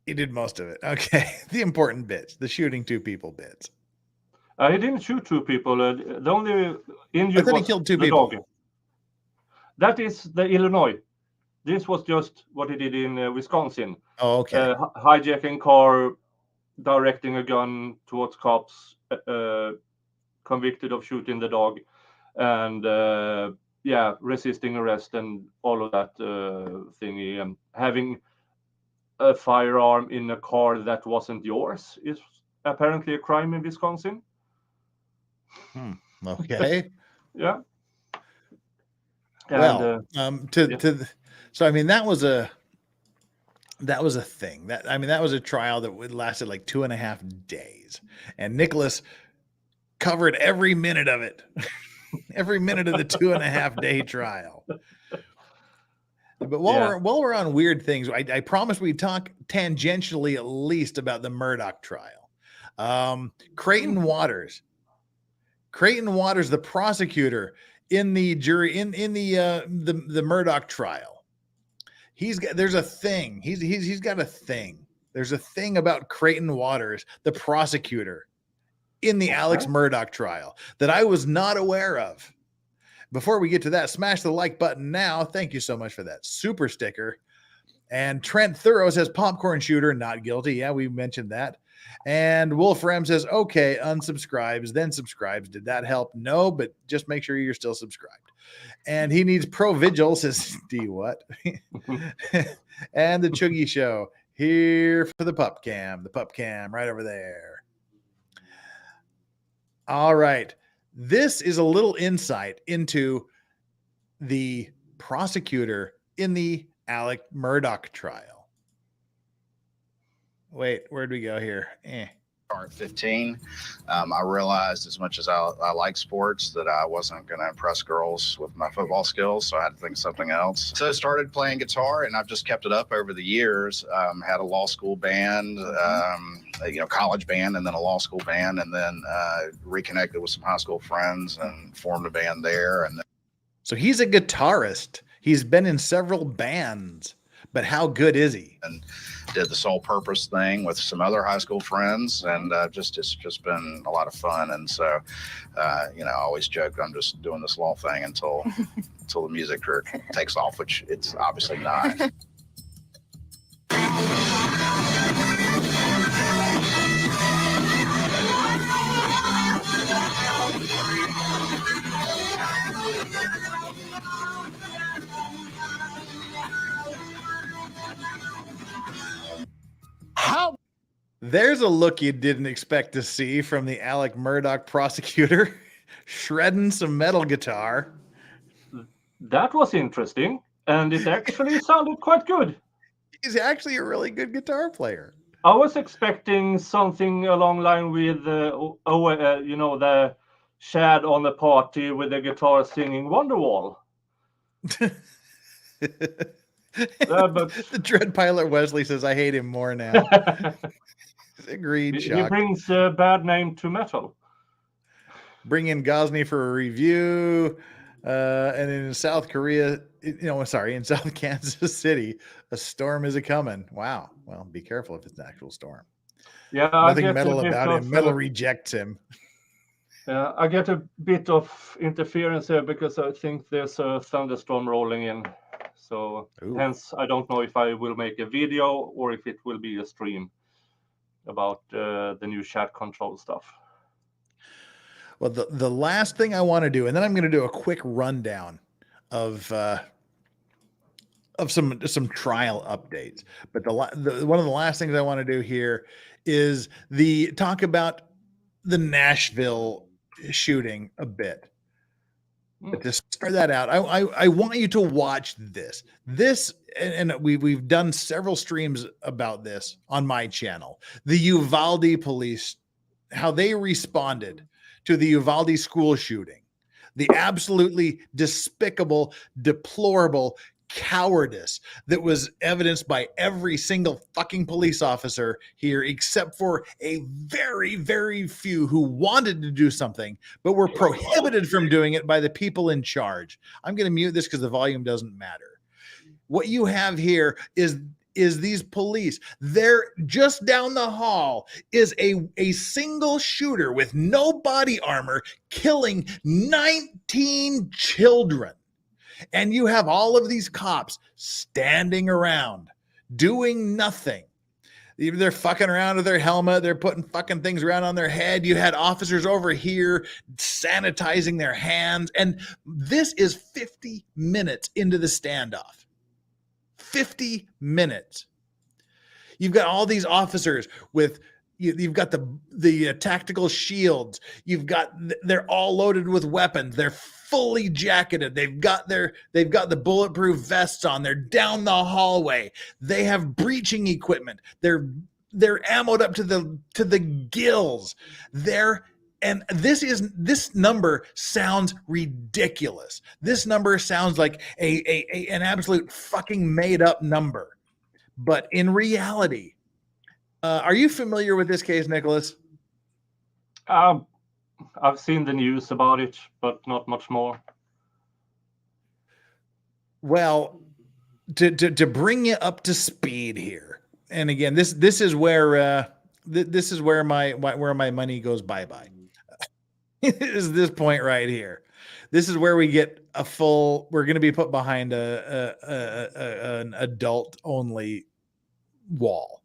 M: He did most of it. Okay. The important bits, the shooting 2 people bits.
O: He didn't shoot 2 people. The only injured was
M: he killed 2
O: the
M: people.
O: dog. That is the Illinois. This was just what he did in Wisconsin.
M: Oh, okay.
O: Hijacking car, directing a gun towards cops, convicted of shooting the dog, and resisting arrest and all of that thingy. Having a firearm in a car that wasn't yours is apparently a crime in Wisconsin.
M: Okay.
O: Yeah.
M: Well, so I mean that was That was a thing. That was a trial that lasted like 2.5 days. And Nicholas covered every minute of it. Every minute of the 2.5 day trial. But while we're on weird things, I promised we'd talk tangentially at least about the Murdoch trial. Creighton Waters, the prosecutor in the jury in the Murdoch trial. There's a thing. He's got a thing. There's a thing about Creighton Waters, the prosecutor in the Alex Murdoch trial that I was not aware of. Before we get to that, smash the like button now. Thank you so much for that super sticker. And Trent Thorough says popcorn shooter, not guilty. Yeah, we mentioned that. And Wolfram says, okay, unsubscribes, then subscribes. Did that help? No, but just make sure you're still subscribed. And he needs Pro Vigil, says D what? And the Chuggy Show here for the pup cam right over there. All right. This is a little insight into the prosecutor in the Alec Murdoch trial. Wait, where'd we go here?
C: At 15, I realized as much as I like sports that I wasn't going to impress girls with my football skills, so I had to think of something else. So I started playing guitar, and I've just kept it up over the years. Had a law school band, college band, and then a law school band, and then reconnected with some high school friends and formed a band there. And
M: so he's a guitarist. He's been in several bands, but how good is he?
C: And did the Sole Purpose thing with some other high school friends, and it's just been a lot of fun. And so, I always joke I'm just doing this law thing until the music career takes off, which it's obviously not.
M: There's a look you didn't expect to see from the Alec Murdoch prosecutor, shredding some metal guitar.
O: That was interesting, and it actually sounded quite good.
M: He's actually a really good guitar player.
O: I was expecting something along line with, the Chad on the party with the guitar singing Wonderwall. But
M: the Dread Pilot Wesley says, I hate him more now. Agreed,
O: he brings a bad name to metal.
M: Bring in Gosney for a review. And in South Korea, in South Kansas City, a storm is a-coming. Wow. Well, be careful if it's an actual storm.
O: Yeah,
M: nothing metal about him. Metal rejects him.
O: Yeah, I get a bit of interference here because I think there's a thunderstorm rolling in. So hence, I don't know if I will make a video or if it will be a stream about the new chat control stuff.
M: Well, the last thing I want to do, and then I'm going to do a quick rundown of some trial updates. But one of the last things I want to do here is talk about the Nashville shooting a bit. But to start that out, I want you to watch this. And we've done several streams about this on my channel. The Uvalde police, how they responded to the Uvalde school shooting, the absolutely despicable, deplorable cowardice that was evidenced by every single fucking police officer here, except for a very, very few who wanted to do something, but were prohibited from doing it by the people in charge. I'm going to mute this because the volume doesn't matter. What you have here is these police. They're just down the hall is a single shooter with no body armor killing 19 children. And you have all of these cops standing around doing nothing. They're fucking around with their helmet. They're putting fucking things around on their head. You had officers over here sanitizing their hands. And this is 50 minutes into the standoff. 50 minutes. You've got all these officers with, you've got the tactical shields. They're all loaded with weapons. They're fully jacketed. They've got the bulletproof vests on. They're down the hallway. They have breaching equipment. They're ammoed up to the gills. And this number sounds ridiculous. This number sounds like an absolute fucking made up number. But in reality, are you familiar with this case, Nicholas?
O: I've seen the news about it, but not much more.
M: Well, to bring you up to speed here, and again, this is where my money goes bye-bye. Is this point right here? This is where we get we're going to be put behind an adult only wall.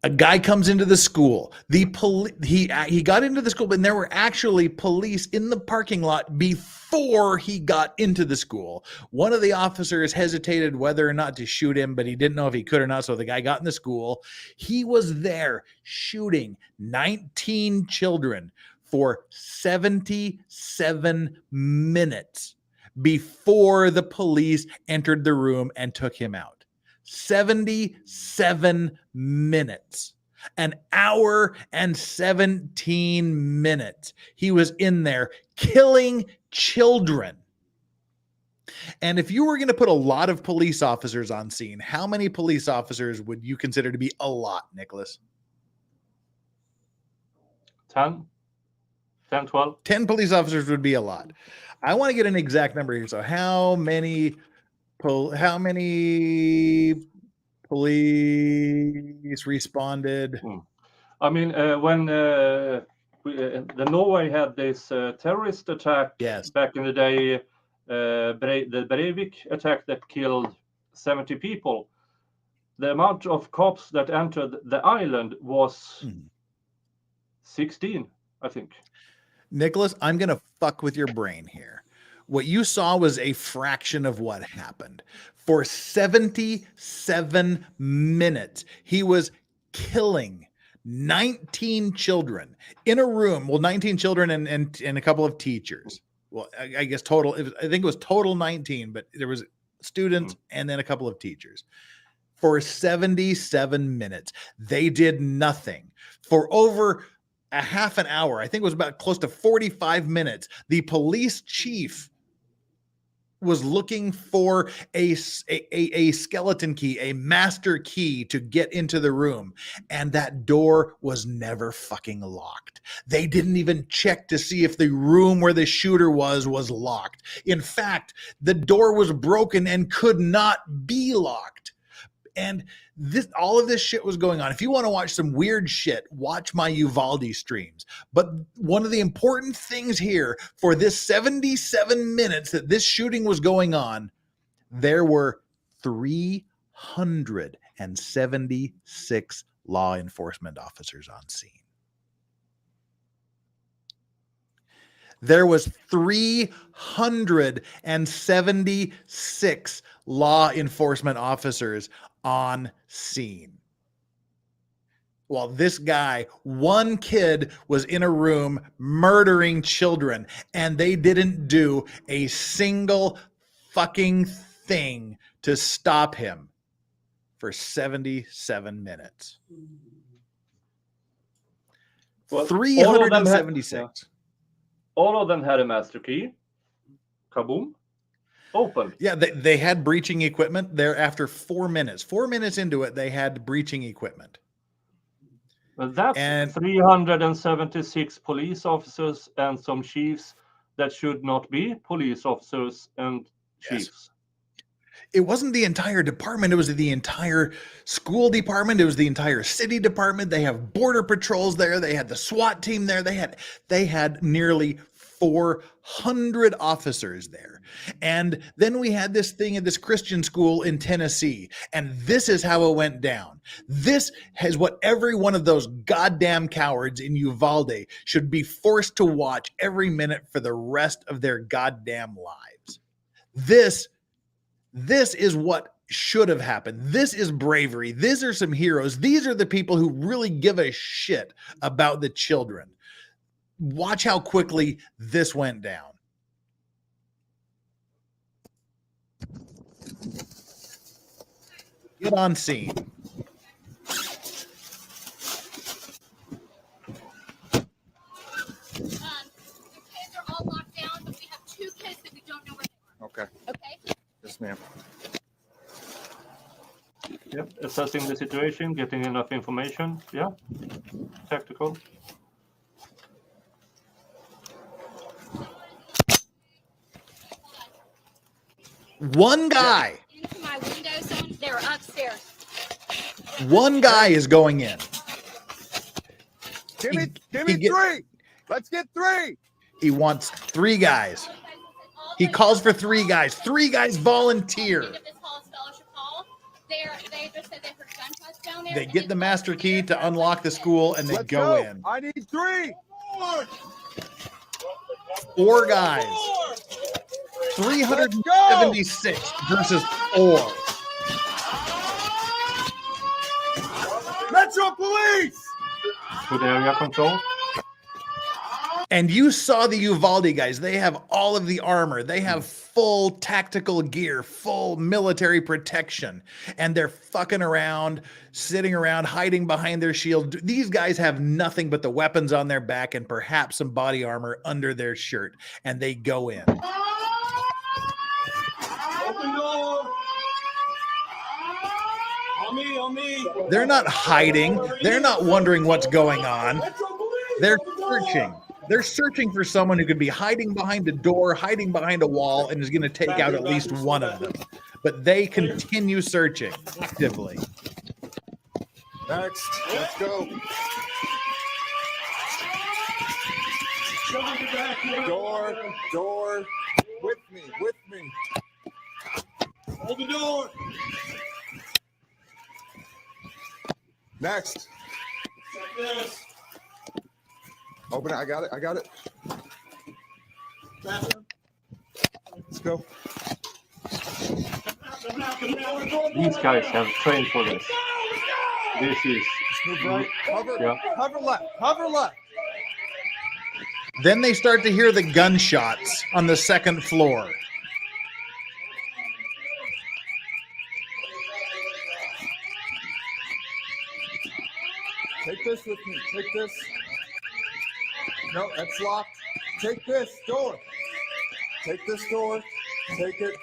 M: A guy comes into the school. He got into the school, but there were actually police in the parking lot before he got into the school. One of the officers hesitated whether or not to shoot him, but he didn't know if he could or not. So the guy got in the school. He was there shooting 19 children for 77 minutes before the police entered the room and took him out. 77 minutes, an hour and 17 minutes. He was in there killing children. And if you were going to put a lot of police officers on scene, how many police officers would you consider to be a lot, Nicholas?
O: 10, 12.
M: 10 police officers would be a lot. I want to get an exact number here. So how many police responded?
O: I mean, when the Norway had this terrorist attack back in the day, the Breivik attack that killed 70 people, the amount of cops that entered the island was 16, I think.
M: Nicholas, I'm going to fuck with your brain here. What you saw was a fraction of what happened. For 77 minutes, he was killing 19 children in a room. Well, 19 children and a couple of teachers. Well, I guess total, I think it was total 19, but there was students and then a couple of teachers. For 77 minutes, they did nothing. For over a half an hour, I think it was about close to 45 minutes, the police chief was looking for a skeleton key, a master key to get into the room. And that door was never fucking locked. They didn't even check to see if the room where the shooter was locked. In fact, the door was broken and could not be locked. And all of this shit was going on. If you want to watch some weird shit, watch my Uvalde streams. But one of the important things here for this 77 minutes that this shooting was going on, there were 376 law enforcement officers on scene. There was 376 law enforcement officers on scene. While this guy, one kid, was in a room murdering children, and they didn't do a single fucking thing to stop him for 77 minutes.
O: Well,
M: 376.
O: All of them had a master key. Kaboom. Open.
M: Yeah, they had breaching equipment there after 4 minutes. 4 minutes into it, they had breaching equipment.
O: Well, that's 376 police officers and some chiefs that should not be police officers and chiefs.
M: Yes. It wasn't the entire department. It was the entire school department. It was the entire city department. They have border patrols there. They had the SWAT team there. They had nearly 400 officers there. And then we had this thing at this Christian school in Tennessee. And this is how it went down. This is what every one of those goddamn cowards in Uvalde should be forced to watch every minute for the rest of their goddamn lives. This is what should have happened. This is bravery. These are some heroes. These are the people who really give a shit about the children. watch how quickly this went down. Get on scene.
Q: Okay.
D: Okay.
Q: Yes, ma'am.
O: Yep, assessing the situation, getting enough information. Yeah, tactical.
M: One guy.
D: Into my window zone. They're upstairs.
M: One guy is going in.
F: Give me three. Let's get three.
M: He wants 3 guys. He calls for 3 guys. 3 guys volunteer.
D: They just said they heard gunshots down there.
M: They get the master key to unlock the school and they go in.
F: I need 3.
M: 4 guys. 376 versus 4.
F: Metro Police.
O: Good area control.
M: And you saw the Uvalde guys. They have all of the armor. They have full tactical gear, full military protection. And they're fucking around, sitting around, hiding behind their shield. These guys have nothing but the weapons on their back and perhaps some body armor under their shirt. And they go in.
F: Open door. On me.
M: They're not hiding. They're not wondering what's going on. They're searching. They're searching for someone who could be hiding behind a door, hiding behind a wall, and is going to take out at least one of them. But they continue searching actively.
F: Next. Let's go. Door. With me. Hold the door. Next. Open it. I got it. Let's go.
O: These guys have trained for this. This is.
F: Move right. Cover.
O: Yeah.
F: Cover left.
M: Then they start to hear the gunshots on the second floor.
F: Take this with me. Take this. No, that's locked. Take this door. Take this door. Take it.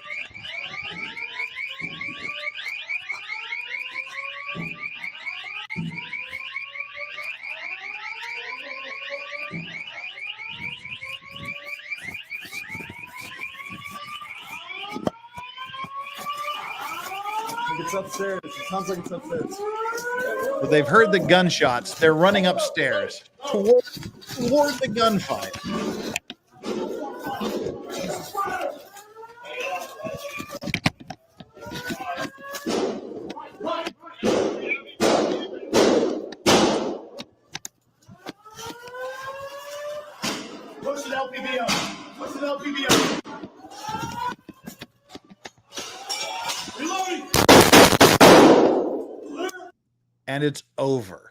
F: I think it's upstairs. It sounds like it's upstairs.
M: But they've heard the gunshots. They're running upstairs toward the gunfight.
F: Push an LPB up. Push an LPB up. Reloading.
M: And it's over.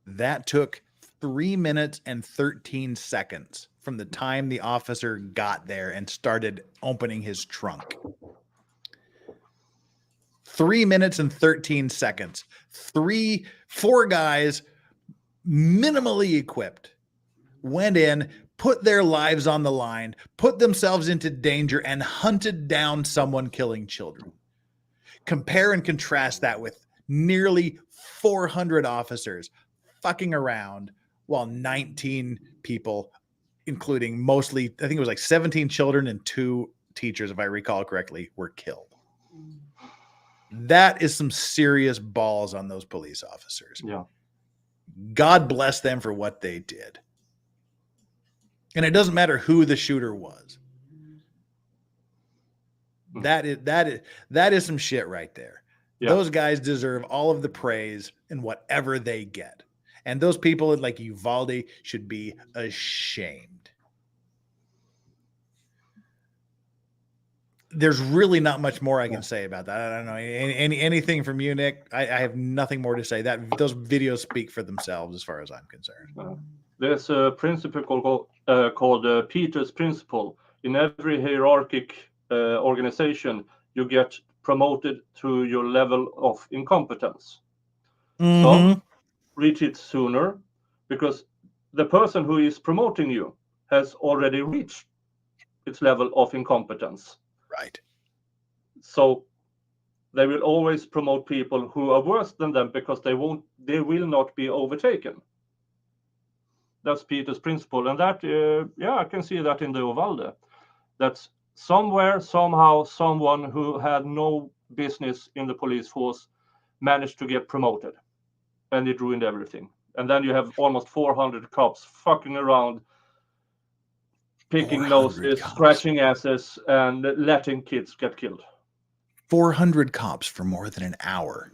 M: That took 3 minutes and 13 seconds from the time the officer got there and started opening his trunk. 3 minutes and 13 seconds. 4 guys, minimally equipped, went in, put their lives on the line, put themselves into danger, and hunted down someone killing children. Compare and contrast that with nearly 400 officers fucking around while 19 people, including mostly, I think it was like 17 children and 2 teachers, if I recall correctly, were killed. That is some serious balls on those police officers.
O: Yeah.
M: God bless them for what they did. And it doesn't matter who the shooter was. That is some shit right there.
O: Yeah.
M: Those guys deserve all of the praise and whatever they get. And those people like Uvalde should be ashamed. there's really not much more I can say about that. I don't know anything from you, Nick. I have nothing more to say. Those videos speak for themselves as far as I'm concerned.
O: There's a principle called Peter's principle. In every hierarchic organization, you get promoted to your level of incompetence. So reach it sooner, because the person who is promoting you has already reached its level of incompetence.
M: Right.
O: So they will always promote people who are worse than them because they will not be overtaken. That's Peter's principle. And that, I can see that in the Uvalde. That somewhere, somehow, someone who had no business in the police force managed to get promoted. And it ruined everything. And then you have almost 400 cops fucking around, picking noses, scratching asses, and letting kids get killed.
M: 400 cops for more than an hour.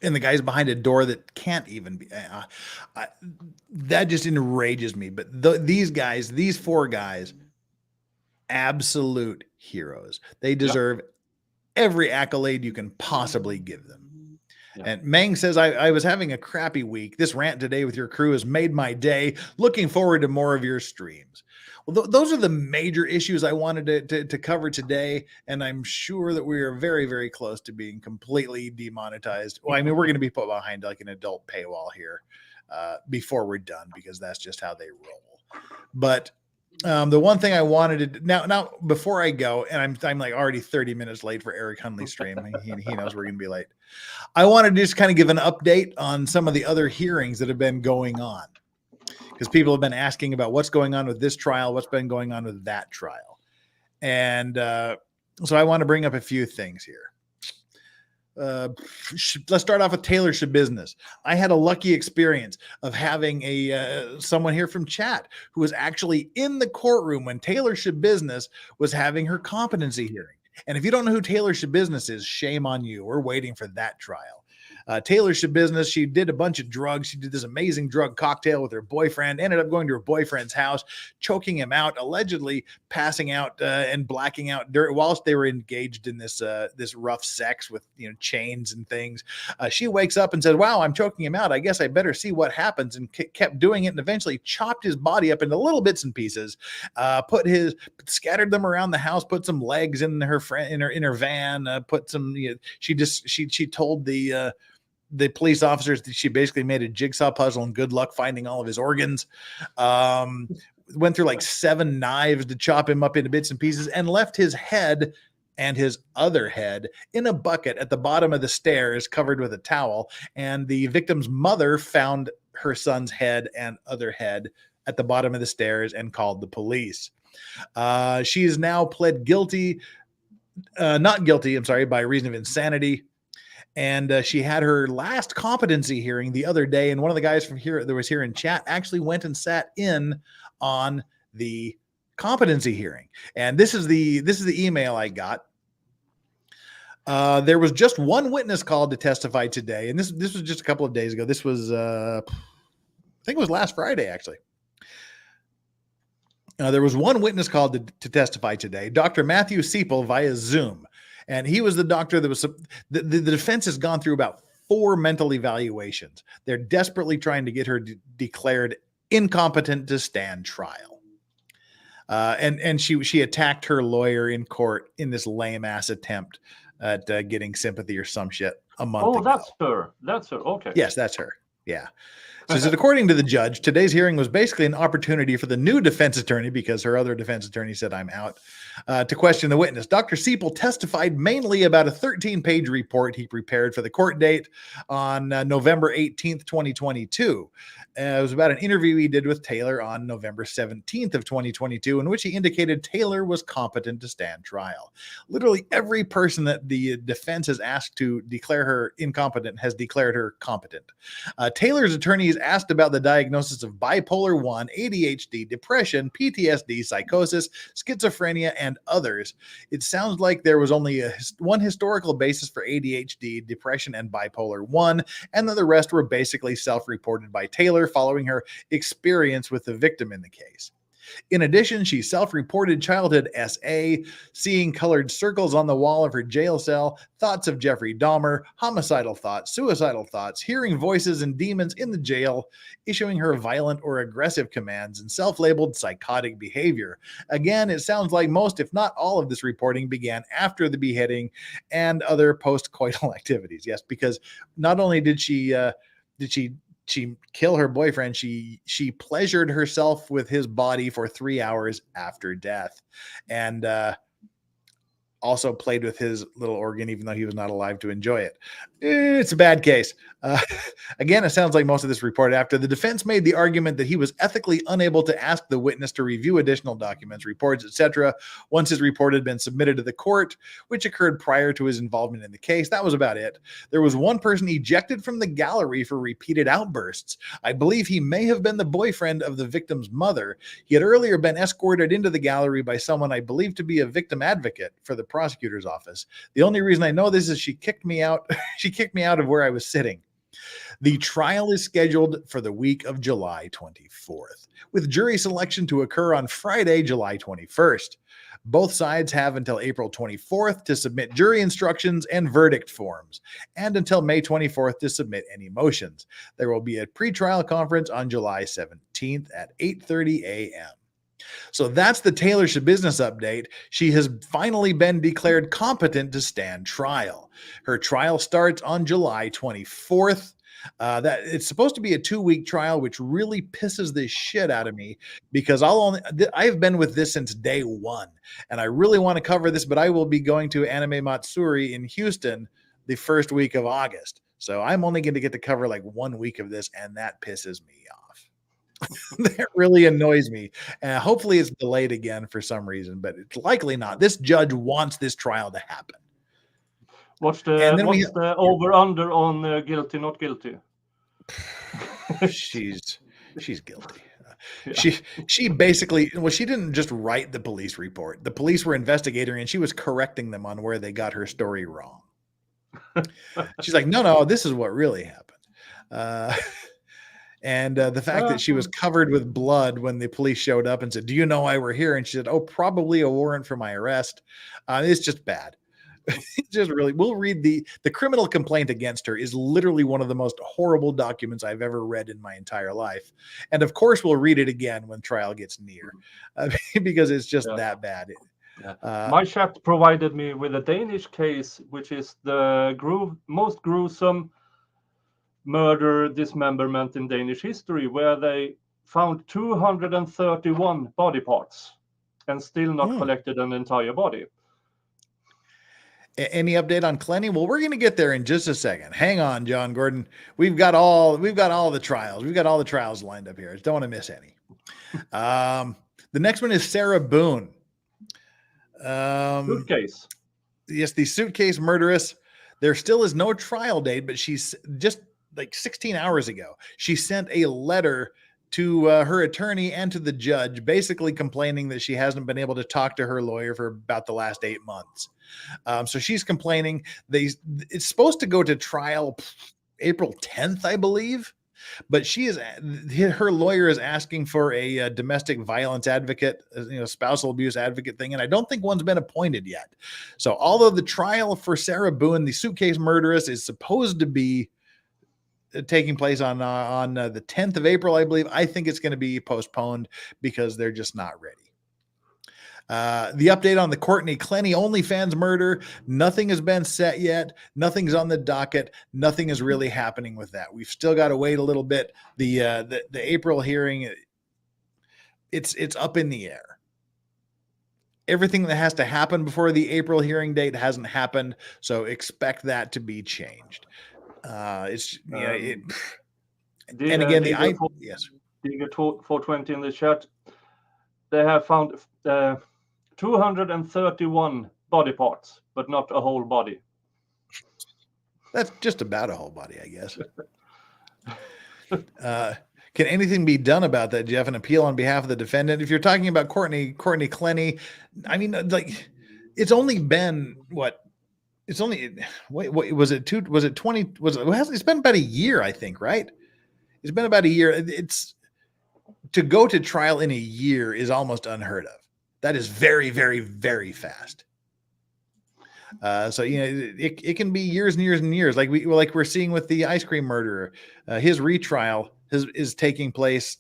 M: And the guy's behind a door that can't even be. That just enrages me. But these four guys, absolute heroes. They deserve every accolade you can possibly give them. And Mang says, I was having a crappy week. This rant today with your crew has made my day. Looking forward to more of your streams. Well, those are the major issues I wanted to cover today. And I'm sure that we are very, very close to being completely demonetized. Well, I mean, we're going to be put behind like an adult paywall here before we're done, because that's just how they roll. But the one thing I wanted to now before I go, and I'm like already 30 minutes late for Eric Hunley's stream. He knows we're going to be late. I wanted to just kind of give an update on some of the other hearings that have been going on, because people have been asking about what's going on with this trial, what's been going on with that trial. And so I want to bring up a few things here. Let's start off with Taylor Schabusiness. I had a lucky experience of having someone here from chat who was actually in the courtroom when Taylor Schabusiness was having her competency hearing. And if you don't know who Taylor Schabusiness is, shame on you. We're waiting for that trial. Taylor Schabusiness, she did a bunch of drugs. She did this amazing drug cocktail with her boyfriend, ended up going to her boyfriend's house, choking him out, allegedly passing out and blacking out whilst they were engaged in this rough sex with chains and things. She wakes up and says, wow, I'm choking him out. I guess I better see what happens, and kept doing it, and eventually chopped his body up into little bits and pieces, scattered them around the house, put some legs in her van, put some, she told the police officers that she basically made a jigsaw puzzle and good luck finding all of his organs. Went through like 7 knives to chop him up into bits and pieces, and left his head and his other head in a bucket at the bottom of the stairs covered with a towel. And the victim's mother found her son's head and other head at the bottom of the stairs and called the police. She is now pled not guilty, by reason of insanity. And she had her last competency hearing the other day. And one of the guys from here that was here in chat actually went and sat in on the competency hearing. And this is the email I got. There was just one witness called to testify today. And this was just a couple of days ago. This was, I think it was last Friday, actually. There was one witness called to testify today, Dr. Matthew Seipel via Zoom. And he was the doctor that was the defense has gone through about 4 mental evaluations. They're desperately trying to get her declared incompetent to stand trial. And she attacked her lawyer in court in this lame ass attempt at getting sympathy or some shit a month ago.
O: That's her. Okay.
M: Yes, that's her. Yeah. So according to the judge, today's hearing was basically an opportunity for the new defense attorney, because her other defense attorney said, I'm out, to question the witness. Dr. Seipel testified mainly about a 13-page report he prepared for the court date on November 18th, 2022. It was about an interview he did with Taylor on November 17th of 2022, in which he indicated Taylor was competent to stand trial. Literally every person that the defense has asked to declare her incompetent has declared her competent. Taylor's attorneys asked about the diagnosis of bipolar 1, ADHD, depression, PTSD, psychosis, schizophrenia, and others. It sounds like there was only one historical basis for ADHD, depression, and bipolar 1, and then the rest were basically self-reported by Taylor following her experience with the victim in the case. In addition, she self-reported childhood SA, seeing colored circles on the wall of her jail cell, thoughts of Jeffrey Dahmer, homicidal thoughts, suicidal thoughts, hearing voices and demons in the jail, issuing her violent or aggressive commands, and self-labeled psychotic behavior. Again, it sounds like most, if not all, of this reporting began after the beheading and other post-coital activities. Yes, because not only did she kill her boyfriend, she pleasured herself with his body for 3 hours after death, and also played with his little organ, even though he was not alive to enjoy it. It's a bad case. Again, it sounds like most of this report after the defense made the argument that he was ethically unable to ask the witness to review additional documents, reports, etc. once his report had been submitted to the court, which occurred prior to his involvement in the case. That was about it. There was one person ejected from the gallery for repeated outbursts. I believe he may have been the boyfriend of the victim's mother. He had earlier been escorted into the gallery by someone I believe to be a victim advocate for the prosecutor's office. The only reason I know this is she kicked me out. She kicked me out of where I was sitting. The trial is scheduled for the week of July 24th, with jury selection to occur on Friday, July 21st. Both sides have until April 24th to submit jury instructions and verdict forms, and until May 24th to submit any motions. There will be a pretrial conference on July 17th at 8:30 a.m. So that's the Taylor Schabusiness update. She has finally been declared competent to stand trial. Her trial starts on July 24th. That it's supposed to be a 2-week trial, which really pisses the shit out of me because I've been with this since day one, and I really want to cover this, but I will be going to Anime Matsuri in Houston the first week of August. So I'm only going to get to cover like 1 week of this, and that pisses me off. That really annoys me. Hopefully it's delayed again for some reason, but it's likely not. This judge wants this trial to happen.
O: What's the over under on guilty, not guilty?
M: She's guilty. She basically, well, she didn't just write the police report. The police were investigating, and she was correcting them on where they got her story wrong. She's like, no, this is what really happened. And the fact that she was covered with blood when the police showed up and said, "Do you know why we're here?" And she said, "Oh, probably a warrant for my arrest." It's just bad. It's just really, we'll read the criminal complaint against her is literally one of the most horrible documents I've ever read in my entire life. And of course, we'll read it again when trial gets near because it's just that bad.
O: My chat provided me with a Danish case, which is the most gruesome murder dismemberment in Danish history, where they found 231 body parts and still not collected an entire body.
M: Any update on Clenney? Well, we're going to get there in just a second. Hang on, John Gordon. We've got all the trials. We've got all the trials lined up here. Don't want to miss any. The next one is Sarah Boon.
O: Suitcase.
M: Yes, the suitcase murderess. There still is no trial date, but she's just like 16 hours ago, she sent a letter to her attorney and to the judge, basically complaining that she hasn't been able to talk to her lawyer for about the last 8 months. So she's complaining. It's supposed to go to trial April 10th, I believe, but her lawyer is asking for a domestic violence advocate, spousal abuse advocate thing, and I don't think one's been appointed yet. So although the trial for Sarah Boon, the suitcase murderess, is supposed to be taking place on the 10th of April, I believe, I think it's going to be postponed because they're just not ready. The update on the Courtney Clenney OnlyFans murder, nothing has been set yet. Nothing's on the docket. Nothing is really happening with that. We've still got to wait a little bit. The April hearing, it's up in the air. Everything that has to happen before the April hearing date hasn't happened, so expect that to be changed. Yes.
O: Digger 420 in the chat. They have found 231 body parts, but not a whole body.
M: That's just about a whole body, I guess. Can anything be done about that, Jeff? An appeal on behalf of the defendant? If you're talking about Courtney Clenney, I mean, like, it's only been what? It's only was it 20? It's been about a year, I think, right? It's been about a year. to go to trial in a year is almost unheard of. That is very, very, very fast. So it can be years and years and years, like we're seeing with the ice cream murderer. His retrial is taking place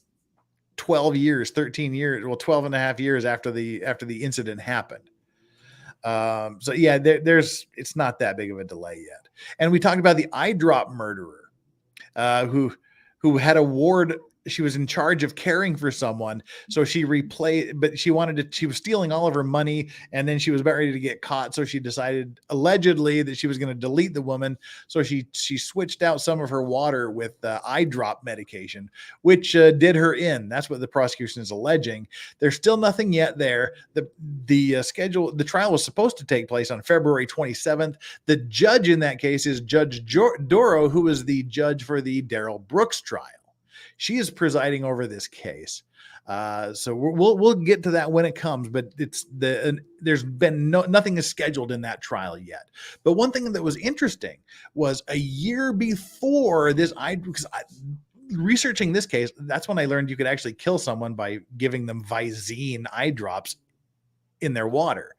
M: 12 years, 13 years, 12 and a half years after the incident happened. So yeah, it's not that big of a delay yet. And we talked about the eye drop murderer, who had a ward. She was in charge of caring for someone. So she replayed, but she was stealing all of her money, and then she was about ready to get caught. So she decided allegedly that she was going to delete the woman. So she switched out some of her water with eye drop medication, which did her in. That's what the prosecution is alleging. There's still nothing yet there. The trial was supposed to take place on February 27th. The judge in that case is Judge Doro, who is the judge for the Darrell Brooks trial. She is presiding over this case. So we'll get to that when it comes, but there's been nothing is scheduled in that trial yet. But one thing that was interesting was a year before this, researching this case, that's when I learned you could actually kill someone by giving them Visine eye drops in their water.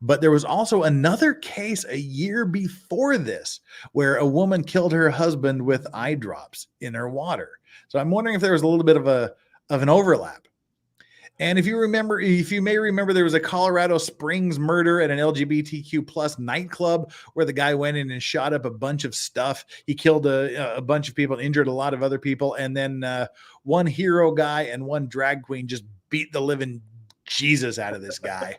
M: But there was also another case a year before this where a woman killed her husband with eye drops in her water. So I'm wondering if there was a little bit of an overlap. And if you may remember, there was a Colorado Springs murder at an LGBTQ plus nightclub where the guy went in and shot up a bunch of stuff. He killed a bunch of people, injured a lot of other people. And then one hero guy and one drag queen just beat the living Jesus out of this guy.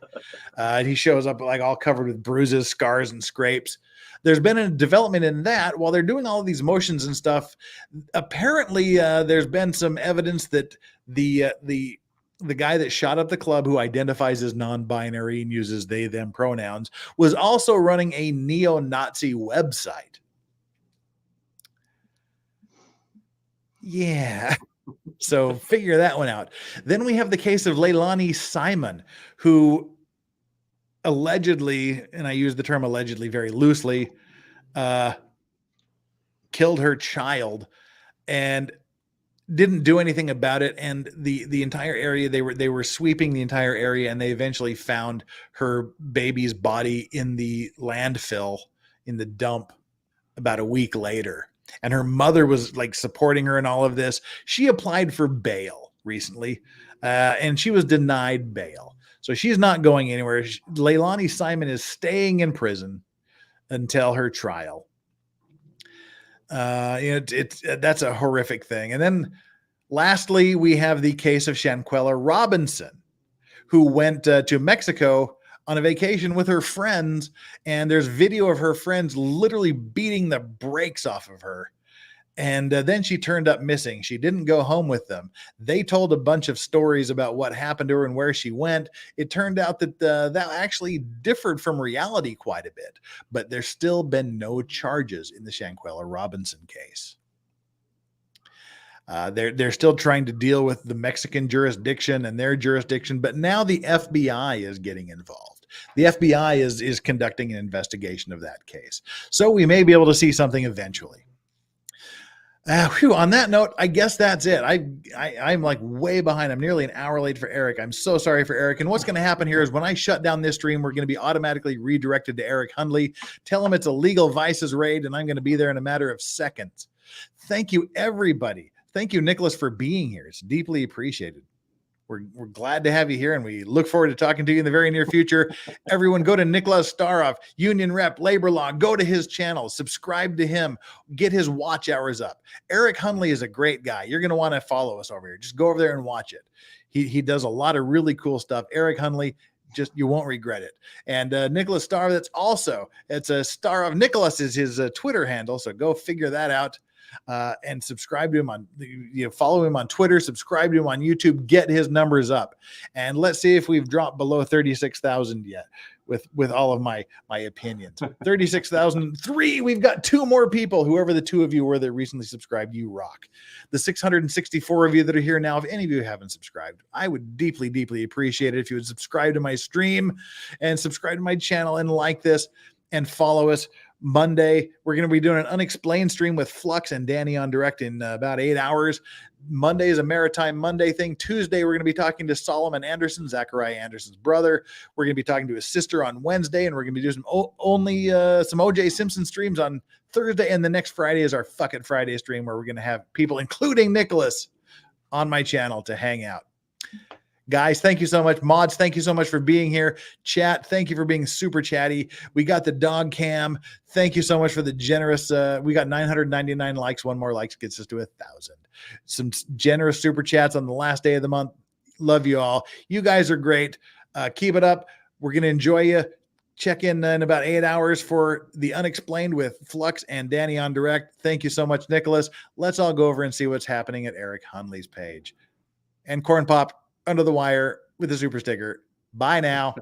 M: He shows up like all covered with bruises, scars, and scrapes. There's been a development in that while they're doing all of these motions and stuff. Apparently, there's been some evidence that the guy that shot up the club, who identifies as non-binary and uses they, them pronouns, was also running a neo-Nazi website. Yeah. So figure that one out. Then we have the case of Leilani Simon, who allegedly, and I use the term allegedly very loosely, killed her child and didn't do anything about it. And the entire area, they were sweeping the entire area, and they eventually found her baby's body in the landfill, in the dump, about a week later. And her mother was like supporting her in all of this. She applied for bail recently, and she was denied bail. So she's not going anywhere. Leilani Simon is staying in prison until her trial. That's a horrific thing. And then lastly, we have the case of Shanquella Robinson, who went to Mexico on a vacation with her friends, and there's video of her friends literally beating the brakes off of her. And then she turned up missing. She didn't go home with them. They told a bunch of stories about what happened to her and where she went. It turned out that that actually differed from reality quite a bit, but there's still been no charges in the Shanquella Robinson case. They're still trying to deal with the Mexican jurisdiction and their jurisdiction, but now the FBI is getting involved. The FBI is conducting an investigation of that case. So we may be able to see something eventually. On that note, I guess that's it. I'm like way behind. I'm nearly an hour late for Eric. I'm so sorry for Eric. And what's going to happen here is when I shut down this stream, we're going to be automatically redirected to Eric Hundley. Tell him it's a legal vices raid, and I'm going to be there in a matter of seconds. Thank you, everybody. Thank you, Nicholas, for being here. It's deeply appreciated. We're glad to have you here, and we look forward to talking to you in the very near future. Everyone, go to Nicholas Starov, Union Rep, Labor Law. Go to his channel, subscribe to him, get his watch hours up. Eric Hundley is a great guy. You're going to want to follow us over here. Just go over there and watch it. He does a lot of really cool stuff. Eric Hundley, you won't regret it. And Nicholas Starov, it's a Starov. Nicholas is his Twitter handle, so go figure that out. And subscribe to him follow him on Twitter, subscribe to him on YouTube, get his numbers up. And let's see if we've dropped below 36,000 yet with all of my opinions. 36,003. We've got 2 more people. Whoever the 2 of you were that recently subscribed, you rock. The 664 of you that are here now, if any of you haven't subscribed, I would deeply, deeply appreciate it if you would subscribe to my stream and subscribe to my channel and like this and follow us. Monday, we're going to be doing an unexplained stream with Flux and Danny on direct in about 8 hours. Monday is a Maritime Monday thing. Tuesday, we're going to be talking to Solomon Anderson, Zachariah Anderson's brother. We're going to be talking to his sister on Wednesday, and we're going to be doing some OJ Simpson streams on Thursday. And the next Friday is our Fuck It Friday stream, where we're going to have people, including Nicholas, on my channel to hang out. Guys, thank you so much. Mods, thank you so much for being here. Chat, thank you for being super chatty. We got the dog cam. Thank you so much for the generous. We got 999 likes. One more likes gets us to 1,000. Some generous super chats on the last day of the month. Love you all. You guys are great. Keep it up. We're going to enjoy you. Check in about 8 hours for The Unexplained with Flux and Danny on Direct. Thank you so much, Nicholas. Let's all go over and see what's happening at Eric Hunley's page. And Corn Pop, Under the Wire with a super sticker. Bye now.